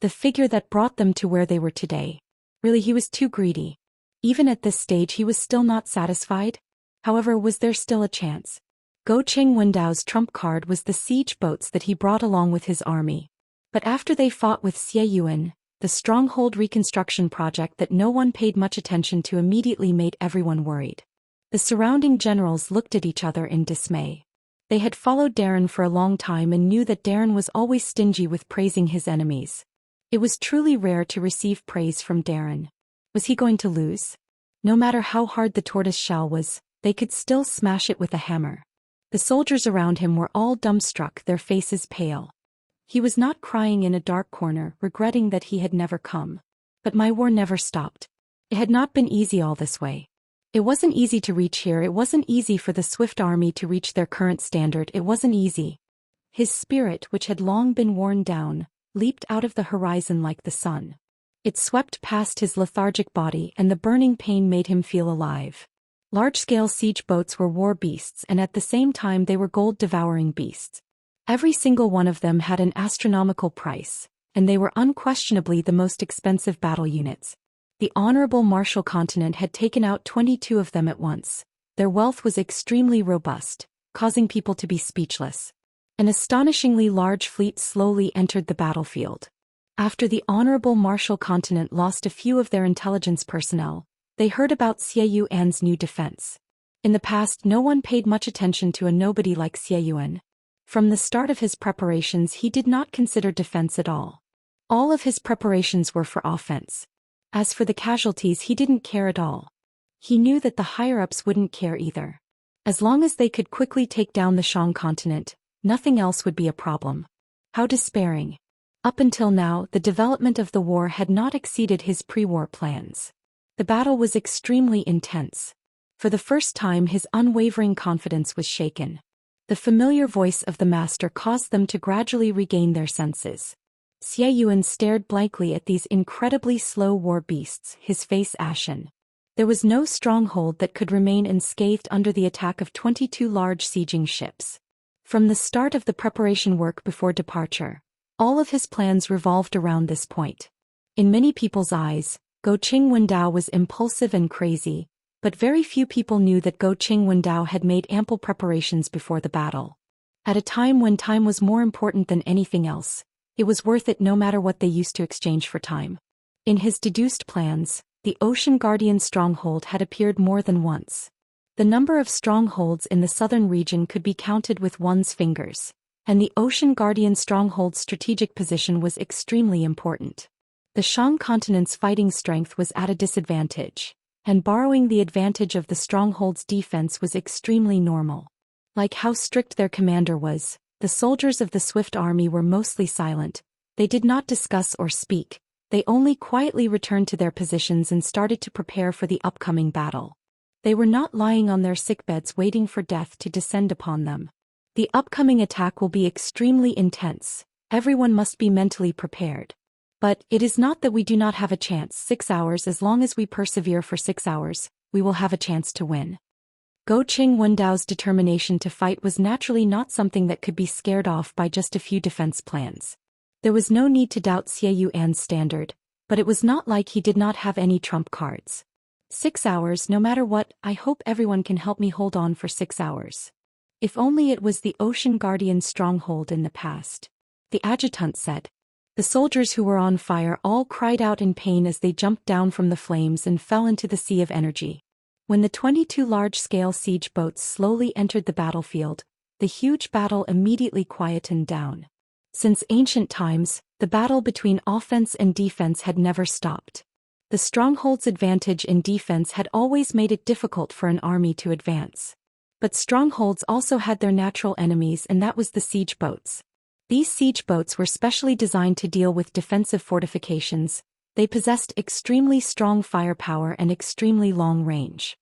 The figure that brought them to where they were today. Really, he was too greedy. Even at this stage he was still not satisfied. However, was there still a chance? Go Qing Wendao's trump card was the siege boats that he brought along with his army. But after they fought with Xie Yuan, the stronghold reconstruction project that no one paid much attention to immediately made everyone worried. The surrounding generals looked at each other in dismay. They had followed Darren for a long time and knew that Darren was always stingy with praising his enemies. It was truly rare to receive praise from Darren. Was he going to lose? No matter how hard the tortoise shell was, they could still smash it with a hammer. The soldiers around him were all dumbstruck, their faces pale. He was not crying in a dark corner, regretting that he had never come. But my war never stopped. It had not been easy all this way. It wasn't easy to reach here. It wasn't easy for the Swift army to reach their current standard. It wasn't easy. His spirit, which had long been worn down, leaped out of the horizon like the sun. It swept past his lethargic body, and the burning pain made him feel alive. Large-scale siege boats were war beasts, and at the same time they were gold-devouring beasts. Every single one of them had an astronomical price, and they were unquestionably the most expensive battle units. The Honorable Martial Continent had taken out 22 of them at once. Their wealth was extremely robust, causing people to be speechless. An astonishingly large fleet slowly entered the battlefield. After the Honorable Martial Continent lost a few of their intelligence personnel, they heard about Xie Yuan's new defense. In the past, no one paid much attention to a nobody like Xie Yuan. From the start of his preparations, he did not consider defense at all. All of his preparations were for offense. As for the casualties, he didn't care at all. He knew that the higher-ups wouldn't care either. As long as they could quickly take down the Shang continent, nothing else would be a problem. How despairing. Up until now, the development of the war had not exceeded his pre-war plans. The battle was extremely intense. For the first time, his unwavering confidence was shaken. The familiar voice of the master caused them to gradually regain their senses. Xie Yuan stared blankly at these incredibly slow war beasts, his face ashen. There was no stronghold that could remain unscathed under the attack of 22 large sieging ships. From the start of the preparation work before departure, all of his plans revolved around this point. In many people's eyes, Go Qing Wendao was impulsive and crazy, but very few people knew that Go Qing Wendao had made ample preparations before the battle. At a time when time was more important than anything else, it was worth it no matter what they used to exchange for time. In his deduced plans, the Ocean Guardian stronghold had appeared more than once. The number of strongholds in the southern region could be counted with one's fingers, and the Ocean Guardian stronghold's strategic position was extremely important. The Shang continent's fighting strength was at a disadvantage, and borrowing the advantage of the stronghold's defense was extremely normal. Like how strict their commander was, the soldiers of the Swift army were mostly silent. They did not discuss or speak. They only quietly returned to their positions and started to prepare for the upcoming battle. They were not lying on their sickbeds waiting for death to descend upon them. The upcoming attack will be extremely intense. Everyone must be mentally prepared. But it is not that we do not have a chance. 6 hours. As long as we persevere for 6 hours, we will have a chance to win. Go Qing Wendao's determination to fight was naturally not something that could be scared off by just a few defense plans. There was no need to doubt Xie Yuan's standard, but it was not like he did not have any trump cards. 6 hours, no matter what. I hope everyone can help me hold on for 6 hours. If only it was the Ocean Guardian stronghold in the past. The adjutant said. The soldiers who were on fire all cried out in pain as they jumped down from the flames and fell into the sea of energy. When the 22 large-scale siege boats slowly entered the battlefield, the huge battle immediately quietened down. Since ancient times, the battle between offense and defense had never stopped. The stronghold's advantage in defense had always made it difficult for an army to advance. But strongholds also had their natural enemies, and that was the siege boats. These siege boats were specially designed to deal with defensive fortifications. They possessed extremely strong firepower and extremely long range.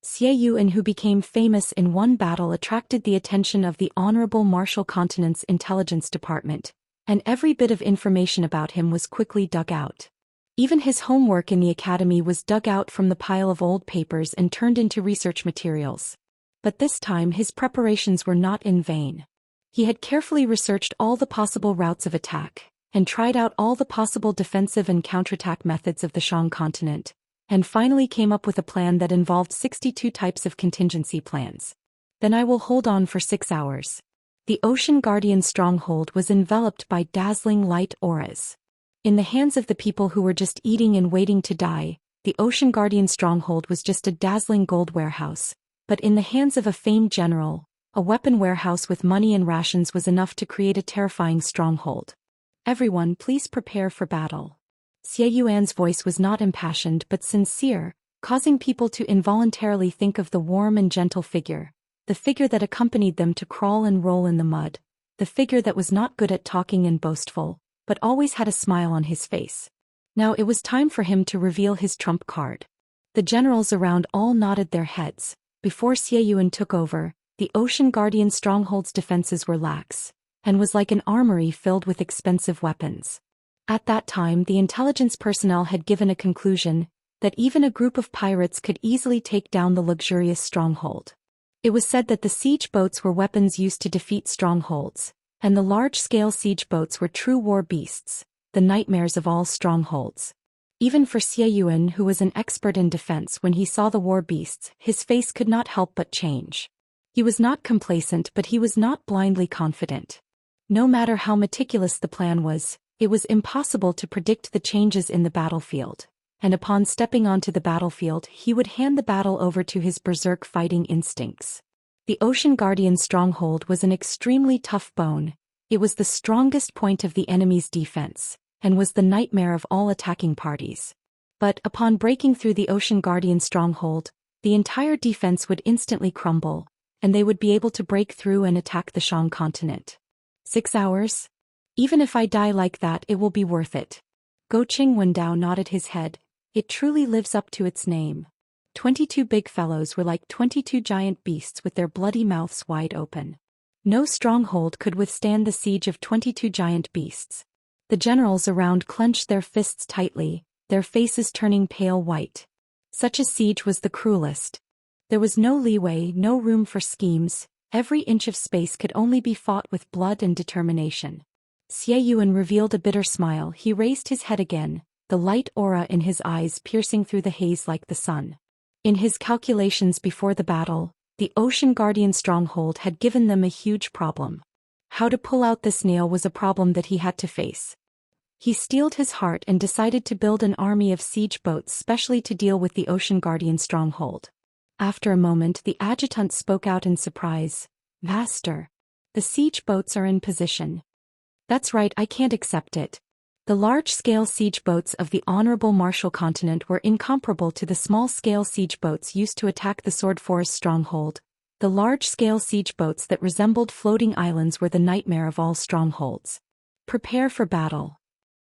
Xie Yuan, who became famous in one battle, attracted the attention of the Honorable Martial Continent's intelligence department, and every bit of information about him was quickly dug out. Even his homework in the academy was dug out from the pile of old papers and turned into research materials. But this time his preparations were not in vain. He had carefully researched all the possible routes of attack, and tried out all the possible defensive and counterattack methods of the Shang continent, and finally came up with a plan that involved 62 types of contingency plans. Then I will hold on for 6 hours. The Ocean Guardian stronghold was enveloped by dazzling light auras. In the hands of the people who were just eating and waiting to die, the Ocean Guardian stronghold was just a dazzling gold warehouse, but in the hands of a famed general, a weapon warehouse with money and rations was enough to create a terrifying stronghold. Everyone, please prepare for battle. Xie Yuan's voice was not impassioned but sincere, causing people to involuntarily think of the warm and gentle figure, the figure that accompanied them to crawl and roll in the mud, the figure that was not good at talking and boastful, but always had a smile on his face. Now it was time for him to reveal his trump card. The generals around all nodded their heads. Before Xie Yuan took over, the Ocean Guardian stronghold's defenses were lax, and was like an armory filled with expensive weapons. At that time, the intelligence personnel had given a conclusion that even a group of pirates could easily take down the luxurious stronghold. It was said that the siege boats were weapons used to defeat strongholds, and the large-scale siege boats were true war beasts, the nightmares of all strongholds. Even for Xie Yuan, who was an expert in defense, when he saw the war beasts, his face could not help but change. He was not complacent, but he was not blindly confident. No matter how meticulous the plan was, it was impossible to predict the changes in the battlefield, and upon stepping onto the battlefield he would hand the battle over to his berserk fighting instincts. The Ocean Guardian stronghold was an extremely tough bone. It was the strongest point of the enemy's defense, and was the nightmare of all attacking parties. But upon breaking through the Ocean Guardian stronghold, the entire defense would instantly crumble, and they would be able to break through and attack the Shang continent. 6 hours? Even if I die like that, it will be worth it. Go Qing Wendao nodded his head. It truly lives up to its name. 22 big fellows were like 22 giant beasts with their bloody mouths wide open. No stronghold could withstand the siege of 22 giant beasts. The generals around clenched their fists tightly, their faces turning pale white. Such a siege was the cruelest. There was no leeway, no room for schemes. Every inch of space could only be fought with blood and determination. Xie Yuan revealed a bitter smile. He raised his head again, the light aura in his eyes piercing through the haze like the sun. In his calculations before the battle, the Ocean Guardian stronghold had given them a huge problem. How to pull out this nail was a problem that he had to face. He steeled his heart and decided to build an army of siege boats specially to deal with the Ocean Guardian stronghold. After a moment, the adjutant spoke out in surprise. "Master, the siege boats are in position." "That's right, I can't accept it." The large-scale siege boats of the Honorable Martial Continent were incomparable to the small-scale siege boats used to attack the Sword Forest stronghold. The large-scale siege boats that resembled floating islands were the nightmare of all strongholds. Prepare for battle.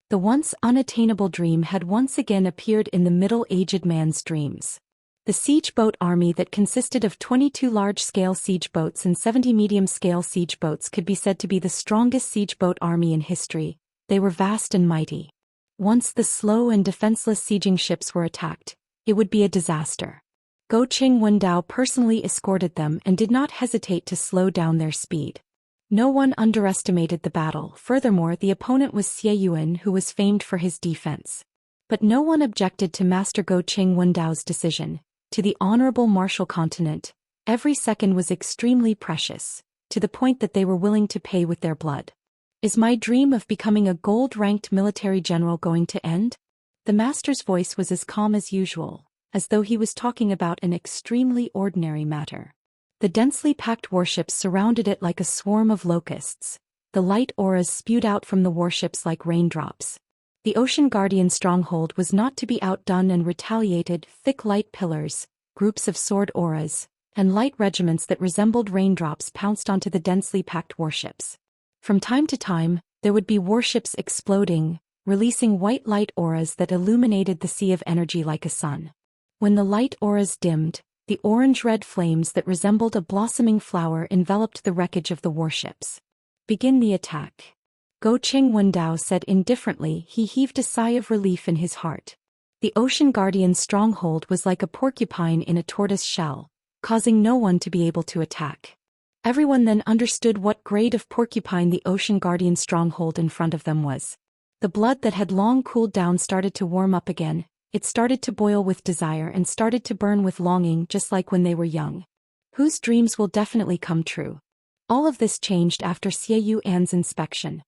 The once unattainable dream had once again appeared in the middle-aged man's dreams. The siege boat army that consisted of 22 large-scale siege boats and 70 medium-scale siege boats could be said to be the strongest siege boat army in history. They were vast and mighty. Once the slow and defenseless sieging ships were attacked, it would be a disaster. Go Qing Wendao personally escorted them and did not hesitate to slow down their speed. No one underestimated the battle. Furthermore, the opponent was Xie Yuan, who was famed for his defense. But no one objected to Master Go Qing Wendao's decision. To the Honorable Martial Continent, every second was extremely precious, to the point that they were willing to pay with their blood. Is my dream of becoming a gold-ranked military general going to end? The master's voice was as calm as usual. as though he was talking about an extremely ordinary matter. The densely packed warships surrounded it like a swarm of locusts. The light auras spewed out from the warships like raindrops. The Ocean Guardian stronghold was not to be outdone and retaliated. Thick light pillars, groups of sword auras, and light regiments that resembled raindrops pounced onto the densely packed warships. From time to time, there would be warships exploding, releasing white light auras that illuminated the sea of energy like a sun. When the light auras dimmed, the orange-red flames that resembled a blossoming flower enveloped the wreckage of the warships. "Begin the attack," Go Ching Wendao said indifferently. He heaved a sigh of relief in his heart. The Ocean Guardian's stronghold was like a porcupine in a tortoise shell, causing no one to be able to attack. Everyone then understood what grade of porcupine the Ocean Guardian's stronghold in front of them was. The blood that had long cooled down started to warm up again. It started to boil with desire and started to burn with longing, just like when they were young. Whose dreams will definitely come true? All of this changed after Xie Yuan's inspection.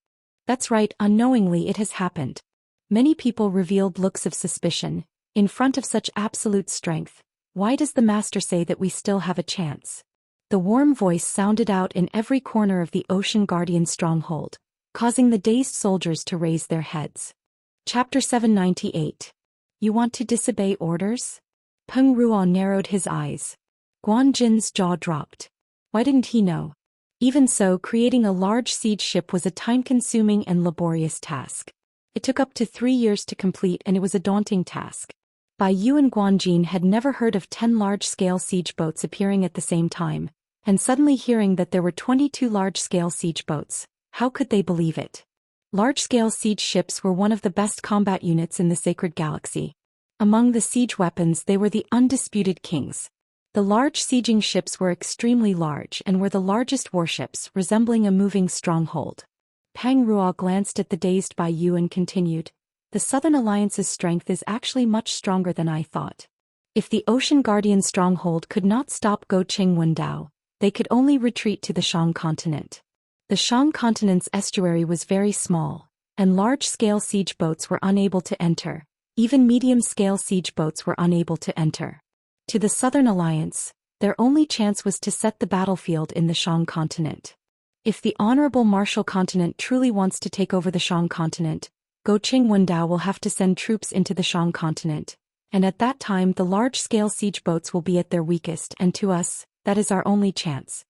That's right, unknowingly it has happened. Many people revealed looks of suspicion. In front of such absolute strength, why does the master say that we still have a chance? The warm voice sounded out in every corner of the Ocean Guardian stronghold, causing the dazed soldiers to raise their heads. Chapter 798. You want to disobey orders? Peng Ruo narrowed his eyes. Guan Jin's jaw dropped. Why didn't he know? Even so, creating a large siege ship was a time-consuming and laborious task. It took up to 3 years to complete, and it was a daunting task. Bai Yu and Guan Jin had never heard of 10 large-scale siege boats appearing at the same time, and suddenly hearing that there were 22 large-scale siege boats, how could they believe it? Large-scale siege ships were one of the best combat units in the Sacred Galaxy. Among the siege weapons, they were the undisputed kings. The large sieging ships were extremely large and were the largest warships, resembling a moving stronghold. Peng Ruo glanced at the dazed Bai Yu and continued, "The Southern Alliance's strength is actually much stronger than I thought. If the Ocean Guardian stronghold could not stop Go Ching Wendao, they could only retreat to the Shang continent. The Shang continent's estuary was very small, and large-scale siege boats were unable to enter. Even medium-scale siege boats were unable to enter. To the Southern Alliance, their only chance was to set the battlefield in the Shang continent. If the Honorable Martial Continent truly wants to take over the Shang continent, Go Ching Wendao will have to send troops into the Shang continent, and at that time the large-scale siege boats will be at their weakest, and to us, that is our only chance."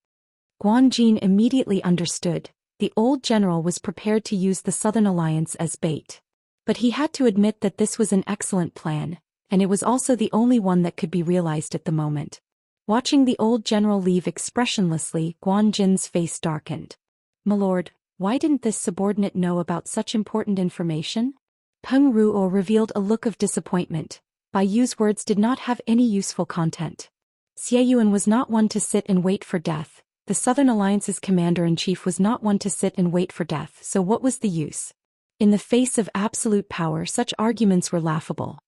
Guan Jin immediately understood. The old general was prepared to use the Southern Alliance as bait. But he had to admit that this was an excellent plan, and it was also the only one that could be realized at the moment. Watching the old general leave expressionlessly, Guan Jin's face darkened. "My lord, why didn't this subordinate know about such important information?" Peng Ruo revealed a look of disappointment. Bai Yu's words did not have any useful content. Xie Yuan was not one to sit and wait for death. The Southern Alliance's commander-in-chief was not one to sit and wait for death, so what was the use? In the face of absolute power, such arguments were laughable.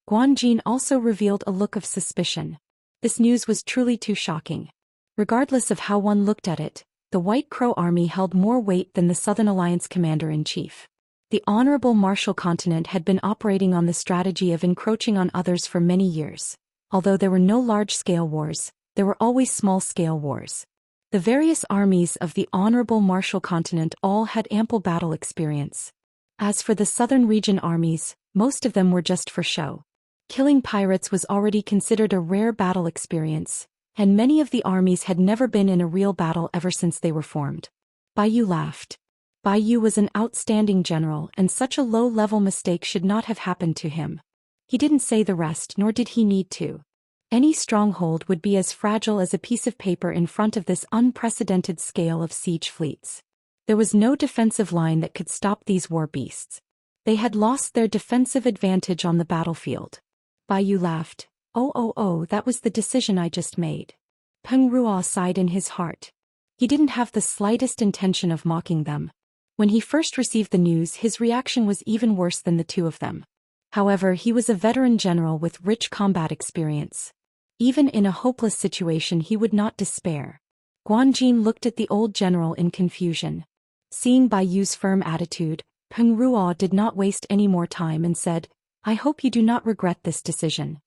Guan Jin also revealed a look of suspicion. This news was truly too shocking. Regardless of how one looked at it, the White Crow Army held more weight than the Southern Alliance commander-in-chief. The Honorable Martial Continent had been operating on the strategy of encroaching on others for many years. Although there were no large-scale wars, there were always small-scale wars. The various armies of the Honorable Martial Continent all had ample battle experience. As for the Southern region armies, most of them were just for show. Killing pirates was already considered a rare battle experience, and many of the armies had never been in a real battle ever since they were formed. Bai Yu laughed. Bai Yu was an outstanding general, and such a low-level mistake should not have happened to him. He didn't say the rest, nor did he need to. Any stronghold would be as fragile as a piece of paper in front of this unprecedented scale of siege fleets. There was no defensive line that could stop these war beasts. They had lost their defensive advantage on the battlefield. Bai Yu laughed. Oh, that was the decision I just made." Peng Ruo sighed in his heart. He didn't have the slightest intention of mocking them. When he first received the news, his reaction was even worse than the two of them. However, he was a veteran general with rich combat experience. Even in a hopeless situation, he would not despair. Guan Jin looked at the old general in confusion. Seeing Bai Yu's firm attitude, Peng Ruo did not waste any more time and said, "I hope you do not regret this decision."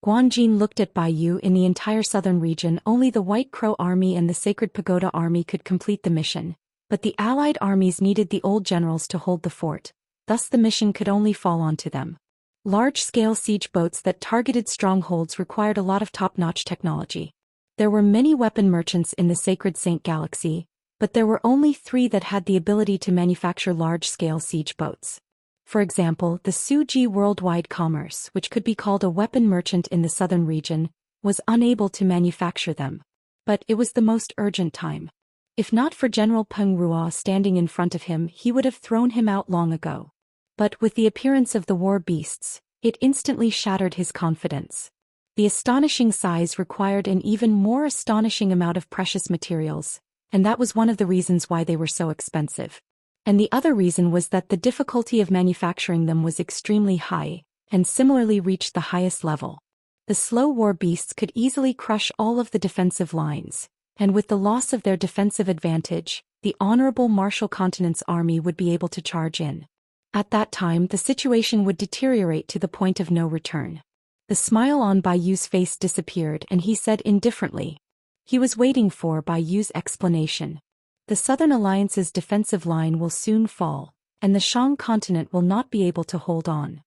Guanjin looked at Bai Yu. In the entire southern region, only the White Crow Army and the Sacred Pagoda Army could complete the mission, but the allied armies needed the old generals to hold the fort, thus the mission could only fall onto them. Large-scale siege boats that targeted strongholds required a lot of top-notch technology. There were many weapon merchants in the Sacred Saint Galaxy, but there were only 3 that had the ability to manufacture large-scale siege boats. For example, the Suji Worldwide Commerce, which could be called a weapon merchant in the southern region, was unable to manufacture them. But it was the most urgent time. If not for General Peng Ruo standing in front of him, he would have thrown him out long ago. But with the appearance of the war beasts, it instantly shattered his confidence. The astonishing size required an even more astonishing amount of precious materials, and that was one of the reasons why they were so expensive. And the other reason was that the difficulty of manufacturing them was extremely high, and similarly reached the highest level. The slow war beasts could easily crush all of the defensive lines, and with the loss of their defensive advantage, the Honorable Martial Continent's army would be able to charge in. At that time, the situation would deteriorate to the point of no return. The smile on Bai Yu's face disappeared and he said indifferently. He was waiting for Bai Yu's explanation. The Southern Alliance's defensive line will soon fall, and the Shang continent will not be able to hold on.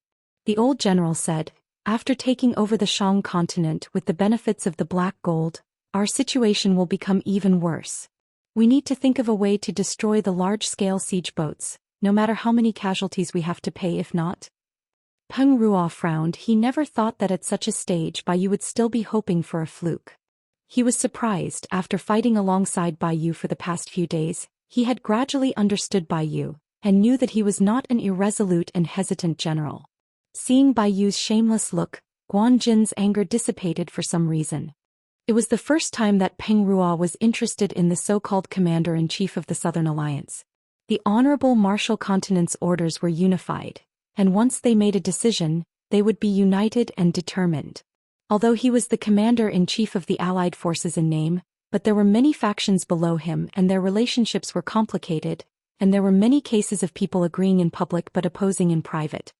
The old general said, after taking over the Shang continent with the benefits of the black gold, our situation will become even worse. We need to think of a way to destroy the large-scale siege boats, no matter how many casualties we have to pay if not. Peng Ruo frowned. He never thought that at such a stage Bai Yu would still be hoping for a fluke. He was surprised. After fighting alongside Bai Yu for the past few days, he had gradually understood Bai Yu, and knew that he was not an irresolute and hesitant general. Seeing Bai Yu's shameless look, Guanjin's anger dissipated for some reason. It was the first time that Peng Ruo was interested in the so-called commander-in-chief of the Southern Alliance. The Honorable Martial Continent's orders were unified, and once they made a decision, they would be united and determined. Although he was the commander-in-chief of the Allied forces in name, but there were many factions below him and their relationships were complicated, and there were many cases of people agreeing in public but opposing in private.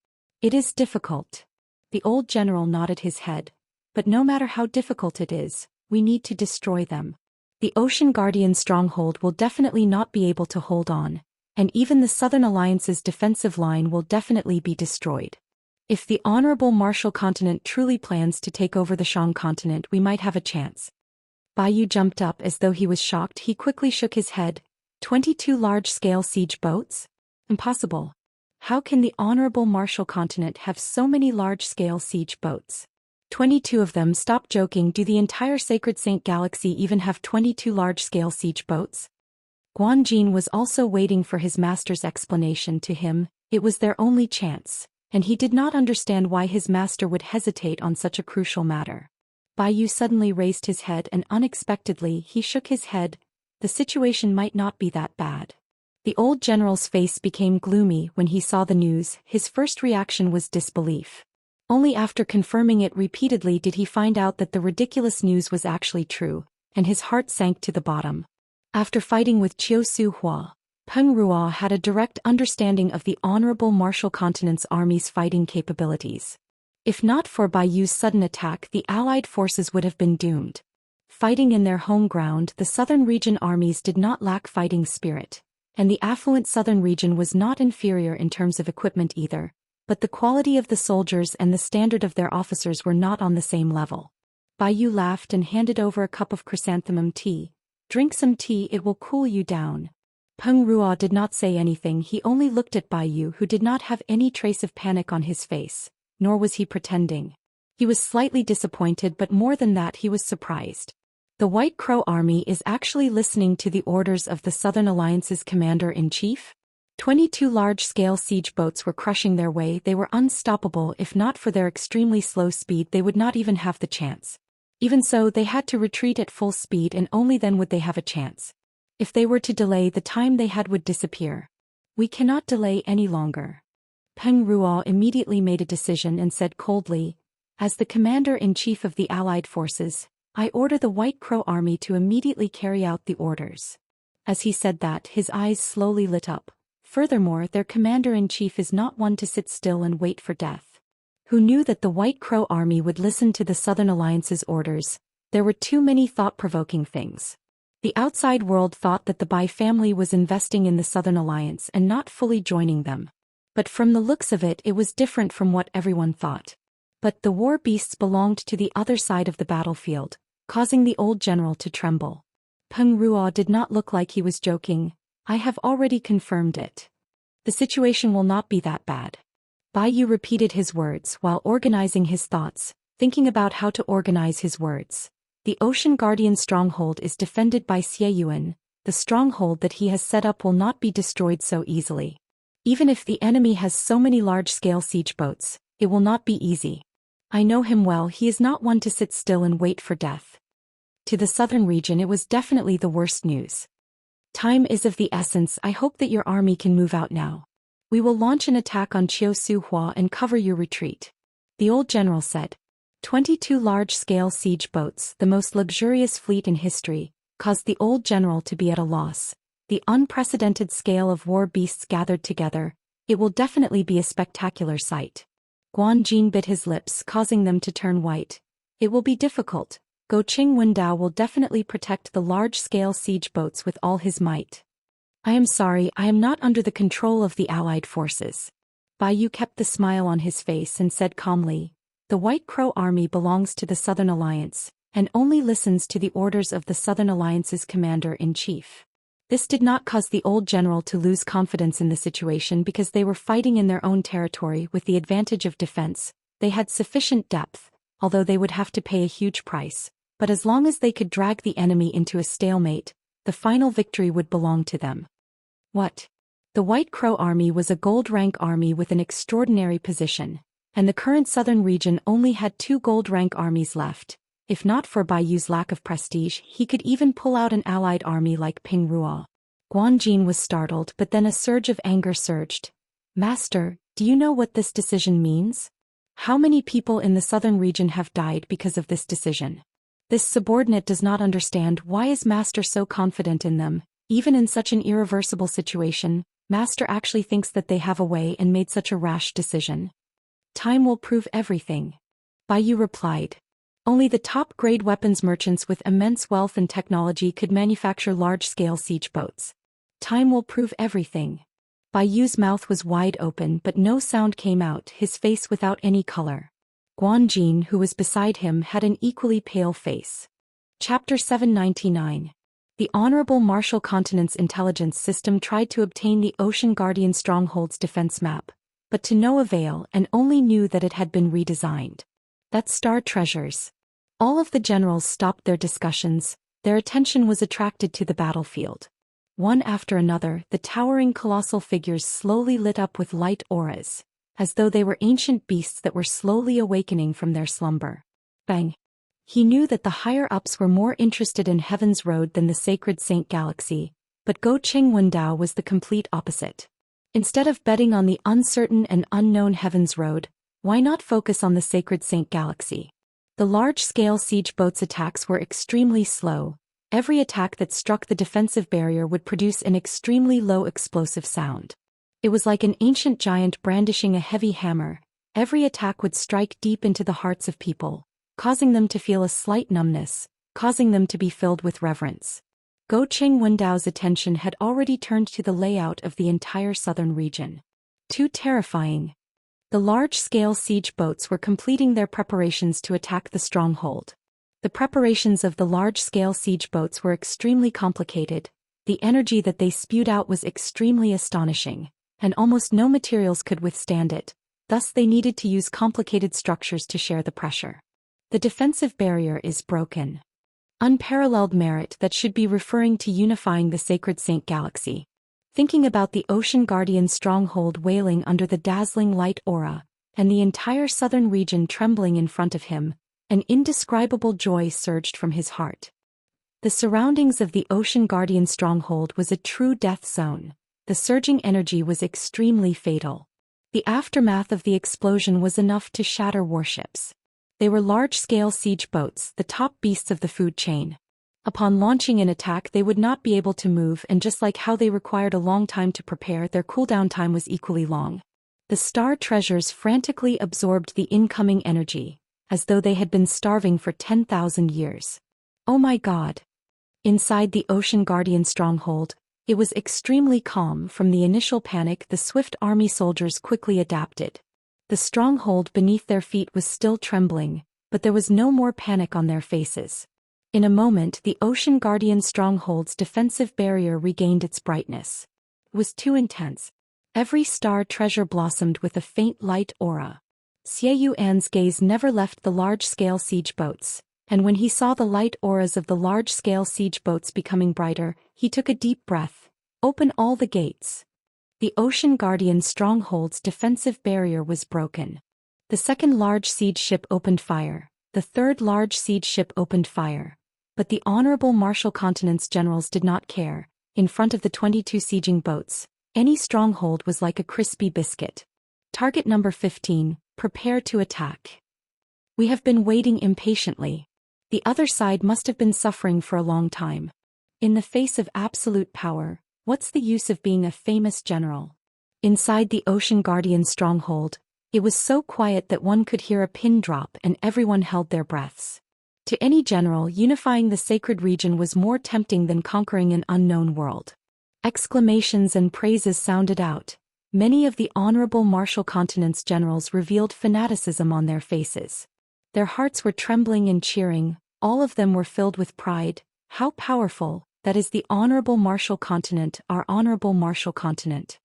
It is difficult. The old general nodded his head. But no matter how difficult it is, we need to destroy them. The Ocean Guardian stronghold will definitely not be able to hold on, and even the Southern Alliance's defensive line will definitely be destroyed. If the Honorable Martial Continent truly plans to take over the Shang continent, we might have a chance. Bai Yu jumped up as though he was shocked. He quickly shook his head. 22 large-scale siege boats? Impossible. How can the Honorable Martial Continent have so many large-scale siege boats? 22 of them. Stop joking. Do the entire Sacred Saint Galaxy even have 22 large-scale siege boats? Guanjin was also waiting for his master's explanation. To him, it was their only chance, and he did not understand why his master would hesitate on such a crucial matter. Bai Yu suddenly raised his head and unexpectedly he shook his head. The situation might not be that bad. The old general's face became gloomy when he saw the news. His first reaction was disbelief. Only after confirming it repeatedly did he find out that the ridiculous news was actually true, and his heart sank to the bottom. After fighting with Chiu Su Hua, Peng Ruo had a direct understanding of the Honorable Martial Continent's army's fighting capabilities. If not for Bai Yu's sudden attack, the Allied forces would have been doomed. Fighting in their home ground, the southern region armies did not lack fighting spirit, and the affluent southern region was not inferior in terms of equipment either, but the quality of the soldiers and the standard of their officers were not on the same level. Bai Yu laughed and handed over a cup of chrysanthemum tea. Drink some tea, it will cool you down. Peng Ruo did not say anything. He only looked at Bai Yu, who did not have any trace of panic on his face, nor was he pretending. He was slightly disappointed, but more than that he was surprised. The White Crow Army is actually listening to the orders of the Southern Alliance's commander-in-chief? 22 large-scale siege boats were crushing their way. They were unstoppable. If not for their extremely slow speed, they would not even have the chance. Even so, they had to retreat at full speed, and only then would they have a chance. If they were to delay, the time they had would disappear. We cannot delay any longer. Peng Ruo immediately made a decision and said coldly, as the commander-in-chief of the Allied forces, I order the White Crow Army to immediately carry out the orders. As he said that, his eyes slowly lit up. Furthermore, their commander-in-chief is not one to sit still and wait for death. Who knew that the White Crow army would listen to the Southern Alliance's orders? There were too many thought-provoking things. The outside world thought that the Bai family was investing in the Southern Alliance and not fully joining them. But from the looks of it, it was different from what everyone thought. But the war beasts belonged to the other side of the battlefield, causing the old general to tremble. Peng Ruo did not look like he was joking. I have already confirmed it. The situation will not be that bad. Bai Yu repeated his words while organizing his thoughts, thinking about how to organize his words. The Ocean Guardian stronghold is defended by Xie Yuan. The stronghold that he has set up will not be destroyed so easily. Even if the enemy has so many large-scale siege boats, it will not be easy. I know him well, he is not one to sit still and wait for death. To the southern region it was definitely the worst news. Time is of the essence. I hope that your army can move out now. We will launch an attack on Hua and cover your retreat. The old general said. 22 large-scale siege boats, the most luxurious fleet in history, caused the old general to be at a loss. The unprecedented scale of war beasts gathered together, it will definitely be a spectacular sight. Guan Jin bit his lips, causing them to turn white. It will be difficult. Go Qing Wendao will definitely protect the large-scale siege boats with all his might. I am sorry, I am not under the control of the Allied forces. Bai Yu kept the smile on his face and said calmly, the White Crow army belongs to the Southern Alliance, and only listens to the orders of the Southern Alliance's commander-in-chief. This did not cause the old general to lose confidence in the situation because they were fighting in their own territory with the advantage of defense. They had sufficient depth, although they would have to pay a huge price. But as long as they could drag the enemy into a stalemate, the final victory would belong to them. What? The White Crow army was a gold-rank army with an extraordinary position, and the current southern region only had 2 gold-rank armies left. If not for Bai Yu's lack of prestige, he could even pull out an allied army like Peng Ruo. Guan Jin was startled, but then a surge of anger surged. Master, do you know what this decision means? How many people in the southern region have died because of this decision? This subordinate does not understand why is Master so confident in them. Even in such an irreversible situation, Master actually thinks that they have a way and made such a rash decision. Time will prove everything. Bai Yu replied. Only the top-grade weapons merchants with immense wealth and technology could manufacture large-scale siege boats. Time will prove everything. Bai Yu's mouth was wide open but no sound came out, his face without any color. Guan Jin, who was beside him, had an equally pale face. Chapter 799. The Honorable Martial Continent's intelligence system tried to obtain the Ocean Guardian Stronghold's defense map, but to no avail and only knew that it had been redesigned. That's Star Treasures. All of the generals stopped their discussions, their attention was attracted to the battlefield. One after another, the towering colossal figures slowly lit up with light auras, as though they were ancient beasts that were slowly awakening from their slumber. Bang! He knew that the higher-ups were more interested in Heaven's Road than the Sacred Saint Galaxy, but Go Qing Wendao was the complete opposite. Instead of betting on the uncertain and unknown Heaven's Road, why not focus on the Sacred Saint Galaxy? The large-scale siege boats' attacks were extremely slow. Every attack that struck the defensive barrier would produce an extremely low explosive sound. It was like an ancient giant brandishing a heavy hammer. Every attack would strike deep into the hearts of people, causing them to feel a slight numbness, causing them to be filled with reverence. Go Qing Wendao's attention had already turned to the layout of the entire southern region. Too terrifying. The large-scale siege boats were completing their preparations to attack the stronghold. The preparations of the large-scale siege boats were extremely complicated. The energy that they spewed out was extremely astonishing, and almost no materials could withstand it. Thus they needed to use complicated structures to share the pressure. The defensive barrier is broken. Unparalleled merit that should be referring to unifying the Sacred Saint Galaxy. Thinking about the Ocean Guardian stronghold wailing under the dazzling light aura, and the entire southern region trembling in front of him, an indescribable joy surged from his heart. The surroundings of the Ocean Guardian stronghold was a true death zone. The surging energy was extremely fatal. The aftermath of the explosion was enough to shatter warships. They were large-scale siege boats, the top beasts of the food chain. Upon launching an attack they would not be able to move, and just like how they required a long time to prepare, their cooldown time was equally long. The star treasures frantically absorbed the incoming energy, as though they had been starving for 10,000 years. Oh my God! Inside the Ocean Guardian stronghold, it was extremely calm. From the initial panic, the swift army soldiers quickly adapted. The stronghold beneath their feet was still trembling, but there was no more panic on their faces. In a moment, the Ocean Guardian stronghold's defensive barrier regained its brightness. It was too intense. Every star treasure blossomed with a faint light aura. Xie Yuan's gaze never left the large-scale siege boats, and when he saw the light auras of the large-scale siege boats becoming brighter, he took a deep breath. Open all the gates. The Ocean Guardian stronghold's defensive barrier was broken. The second large siege ship opened fire. The third large siege ship opened fire. But the Honorable Martial Continent's generals did not care. In front of the 22 sieging boats, any stronghold was like a crispy biscuit. Target number 15, prepare to attack. We have been waiting impatiently. The other side must have been suffering for a long time. In the face of absolute power, what's the use of being a famous general? Inside the Ocean Guardian stronghold, it was so quiet that one could hear a pin drop and everyone held their breaths. To any general, unifying the sacred region was more tempting than conquering an unknown world. Exclamations and praises sounded out. Many of the Honorable Martial Continent's generals revealed fanaticism on their faces. Their hearts were trembling and cheering, all of them were filled with pride. How powerful, that is the Honorable Martial Continent, our Honorable Martial Continent.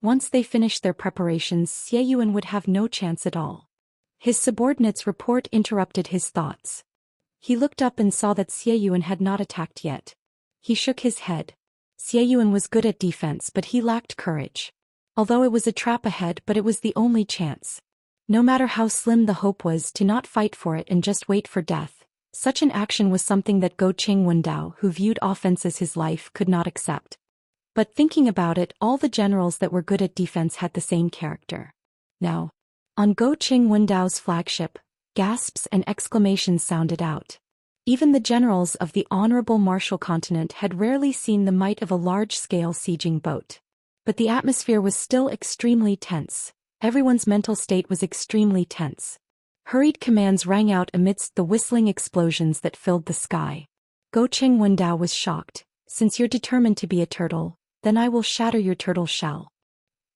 Once they finished their preparations, Xie Yuan would have no chance at all. His subordinate's report interrupted his thoughts. He looked up and saw that Xie Yuan had not attacked yet. He shook his head. Xie Yuan was good at defense, but he lacked courage. Although it was a trap ahead, but it was the only chance. No matter how slim the hope was to not fight for it and just wait for death, such an action was something that Go Qingwendao, who viewed offense as his life, could not accept. But thinking about it, all the generals that were good at defense had the same character. Now, on Go Qingwendao's flagship, gasps and exclamations sounded out. Even the generals of the Honorable Martial Continent had rarely seen the might of a large-scale sieging boat. But the atmosphere was still extremely tense. Everyone's mental state was extremely tense. Hurried commands rang out amidst the whistling explosions that filled the sky. Go Qingwendao was shocked. Since you're determined to be a turtle, then I will shatter your turtle shell.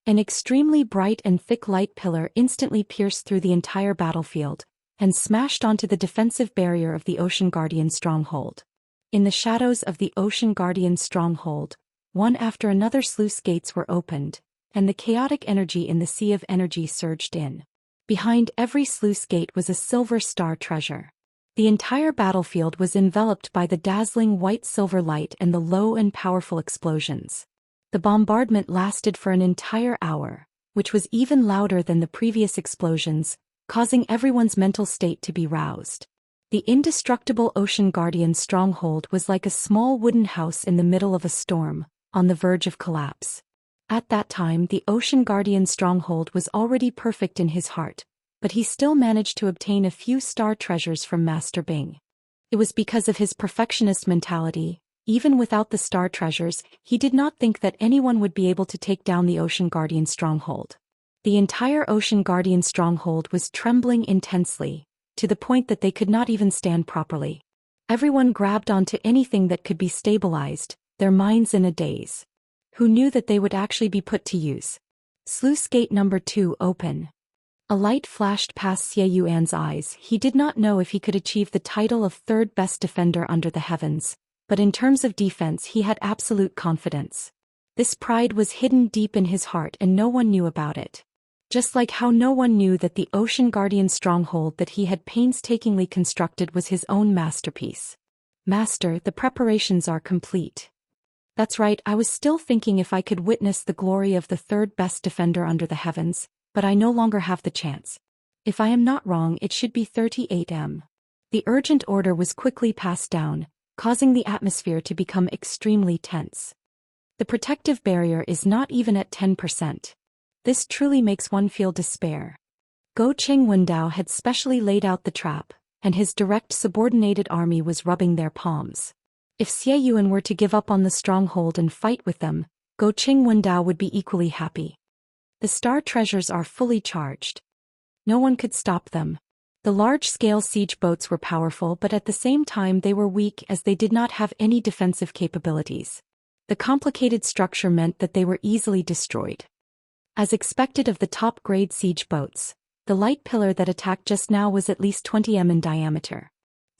An extremely bright and thick light pillar instantly pierced through the entire battlefield and smashed onto the defensive barrier of the Ocean Guardian stronghold. In the shadows of the Ocean Guardian stronghold, one after another sluice gates were opened, and the chaotic energy in the sea of energy surged in. Behind every sluice gate was a silver star treasure. The entire battlefield was enveloped by the dazzling white-silver light and the low and powerful explosions. The bombardment lasted for an entire hour, which was even louder than the previous explosions, causing everyone's mental state to be roused. The indestructible Ocean Guardian stronghold was like a small wooden house in the middle of a storm, on the verge of collapse. At that time, the Ocean Guardian stronghold was already perfect in his heart, but he still managed to obtain a few star treasures from Master Bing. It was because of his perfectionist mentality. Even without the star treasures, he did not think that anyone would be able to take down the Ocean Guardian stronghold. The entire Ocean Guardian stronghold was trembling intensely, to the point that they could not even stand properly. Everyone grabbed onto anything that could be stabilized, their minds in a daze. Who knew that they would actually be put to use? Sluice gate number 2 open. A light flashed past Xie Yuan's eyes. He did not know if he could achieve the title of third best defender under the heavens, but in terms of defense he had absolute confidence. This pride was hidden deep in his heart and no one knew about it. Just like how no one knew that the Ocean Guardian stronghold that he had painstakingly constructed was his own masterpiece. Master, the preparations are complete. That's right, I was still thinking if I could witness the glory of the third best defender under the heavens, but I no longer have the chance. If I am not wrong, it should be 38M. The urgent order was quickly passed down, causing the atmosphere to become extremely tense. The protective barrier is not even at 10%. This truly makes one feel despair. Go Qingwendao had specially laid out the trap, and his direct subordinated army was rubbing their palms. If Xie Yuan were to give up on the stronghold and fight with them, Go Qingwendao would be equally happy. The star treasures are fully charged. No one could stop them. The large-scale siege boats were powerful, but at the same time they were weak as they did not have any defensive capabilities. The complicated structure meant that they were easily destroyed. As expected of the top-grade siege boats, the light pillar that attacked just now was at least 20 m in diameter.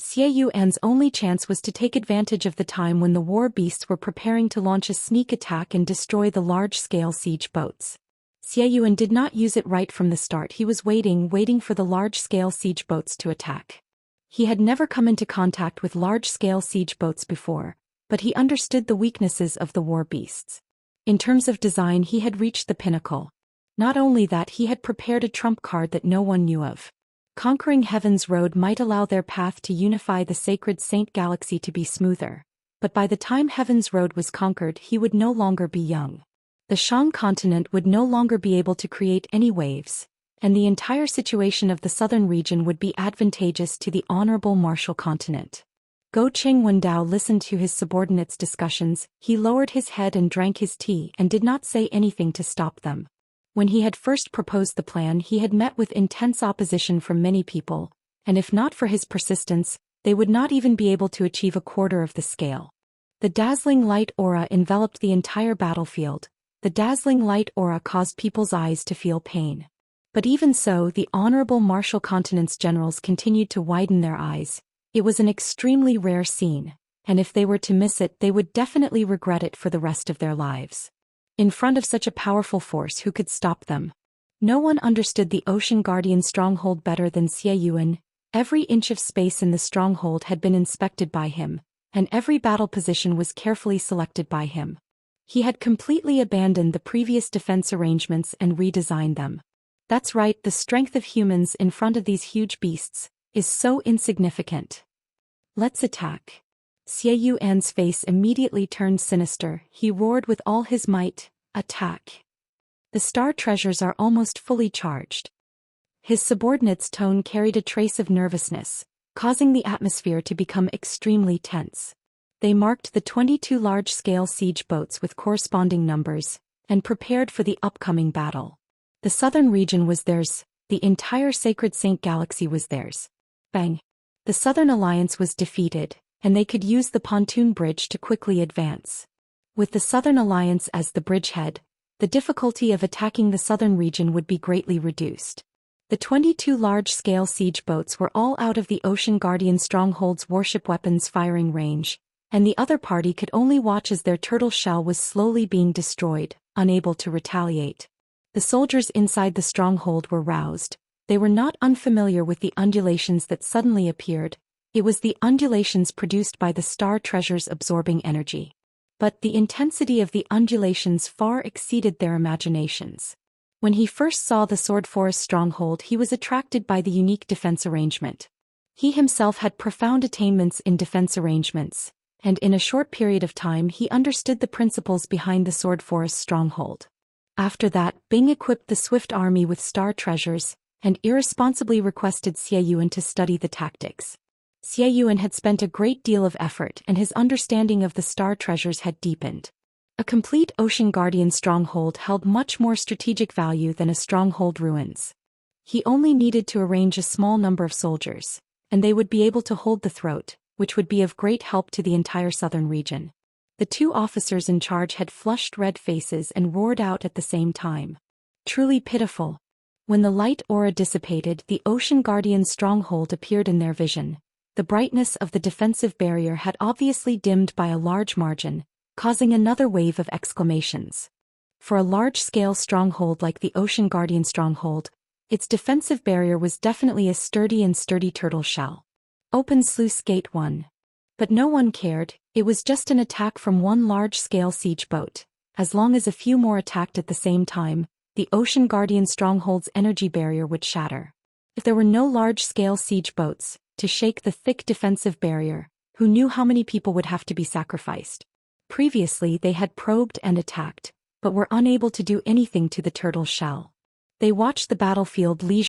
Xie Yuan's only chance was to take advantage of the time when the war beasts were preparing to launch a sneak attack and destroy the large-scale siege boats. Xie Yuan did not use it right from the start. He was waiting for the large-scale siege boats to attack. He had never come into contact with large-scale siege boats before, but he understood the weaknesses of the war beasts. In terms of design, he had reached the pinnacle. Not only that, he had prepared a trump card that no one knew of. Conquering Heaven's Road might allow their path to unify the sacred Saint Galaxy to be smoother, but by the time Heaven's Road was conquered, he would no longer be young. The Shang continent would no longer be able to create any waves, and the entire situation of the southern region would be advantageous to the honorable Martial continent. Go Cheng Wendao listened to his subordinates' discussions. He lowered his head and drank his tea and did not say anything to stop them. When he had first proposed the plan, he had met with intense opposition from many people, and if not for his persistence, they would not even be able to achieve a quarter of the scale. The dazzling light aura enveloped the entire battlefield. The dazzling light aura caused people's eyes to feel pain. But even so, the honorable Martial continent's generals continued to widen their eyes. It was an extremely rare scene, and if they were to miss it, they would definitely regret it for the rest of their lives. In front of such a powerful force, who could stop them? No one understood the Ocean Guardian stronghold better than Xie Yuan. Every inch of space in the stronghold had been inspected by him, and every battle position was carefully selected by him. He had completely abandoned the previous defense arrangements and redesigned them. That's right, the strength of humans in front of these huge beasts is so insignificant. Let's attack. Xie Yuan's face immediately turned sinister. He roared with all his might, attack. The star treasures are almost fully charged. His subordinate's tone carried a trace of nervousness, causing the atmosphere to become extremely tense. They marked the 22 large-scale siege boats with corresponding numbers, and prepared for the upcoming battle. The southern region was theirs, the entire sacred Saint Galaxy was theirs. Bang! The Southern Alliance was defeated, and they could use the pontoon bridge to quickly advance. With the Southern Alliance as the bridgehead, the difficulty of attacking the southern region would be greatly reduced. The 22 large-scale siege boats were all out of the Ocean Guardian stronghold's warship weapons firing range, and the other party could only watch as their turtle shell was slowly being destroyed, unable to retaliate. The soldiers inside the stronghold were roused. They were not unfamiliar with the undulations that suddenly appeared. It was the undulations produced by the star treasures absorbing energy. But the intensity of the undulations far exceeded their imaginations. When he first saw the Sword Forest stronghold, he was attracted by the unique defense arrangement. He himself had profound attainments in defense arrangements, and in a short period of time he understood the principles behind the Sword Forest stronghold. After that, Bing equipped the Swift Army with star treasures, and irresponsibly requested Xie Yuan to study the tactics. Xie Yuan had spent a great deal of effort, and his understanding of the star treasures had deepened. A complete Ocean Guardian stronghold held much more strategic value than a stronghold ruins. He only needed to arrange a small number of soldiers, and they would be able to hold the throat, which would be of great help to the entire southern region. The two officers in charge had flushed red faces and roared out at the same time. Truly pitiful. When the light aura dissipated, the Ocean Guardian stronghold appeared in their vision. The brightness of the defensive barrier had obviously dimmed by a large margin, causing another wave of exclamations. For a large-scale stronghold like the Ocean Guardian stronghold, its defensive barrier was definitely a sturdy turtle shell. Open Sluice Gate 1. But no one cared. It was just an attack from one large-scale siege boat. As long as a few more attacked at the same time, the Ocean Guardian stronghold's energy barrier would shatter. If there were no large-scale siege boats to shake the thick defensive barrier, who knew how many people would have to be sacrificed? Previously they had probed and attacked, but were unable to do anything to the turtle shell. They watched the battlefield leisurely